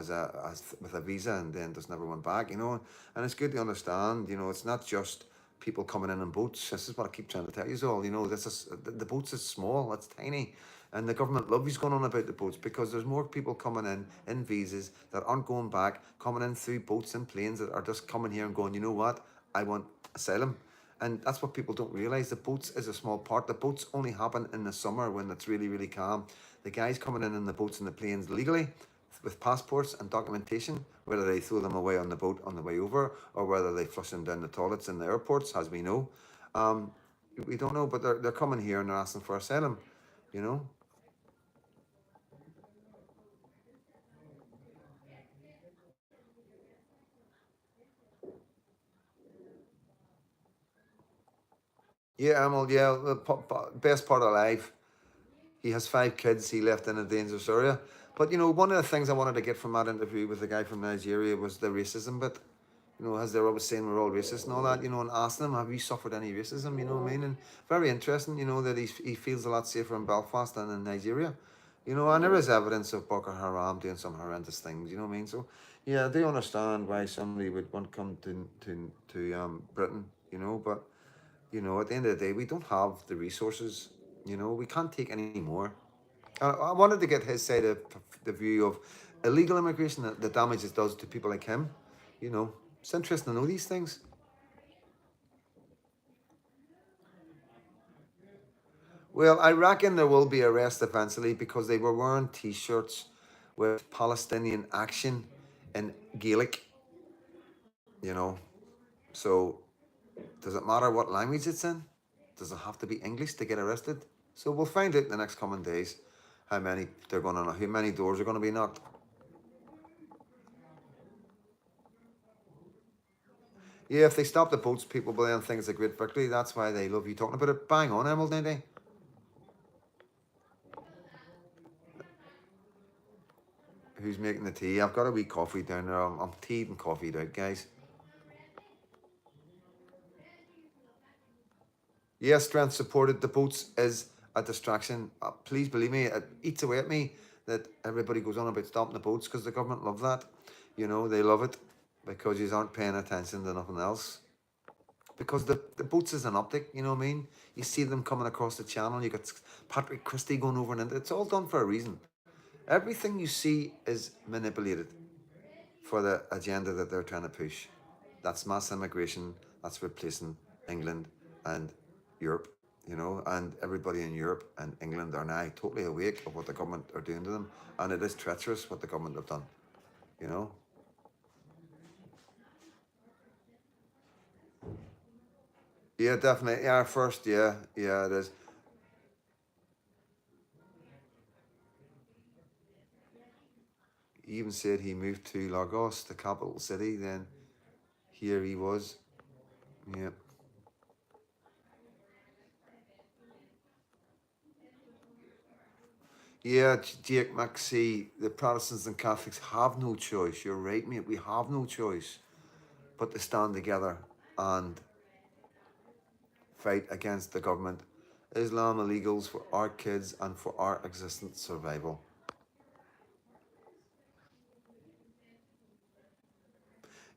[SPEAKER 1] with a visa, and then just never went back. You know, and it's good to understand. You know, it's not just people coming in boats. This is what I keep trying to tell you all. You know, this is the boats is small, it's tiny, and the government loves going on about the boats because there's more people coming in visas that aren't going back, coming in through boats and planes that are just coming here and going, you know what, I want asylum. And that's what people don't realise. The boats is a small part. The boats only happen in the summer when it's really, really calm. The guys coming in the boats and the planes legally with passports and documentation, whether they throw them away on the boat on the way over or whether they flush them down the toilets in the airports, as we know. Um, we don't know, but they're coming here and they're asking for asylum, you know. Yeah, Amal, yeah, the best part of life. He has 5 kids he left in a dangerous area. But, you know, one of the things I wanted to get from that interview with the guy from Nigeria was the racism bit. You know, as they're always saying we're all racist and all that, you know, and asking him, have you suffered any racism, you know what I mean? And very interesting, you know, that he feels a lot safer in Belfast than in Nigeria. You know, and there is evidence of Boko Haram doing some horrendous things, you know what I mean? So, yeah, I do understand why somebody would want to come to Britain, you know, but, you know, at the end of the day, we don't have the resources, you know, we can't take any more. I wanted to get his side of the view of illegal immigration, the damage it does to people like him. You know, it's interesting to know these things. Well, I reckon there will be arrests eventually because they were wearing T-shirts with Palestinian action in Gaelic. You know, so does it matter what language it's in? Does it have to be English to get arrested? So we'll find out in the next coming days how many they're going to, how many doors are going to be knocked. Yeah, if they stop the boats, people will then think it's a great victory. That's why they love you talking about it. Bang on, Emerald 90. Who's making the tea? I've got a wee coffee down there. I'm teed and coffeeed out, guys. Yes, strength supported. The boats is a distraction. Please believe me, it eats away at me that everybody goes on about stopping the boats because the government love that. You know, they love it because you aren't paying attention to nothing else. Because the boats is an optic, you know what I mean? You see them coming across the channel, you got Patrick Christie going over and it's all done for a reason. Everything you see is manipulated for the agenda that they're trying to push. That's mass immigration, that's replacing England and Europe, you know, and everybody in Europe and England are now totally awake of what the government are doing to them. And it is treacherous what the government have done, you know. Yeah, definitely. Yeah, first, yeah, it is. He even said he moved to Lagos, the capital city, then here he was. Yeah. Yeah, Jake Maxey, the Protestants and Catholics have no choice. You're right, mate. We have no choice but to stand together and fight against the government. Islam illegals for our kids and for our existence survival.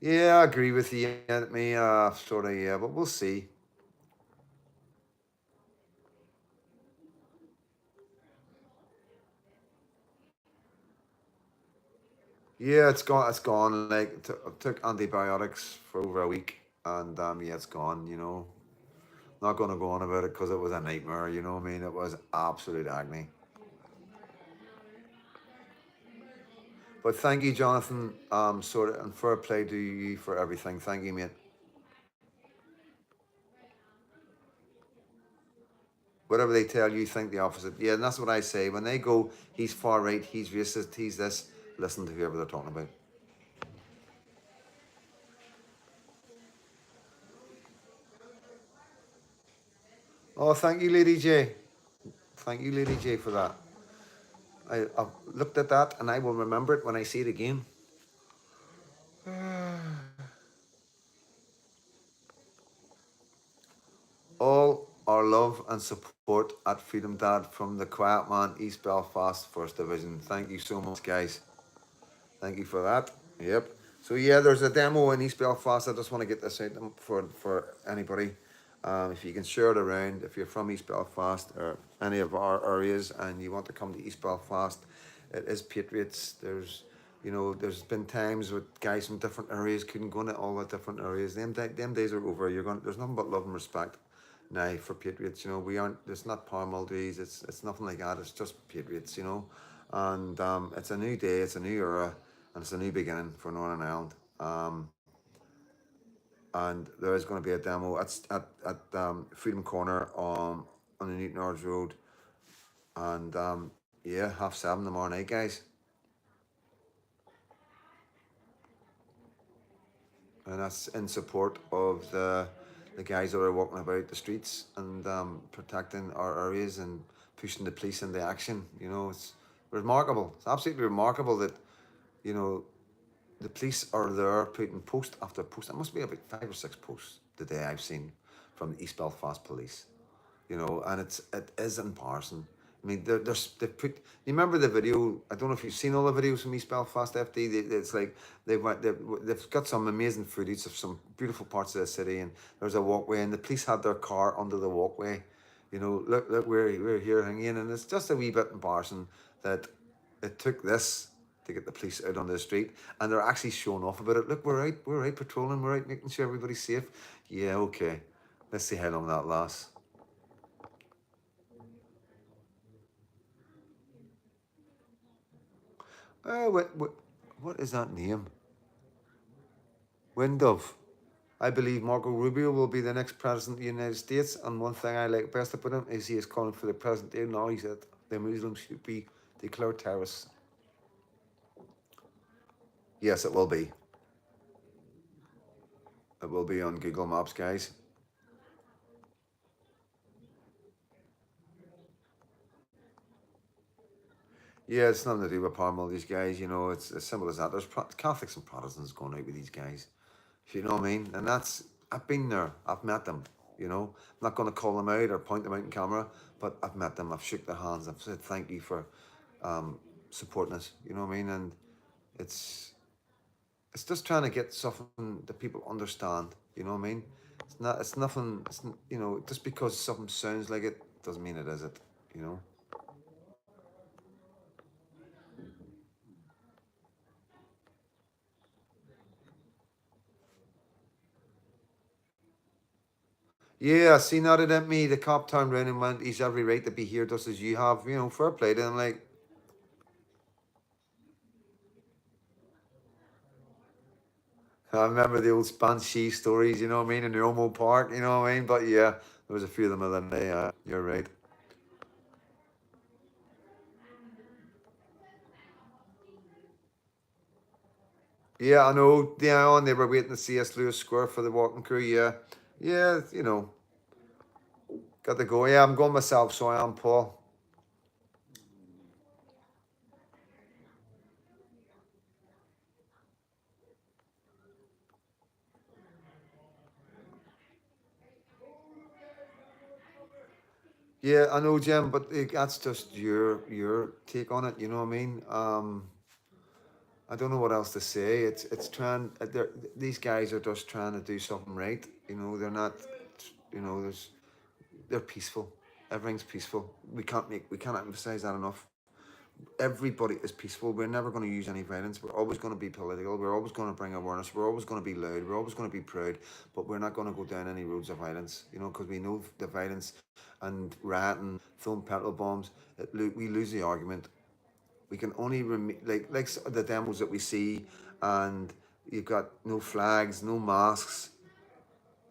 [SPEAKER 1] Yeah, I agree with you, me. Sort of, yeah, but we'll see. Yeah, it's gone. It's gone. Like took antibiotics for over a week, and yeah, it's gone. You know, not going to go on about it because it was a nightmare. You know what I mean? It was absolute agony. But thank you, Jonathan. Sort of, and fair play to you for everything. Thank you, mate. Whatever they tell you, think the opposite. Yeah, and that's what I say. When they go, he's far right, he's racist, he's this, listen to whoever they're talking about. Oh, thank you, Lady J. Thank you, Lady J, for that. I've looked at that and I will remember it when I see it again. All our love and support at Freedom Dad from the Quiet Man, East Belfast, 1st Division. Thank you so much, guys. Thank you for that. Yep. So yeah, there's a demo in East Belfast. I just want to get this out for anybody. If you can share it around, if you're from East Belfast or any of our areas and you want to come to East Belfast, it is Patriots. There's been times with guys from different areas couldn't go into all the different areas. Them days are over. There's nothing but love and respect now for Patriots. You know, we aren't. It's not power multis. It's nothing like that. It's just Patriots. You know, and it's a new day. It's a new era and it's a new beginning for Northern Ireland. And there is going to be a demo at Freedom Corner on the Newton Ards Road, and yeah, 7:30 tomorrow night, guys. And that's in support of the guys that are walking about the streets and protecting our areas and pushing the police into action. You know, it's remarkable. It's absolutely remarkable that, you know, the police are there putting post after post. It must be about 5 or 6 posts today I've seen from the East Belfast police. You know, and it is embarrassing. I mean, they put. You remember the video? I don't know if you've seen all the videos from East Belfast FD. It's like they've got some amazing footage of some beautiful parts of the city, and there's a walkway, and the police had their car under the walkway. You know, look, we're here hanging, and it's just a wee bit embarrassing that it took this to get the police out on the street, and they're actually showing off about it. Look, we're out patrolling, we're out making sure everybody's safe. Yeah, okay. Let's see how long that lasts. What is that name? Windove. I believe Marco Rubio will be the next president of the United States, and one thing I like best about him is he is calling for the present day now. He said the Muslims should be declared terrorists. Yes, it will be. It will be on Google Maps, guys. Yeah, it's nothing to do with Parmal, these guys, you know, it's as simple as that. There's Catholics and Protestants going out with these guys. You know what I mean? And I've been there, I've met them, you know. I'm not going to call them out or point them out in camera, but I've met them, I've shook their hands, I've said thank you for supporting us, you know what I mean? And it's it's just trying to get something that people understand, you know what I mean? It's nothing, you know, just because something sounds like it doesn't mean it is it, you know. Yeah, see, now that at me, the cop turned around and went, he's every right to be here just as you have, you know, fair play to him. Like, I remember the old Banshee stories, you know what I mean, in the Omo Park, you know what I mean? But yeah, there was a few of them the other day, you're right. Yeah, I know, Dion, they were waiting to see us Lewis Square for the walking crew, yeah. Yeah, you know, got to go. Yeah, I'm going myself, so I am, Paul. Yeah, I know, Jim, but that's just your take on it. You know what I mean? I don't know what else to say. It's trying. These guys are just trying to do something right. You know, they're not. You know, they're peaceful. Everything's peaceful. We can't emphasize that enough. Everybody is peaceful. We're never going to use any violence. We're always going to be political. We're always going to bring awareness. We're always going to be loud. We're always going to be proud. But we're not going to go down any roads of violence. You know, because we know the violence and rioting, throwing petrol bombs. We lose the argument. We can only like the demos that we see, and you've got no flags, no masks.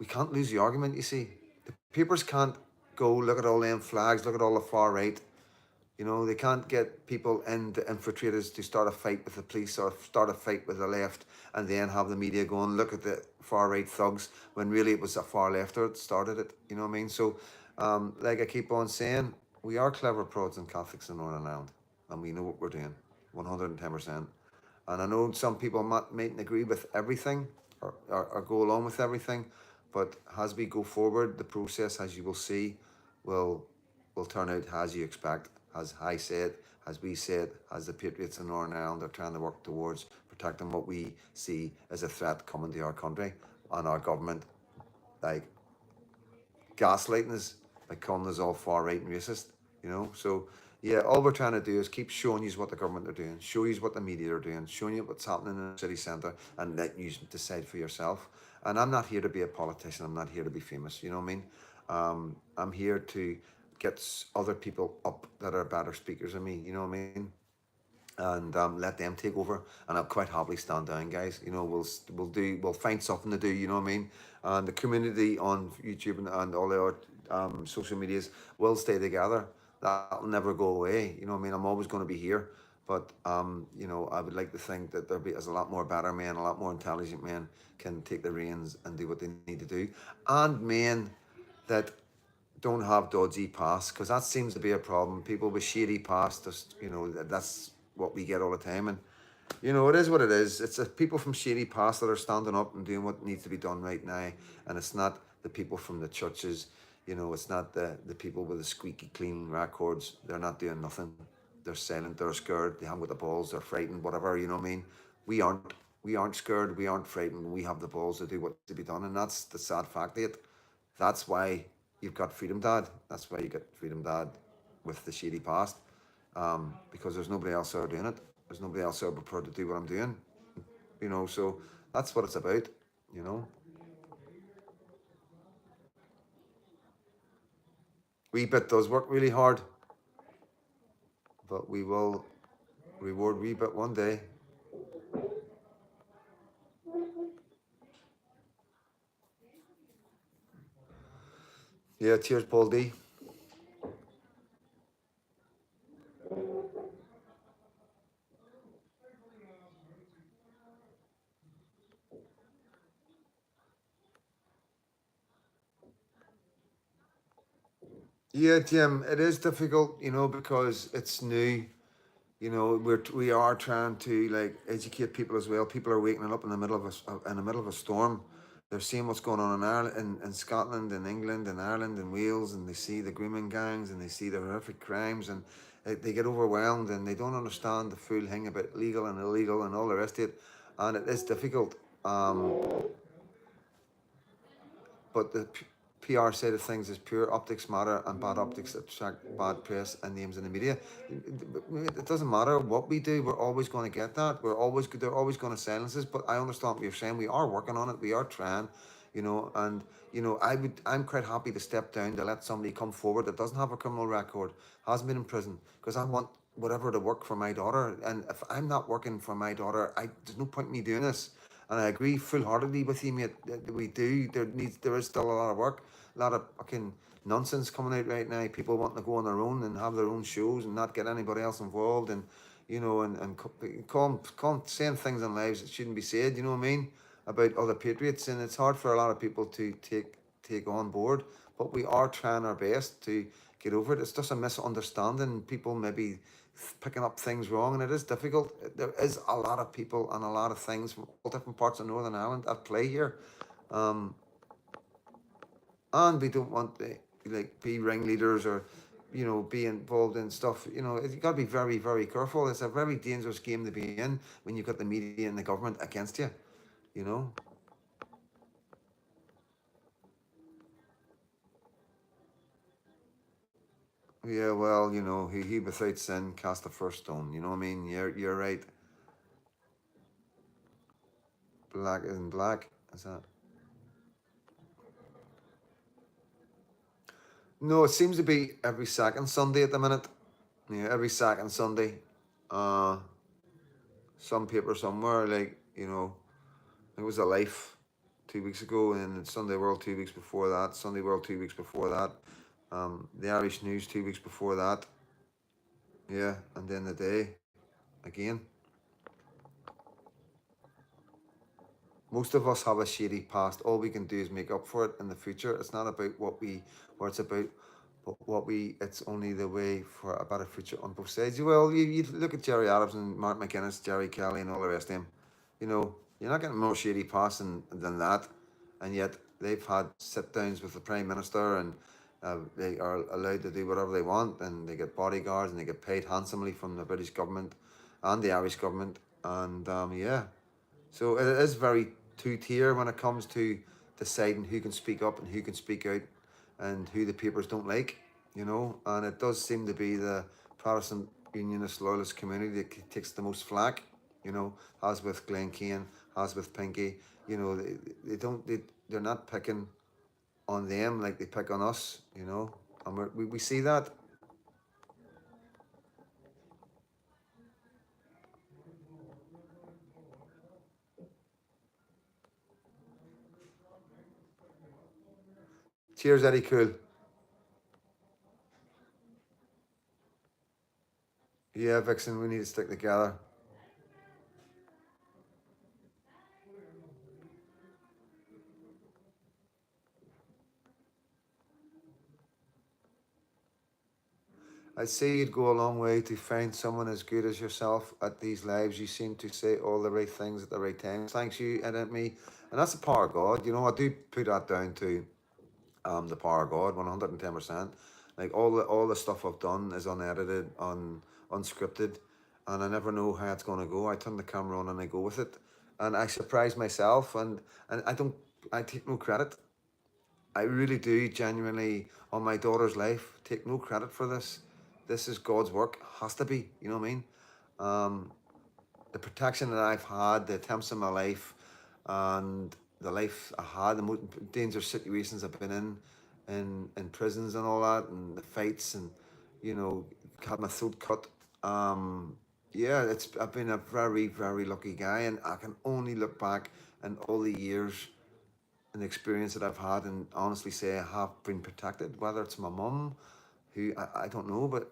[SPEAKER 1] We can't lose the argument. You see, the papers can't go look at all them flags, look at all the far right. You know, they can't get people in to infiltrate us to start a fight with the police or start a fight with the left and then have the media going, look at the far right thugs, when really it was the far lefter that started it. You know what I mean? So, like I keep on saying, we are clever prods and Catholics in Northern Ireland, and we know what we're doing 110%. And I know some people mightn't agree with everything or go along with everything, but as we go forward, the process, as you will see, will will turn out as you expect. As I said, as we said, as the Patriots in Northern Ireland are trying to work towards protecting what we see as a threat coming to our country and our government, like gaslighting us by calling us all far right and racist, you know. So yeah, all we're trying to do is keep showing you what the government are doing, show you what the media are doing, showing you what's happening in the city centre, and let you decide for yourself. And I'm not here to be a politician. I'm not here to be famous. You know what I mean? I'm here to get other people up that are better speakers than me. You know what I mean? And let them take over, and I'll quite happily stand down, guys. You know, we'll find something to do. You know what I mean? And the community on YouTube and all our social medias will stay together. That'll never go away. You know what I mean? I'm always going to be here, but you know, I would like to think that there's a lot more better men, a lot more intelligent men can take the reins and do what they need to do, and men that don't have dodgy past, because that seems to be a problem. People with shady past, just, you know, that's what we get all the time. And you know, it is what it is. It's the people from shady past that are standing up and doing what needs to be done right now, and it's not the people from the churches. You know, it's not the people with the squeaky clean records. They're not doing nothing. They're silent. They're scared. They haven't got the balls. They're frightened. Whatever. You know what I mean? We aren't. We aren't scared. We aren't frightened. We have the balls to do what's to be done, and that's the sad fact of it. That's why you've got Freedom Dad. That's why you got Freedom Dad with the shady past, because there's nobody else out doing it. There's nobody else out prepared to do what I'm doing, you know. So that's what it's about, you know. Wee bit does work really hard, but we will reward wee bit one day. Yeah, cheers, Paul D. Yeah, Jim, it is difficult, because it's new. We are trying to like educate people as well. People are waking up in the middle of in the middle of a storm. They're seeing what's going on in Ireland, in Scotland, in England, in Ireland, in Wales, and they see the grooming gangs and they see the horrific crimes, and they get overwhelmed and they don't understand the full thing about legal and illegal and all the rest of it, and it is difficult. Um, but the PR side of things is pure optics matter, and bad optics attract bad press and names in the media. It doesn't matter what we do; we're always going to get that. They're always going to silence us. But I understand what you're saying. We are working on it. We are trying, and I'm quite happy to step down to let somebody come forward that doesn't have a criminal record, hasn't been in prison, because I want whatever to work for my daughter. And if I'm not working for my daughter, there's no point in me doing this. And I agree full heartedly with you, mate. We do. There is still a lot of work, a lot of fucking nonsense coming out right now. People wanting to go on their own and have their own shows and not get anybody else involved, and saying things in lives that shouldn't be said. You know what I mean, about other patriots, and it's hard for a lot of people to take on board. But we are trying our best to get over it. It's just a misunderstanding. People maybe picking up things wrong, and it is difficult. There is a lot of people and a lot of things from all different parts of Northern Ireland at play here, um, and we don't want to like be ringleaders or be involved in stuff. You got to be very, very careful. It's a very dangerous game to be in when you've got the media and the government against you. You know. Yeah, well, he without sin cast the first stone. You know what I mean? You're right. Black isn't black. Is that? No, it seems to be every second Sunday at the minute. Yeah, every second Sunday. Uh, some paper somewhere, like, it was a Life 2 weeks ago, and Sunday World 2 weeks before that, Sunday World 2 weeks before that, the Irish News 2 weeks before that. Yeah, and then the day again. Most of us have a shady past. All we can do is make up for it in the future. It's not about what it's about, but it's only the way for a better future on both sides. Well, you look at Jerry Adams and Mark McGuinness, Jerry Kelly, and all the rest of them. You're not getting more shady past than that. And yet they've had sit downs with the Prime Minister, and they are allowed to do whatever they want, and they get bodyguards and they get paid handsomely from the British government and the Irish government. And yeah. So it is very two-tier when it comes to deciding who can speak up and who can speak out, and who the papers don't like. And it does seem to be the Protestant Unionist Loyalist community that takes the most flack. As with Glen Kane, as with Pinky. They don't they're not picking on them like they pick on us. And we see that. Cheers, Eddie Cool. Yeah, Vixen, we need to stick together. I'd say you'd go a long way to find someone as good as yourself at these lives. You seem to say all the right things at the right times. Thanks you, and me. And that's the power of God. I do put that down to the power of God, 110%. Like all the stuff I've done is unedited, unscripted, and I never know how it's gonna go. I turn the camera on and I go with it. And I surprise myself, and I take no credit. I really do genuinely, on my daughter's life, take no credit for this. This is God's work. Has to be. You know what I mean? Um, the protection that I've had, the attempts in my life, and the life I had, the most dangerous situations I've been in prisons and all that, and the fights, and had my throat cut. Yeah, I've been a very, very lucky guy, and I can only look back in all the years and the experience that I've had, and honestly say I have been protected. Whether it's my mum, who I don't know, but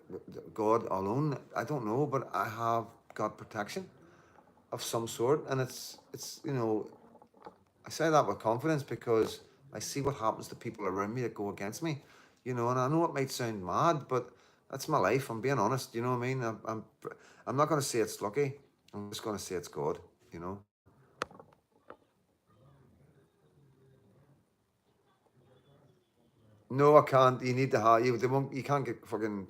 [SPEAKER 1] God alone, I don't know, but I have got protection of some sort, and it's I say that with confidence because I see what happens to people around me that go against me. you know. And I know it might sound mad, but that's my life. I'm being honest. You know what I mean? I'm not going to say it's lucky. I'm just going to say it's God. You know. No, I can't. You need to have you. They won't. You can't get fucking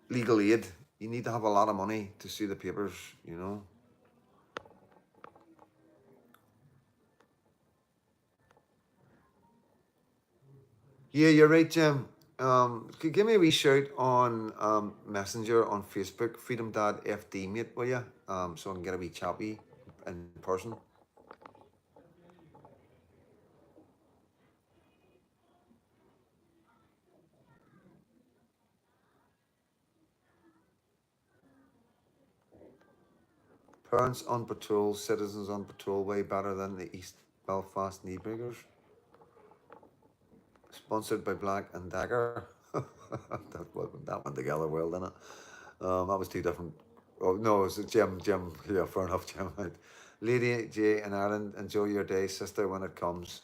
[SPEAKER 1] legal aid. You need to have a lot of money to sue the papers. You know. Yeah, you're right, Jim. Give me a wee shout on Messenger on Facebook, Freedom Dad FD, mate, will you? So I can get a wee chappy in person. Parents on patrol, citizens on patrol, way better than the East Belfast Kneebreakers. Sponsored by Black and Dagger. that went together well, didn't it? That was two different. Oh no, it was Jim. Yeah, fair enough, Jim. Lady J in Ireland, enjoy your day, sister, when it comes.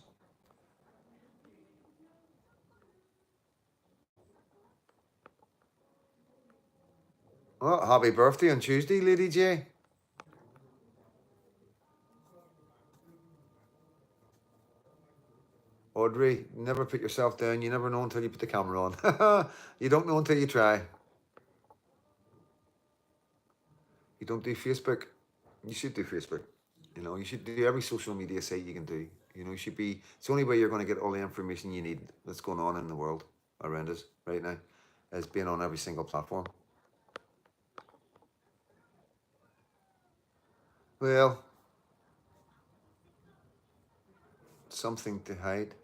[SPEAKER 1] Oh, happy birthday on Tuesday, Lady J. Audrey, never put yourself down. You never know until you put the camera on. You don't know until you try. You don't do Facebook. You should do Facebook. You know, you should do every social media site you can do. You know, you should be. It's the only way you're going to get all the information you need that's going on in the world around us right now, is being on every single platform. Well, something to hide.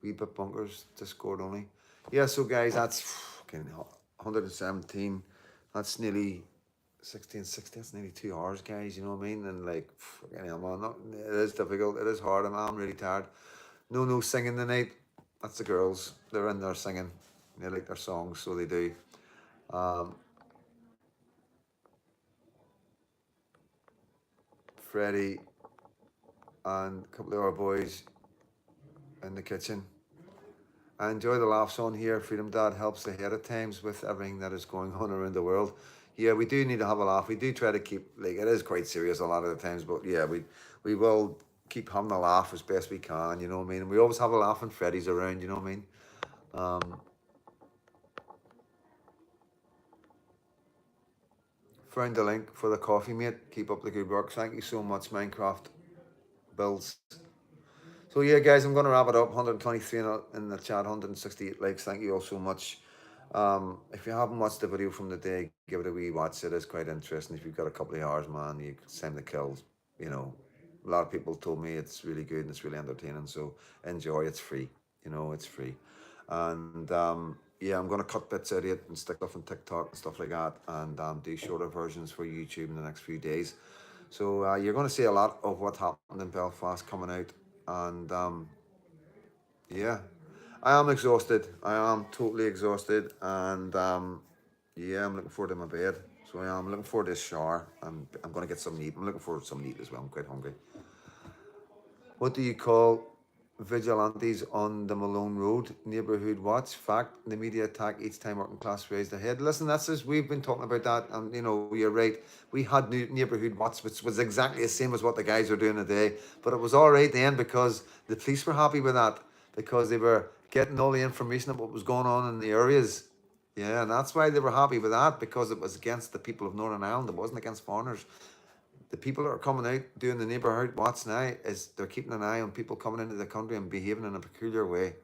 [SPEAKER 1] Wee bit bunkers, Discord only. Yeah, so guys, that's fucking 117. That's nearly 16, 60. That's nearly 2 hours, guys. You know what I mean? And like, fucking hell, man, it is difficult. It is hard. I'm really tired. No singing tonight. That's the girls. They're in there singing. They like their songs, so they do. Um, Freddie and a couple of our boys in the kitchen. I enjoy the laughs on here. Freedom Dad helps ahead at times with everything that is going on around the world. Yeah, we do need to have a laugh. We do try to keep, like, it is quite serious a lot of the times, but yeah, we will keep having a laugh as best we can. You know what I mean? And we always have a laugh when Freddie's around. You know what I mean? Um, Found the link for the coffee, mate. Keep up the good work. Thank you so much, Minecraft Builds. So yeah, guys, I'm going to wrap it up. 123 in the chat, 168 likes. Thank you all so much. If you haven't watched the video from the day, give it a wee watch. It is quite interesting. If you've got a couple of hours, man, you can send the kills. You know, a lot of people told me it's really good and it's really entertaining. So enjoy. It's free. You know, it's free. And yeah, I'm going to cut bits out of it and stick stuff on TikTok and stuff like that, and do shorter versions for YouTube in the next few days. So you're going to see a lot of what happened in Belfast coming out, and yeah, I am exhausted. I am totally exhausted, and yeah, I'm looking forward to my bed. So I am looking forward to this shower, and I'm going to get some meat. I'm looking forward to some meat as well. I'm quite hungry. What do you call vigilantes on the Malone Road? Neighbourhood watch? Fact, the media attack each time working class raised their head. Listen, that's just, we've been talking about that, and you know, you're right. We had neighbourhood watch, which was exactly the same as what the guys are doing today, but it was all right then because the police were happy with that, because they were getting all the information of what was going on in the areas. Yeah, and that's why they were happy with that, because it was against the people of Northern Ireland. It wasn't against foreigners. The people that are coming out doing the neighbourhood watch now is they're keeping an eye on people coming into the country and behaving in a peculiar way.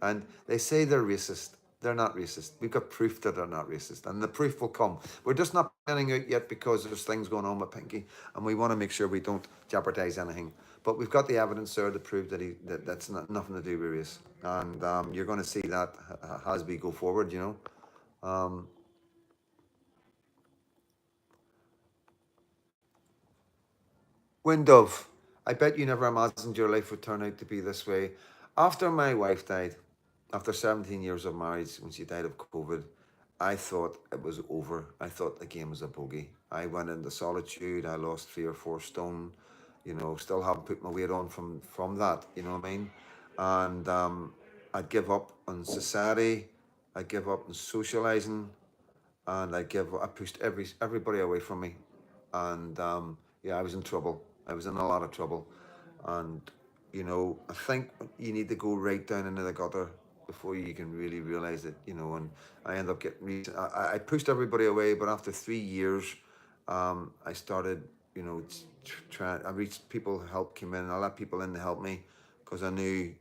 [SPEAKER 1] And they say they're racist. They're not racist. We've got proof that they're not racist, and the proof will come. We're just not planning out yet because there's things going on with Pinky, and we want to make sure we don't jeopardise anything. But we've got the evidence there to prove that that's not, nothing to do with race, and you're going to see that as we go forward. You know. Windove, I bet you never imagined your life would turn out to be this way. After my wife died, after 17 years of marriage, when she died of COVID, I thought it was over. I thought the game was a bogey. I went into solitude. I lost 3 or 4 stone. You know, still haven't put my weight on from that. You know what I mean? And I'd give up on society, I'd give up on socializing, and I pushed everybody away from me, and yeah, I was in trouble. I was in a lot of trouble, and I think you need to go right down into the gutter before you can really realize it. And I ended up getting I pushed everybody away, but after 3 years, I started, trying. I reached people, help came in. I let people in to help me because I knew,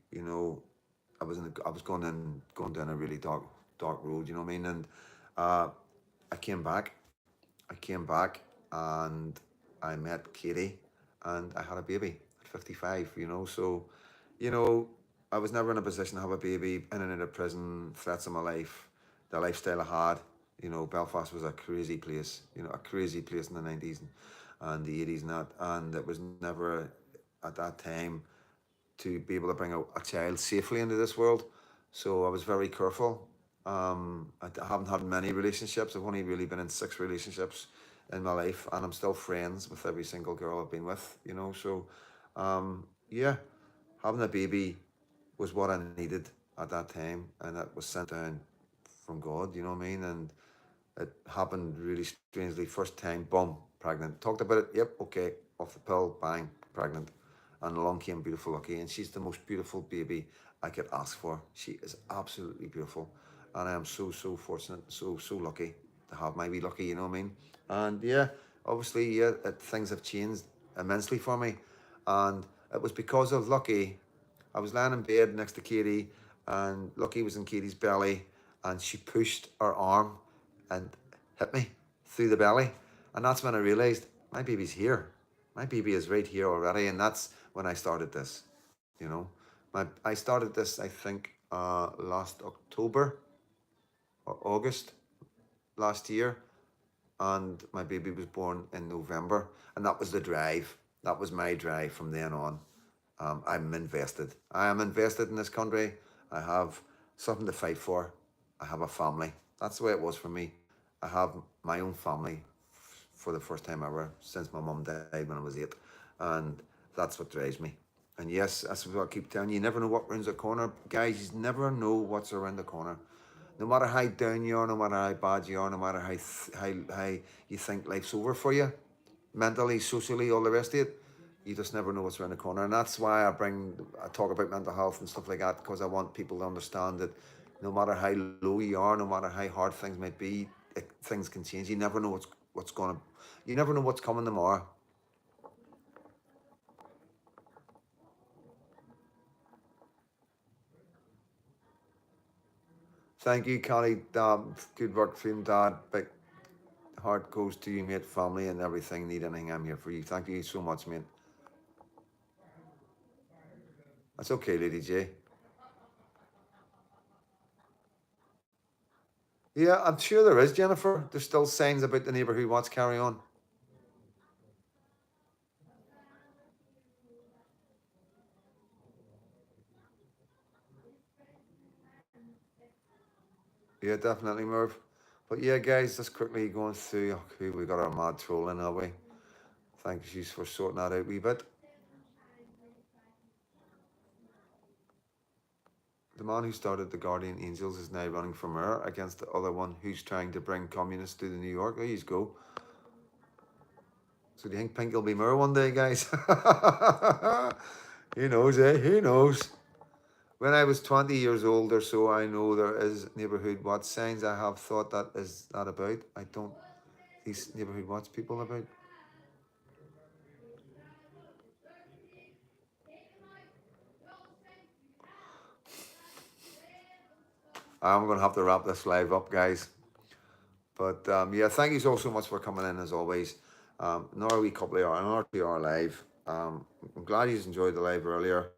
[SPEAKER 1] I was going down a really dark road. You know what I mean? And uh, I came back. I came back and I met Katie, and I had a baby at 55. So you know I was never in a position to have a baby, in and out of prison, threats of my life, the lifestyle I had. Belfast was a crazy place. A crazy place in the 90s and the 80s and that, and it was never at that time to be able to bring a child safely into this world. So I was very careful. I haven't had many relationships. I've only really been in 6 relationships in my life, and I'm still friends with every single girl I've been with. So yeah, having a baby was what I needed at that time, and that was sent down from God. You know what I mean? And it happened really strangely. First time, boom, pregnant. Talked about it. Yep, okay. Off the pill, bang, pregnant. And along came beautiful Lucky, and she's the most beautiful baby I could ask for. She is absolutely beautiful, and I am so fortunate, so lucky to have my wee Lucky. You know what I mean? And yeah, obviously, yeah, things have changed immensely for me, and it was because of Lucky. I was lying in bed next to Katie, and Lucky was in Katie's belly, and she pushed her arm and hit me through the belly. And that's when I realized my baby's here. My baby is right here already. And that's when I started this. I started this, I think, last October or August last year. And my baby was born in November. And that was the drive. That was my drive from then on. I'm invested. I am invested in this country. I have something to fight for. I have a family. That's the way it was for me. I have my own family for the first time ever since my mum died when I was 8. And that's what drives me. And yes, that's what I keep telling you. You never know what rounds the corner. Guys, you never know what's around the corner. No matter how down you are, no matter how bad you are, no matter how you think life's over for you, mentally, socially, all the rest of it, you just never know what's around the corner. And that's why I talk about mental health and stuff like that, because I want people to understand that no matter how low you are, no matter how hard things might be, things can change. You never know you never know what's coming tomorrow. Thank you, Callie. Good work for him, Dad. Big heart goes to you, mate, family and everything. Need anything, I'm here for you. Thank you so much, mate. That's okay, Lady J. Yeah, I'm sure there is, Jennifer. There's still signs about the neighbour who wants carry on. Yeah, definitely, Merv. But yeah, guys, just quickly going through. Okay, we got our mad troll in, have we? Thank you for sorting that out a wee bit. The man who started the Guardian Angels is now running for mayor against the other one who's trying to bring communists to the New York. There you go. So do you think Pink will be mayor one day, guys? Who knows, eh? Who knows? When I was 20 years old or so, I know there is neighbourhood watch signs. I have thought that is that about. I don't. These neighbourhood watch people about. I'm going to have to wrap this live up, guys. But yeah, thank you so much for coming in as always. Another wee couple of hours, another 2 hour live. I'm glad you enjoyed the live earlier.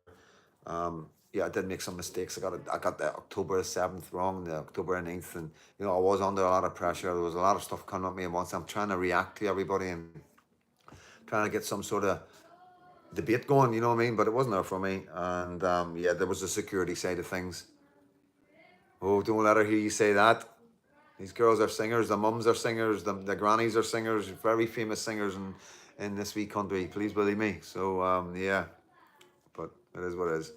[SPEAKER 1] Yeah, I did make some mistakes. I got the October 7th wrong, the October 9th, and I was under a lot of pressure. There was a lot of stuff coming at me at once. I'm trying to react to everybody and trying to get some sort of debate going. You know what I mean? But it wasn't there for me. And yeah, there was the security side of things. Oh, don't let her hear you say that. These girls are singers, the mums are singers, the grannies are singers, very famous singers in this wee country, please believe me. So, yeah, but it is what it is.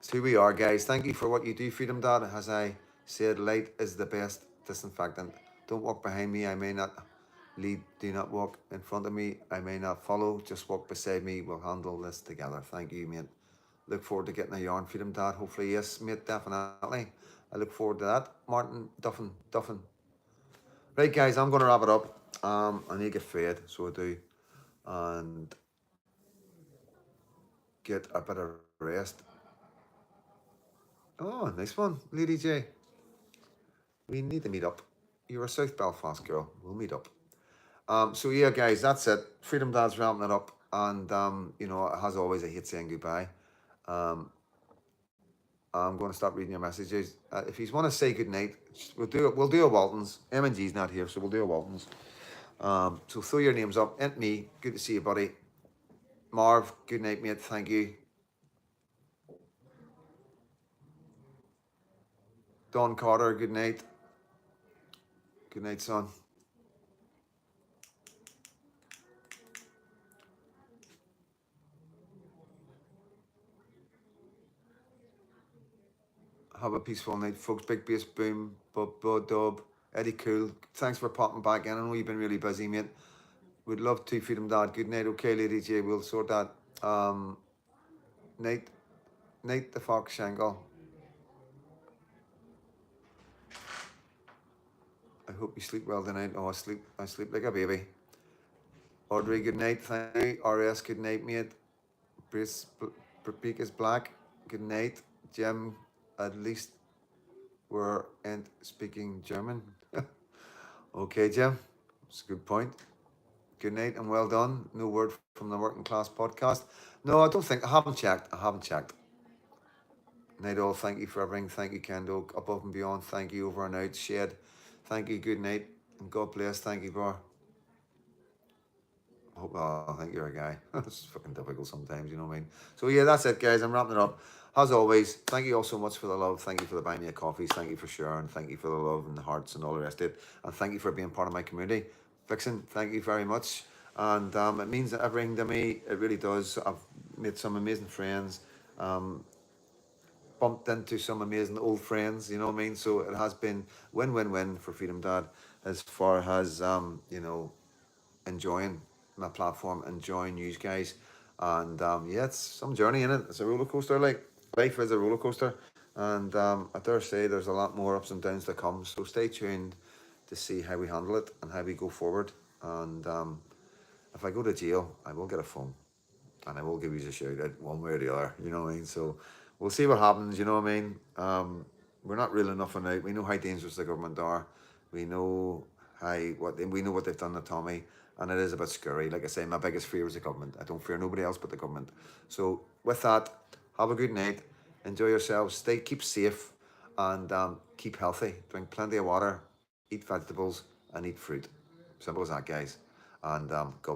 [SPEAKER 1] It's who we are, guys. Thank you for what you do, Freedom Dad. As I said, light is the best disinfectant. Don't walk behind me. I may not lead. Do not walk in front of me. I may not follow. Just walk beside me. We'll handle this together. Thank you, mate. Look forward to getting a yarn, Freedom Dad. Hopefully, yes, mate, definitely. I look forward to that. Martin Duffin. Right, guys, I'm going to wrap it up. I need to get fed, so I do. And get a bit of rest. Oh, nice one, Lady J. We need to meet up. You're a South Belfast girl. We'll meet up. So yeah, guys, that's it. Freedom Dad's wrapping it up, and as always, I hate saying goodbye. Um, I'm going to stop reading your messages. If you want to say goodnight, we'll do it. We'll do a Waltons. M&G's not here, so we'll do a Waltons. So throw your names up. And me, good to see you, buddy. Marv, good night, mate. Thank you. Don Carter, good night. Good night, son. Have a peaceful night, folks. Big bass boom, Bud Dub, Eddie Cool. Thanks for popping back in. I know you've been really busy, mate. We'd love to, Freedom Dad. Good night. Okay, Lady J, we'll sort that. Night the Fox Shangle. I hope you sleep well tonight. Oh, I sleep like a baby. Audrey, good night. Thank you. RS, good night, mate. Brace Peak is black. Good night. Jim, at least we're ain't speaking German. Okay, Jim. That's a good point. Good night and well done. No word from the Working Class Podcast. No, I don't think. I haven't checked. Night all. Thank you for everything. Thank you, Kendo. Above and beyond. Thank you. Over and out. Shed. Thank you. Good night. And God bless. Thank you, bro. Well, I think you're a guy. It's fucking difficult sometimes, you know what I mean? So yeah, that's it, guys. I'm wrapping it up. As always, thank you all so much for the love. Thank you for the buy me a coffees. Thank you for sharing. Thank you for the love and the hearts and all the rest of it. And thank you for being part of my community. Vixen, thank you very much. And it means everything to me. It really does. I've made some amazing friends. Bumped into some amazing old friends, you know what I mean? So it has been win-win-win for Freedom Dad as far as, enjoying my platform, enjoying you guys. And yeah, it's some journey in it. It's a roller coaster. Like life is a roller coaster. And I dare say there's a lot more ups and downs to come. So stay tuned to see how we handle it and how we go forward. And if I go to jail, I will get a phone. And I will give you a shout out one way or the other, you know what I mean? So we'll see what happens, you know what I mean? We're not ruling nothing out. We know how dangerous the government are. We know we know what they've done to Tommy, and it is a bit scary. Like I say, my biggest fear is the government. I don't fear nobody else but the government. So with that, have a good night. Enjoy yourselves. Keep safe, and keep healthy. Drink plenty of water. Eat vegetables and eat fruit. Simple as that, guys. And God